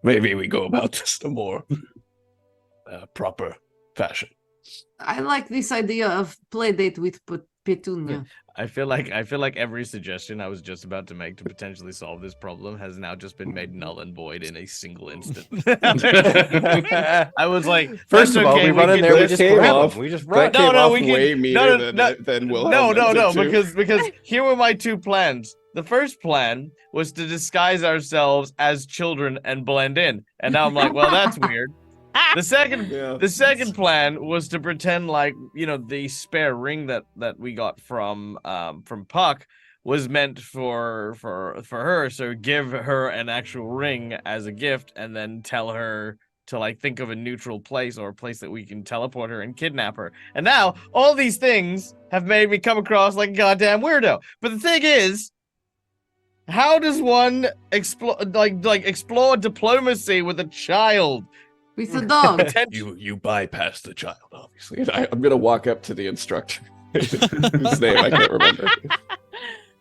maybe we go about this in a more proper fashion. I like this idea of play date with Petunia. I feel like every suggestion I was just about to make to potentially solve this problem has now just been made null and void in a single instant. I was like, First "That's of all, okay, we run in can there, do we it." just grab off. him. We just That run. came off we can- way meaner than Wilhelm meant it to. because here were my two plans. The first plan was to disguise ourselves as children and blend in, and now I'm like, well, that's weird. The second plan was to pretend like, the spare ring that we got from Puck was meant for her, so give her an actual ring as a gift and then tell her to like think of a neutral place or a place that we can teleport her and kidnap her. And now all these things have made me come across like a goddamn weirdo. But the thing is, how does one explore diplomacy with a child? With the dog. You bypass the child, obviously. And I'm gonna walk up to the instructor, whose name I can't remember.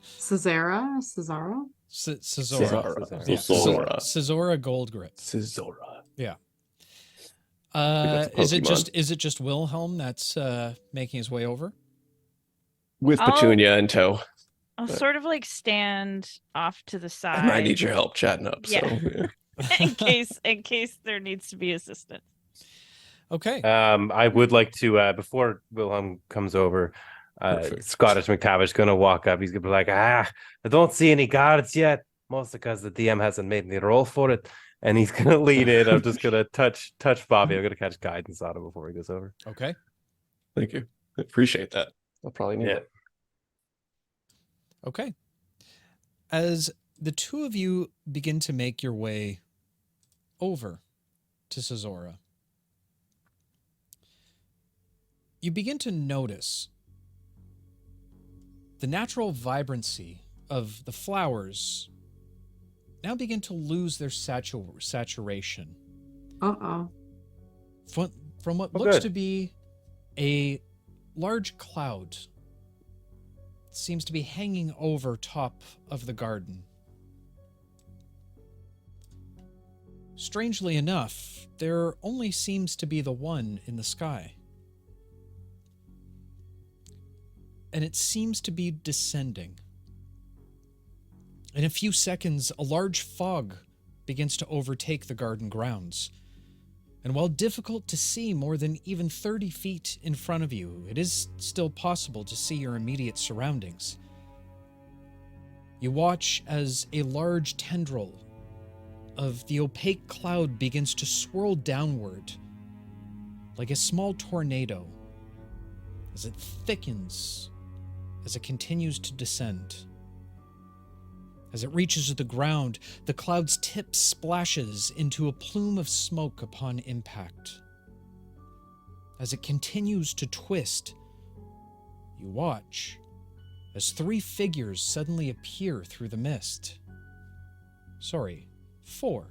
Cesara? Cesora. Cesora. Cesora Goldgrit. Cesora. Yeah. that's a Pokemon. Is it just Wilhelm that's making his way over? With I'll- Petunia in tow. I'll sort of like stand off to the I side might need your help chatting up. So Yeah. in case there needs to be assistance. Okay. I would like to before Wilhelm comes over. Perfect. Scottish McTavish's gonna walk up. He's gonna be like, I don't see any guards yet, mostly because the DM hasn't made me roll for it. And he's gonna lean in. I'm just gonna touch Bobby. I'm gonna catch guidance on him before he goes over. Okay. Thank you. I appreciate that. I'll probably need it. Okay. As the two of you begin to make your way over to Cesora, you begin to notice the natural vibrancy of the flowers now begin to lose their saturation. Uh-oh. From what Oh, looks good. to be a large cloud seems to be hanging over top of the garden. Strangely enough, there only seems to be the one in the sky. And it seems to be descending. In a few seconds, a large fog begins to overtake the garden grounds. And while difficult to see more than even 30 feet in front of you, it is still possible to see your immediate surroundings. You watch as a large tendril of the opaque cloud begins to swirl downward like a small tornado as it thickens, as it continues to descend. As it reaches the ground, the cloud's tip splashes into a plume of smoke upon impact. As it continues to twist, you watch as 3 figures suddenly appear through the mist. Sorry, 4.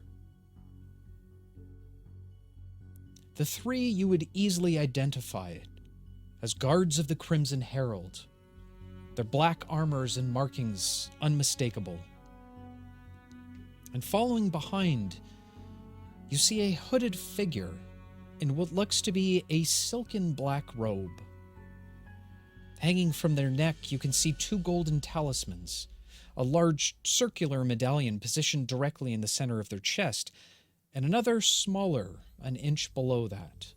The 3 you would easily identify as guards of the Crimson Herald, their black armors and markings unmistakable. And following behind, you see a hooded figure in what looks to be a silken black robe. Hanging from their neck, you can see 2 golden talismans, a large circular medallion positioned directly in the center of their chest, and another smaller, an inch below that.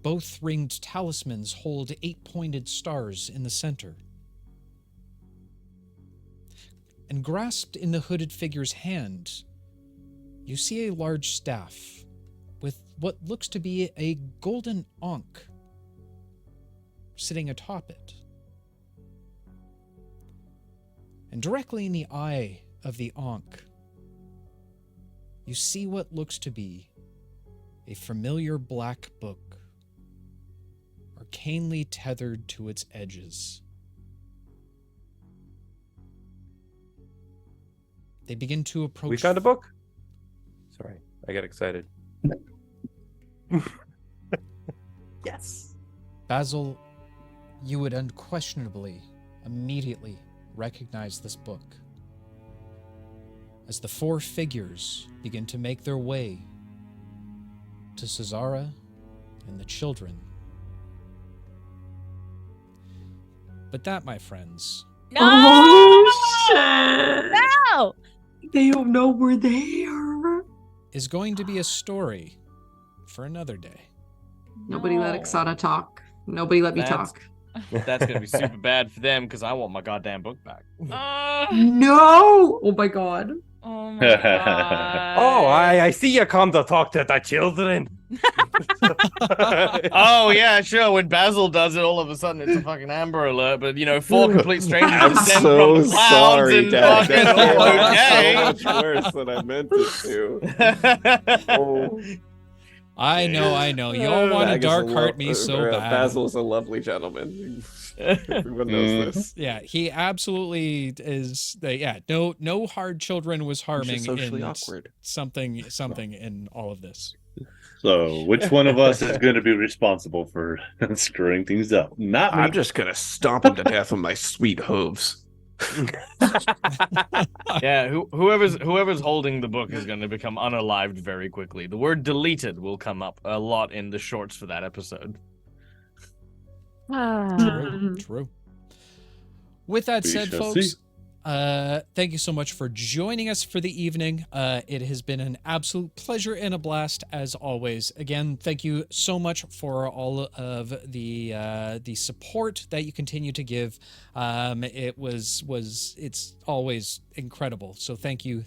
Both ringed talismans hold 8 pointed stars in the center. And grasped in the hooded figure's hand, you see a large staff with what looks to be a golden ankh sitting atop it. And directly in the eye of the ankh, you see what looks to be a familiar black book, arcanely tethered to its edges. They begin to approach. We found a book? Sorry, I got excited. Yes. Basil, you would unquestionably, immediately recognize this book. As the 4 figures begin to make their way to Cesara and the children. But that, my friends, No! Oh, shit! No! They don't know we're there. is going to be a story for another day. Nobody let Oksana talk. Nobody let me That's- talk. That's gonna be super bad for them because I want my goddamn book back. No! Oh my god. Oh my god. Oh, I see you come to talk to the children. Oh yeah, sure. When Basil does it, all of a sudden it's a fucking Amber Alert. But 4 complete strangers I'm descend so from the clouds sorry, and Dad. fucking That's so okay. much worse than I meant it to. Oh. I know. You all want to Bag is dark a heart me so bad. Basil's a lovely gentleman. Everyone knows this. Yeah, he absolutely is. No hard children was harming socially in awkward. something in all of this. So, which one of us is going to be responsible for screwing things up? Not me. I'm just gonna stomp him to death with my sweet hooves. Yeah, whoever's holding the book is going to become unalived very quickly. The word deleted will come up a lot in the shorts for that episode. True. With that We said, shall folks, see. thank you so much for joining us for the evening. It has been an absolute pleasure and a blast as always. Again, thank you so much for all of the support that you continue to give. It's always incredible. So thank you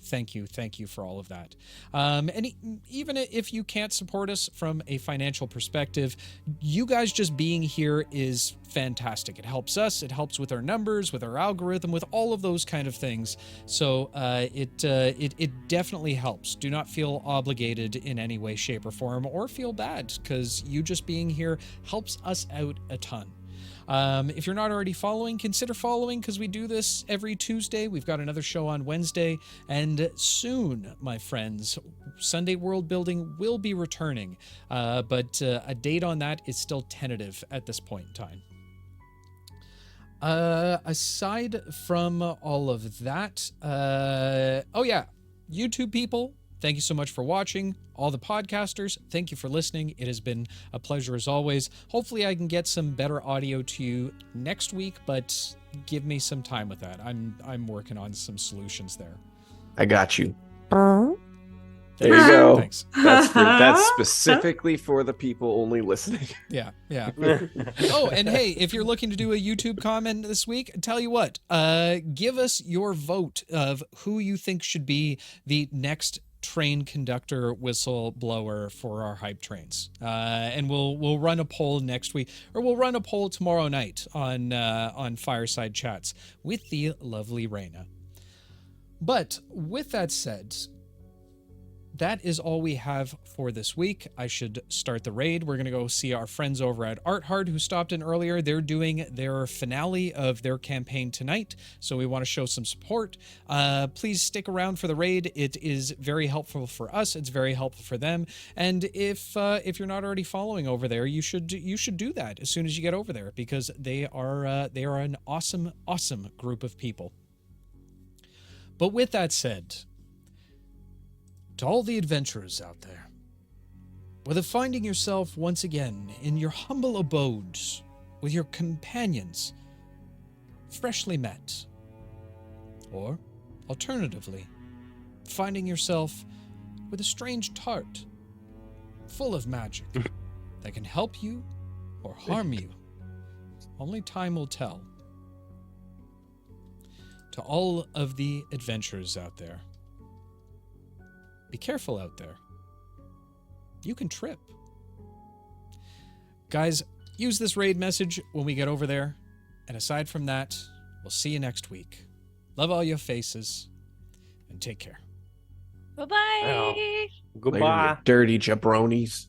for all of that. And even if you can't support us from a financial perspective, you guys just being here is fantastic. It helps us. It helps with our numbers, with our algorithm, with all of those kind of things. So it definitely helps. Do not feel obligated in any way, shape, or form, or feel bad, because you just being here helps us out a ton. If you're not already following, consider following, because we do this every Tuesday. We've got another show on Wednesday, and soon, my friends, Sunday World Building will be returning, but a date on that is still tentative at this point in time. Aside from all of that, YouTube people, thank you so much for watching. All the podcasters, thank you for listening. It has been a pleasure as always. Hopefully I can get some better audio to you next week, but give me some time with that. I'm working on some solutions there. I got you. There you go. Thanks. That's specifically for the people only listening. Yeah. Oh, and hey, if you're looking to do a YouTube comment this week, tell you what, give us your vote of who you think should be the next train conductor whistleblower for our hype trains, and we'll run a poll next week, or we'll run a poll tomorrow night on Fireside Chats with the lovely Raina. But with that said, that is all we have for this week. I should start the raid. We're going to go see our friends over at Art Hard who stopped in earlier. They're doing their finale of their campaign tonight, so we want to show some support. Please stick around for the raid. It is very helpful for us. It's very helpful for them. And if you're not already following over there, you should do that as soon as you get over there, because they are an awesome group of people. But with that said, to all the adventurers out there, whether finding yourself once again in your humble abodes with your companions freshly met, or alternatively, finding yourself with a strange tart full of magic that can help you or harm you, only time will tell. To all of the adventurers out there, be careful out there. You can trip. Guys, use this raid message when we get over there. And aside from that, we'll see you next week. Love all your faces. And take care. Bye-bye. Well, Later, you goodbye. dirty jabronis.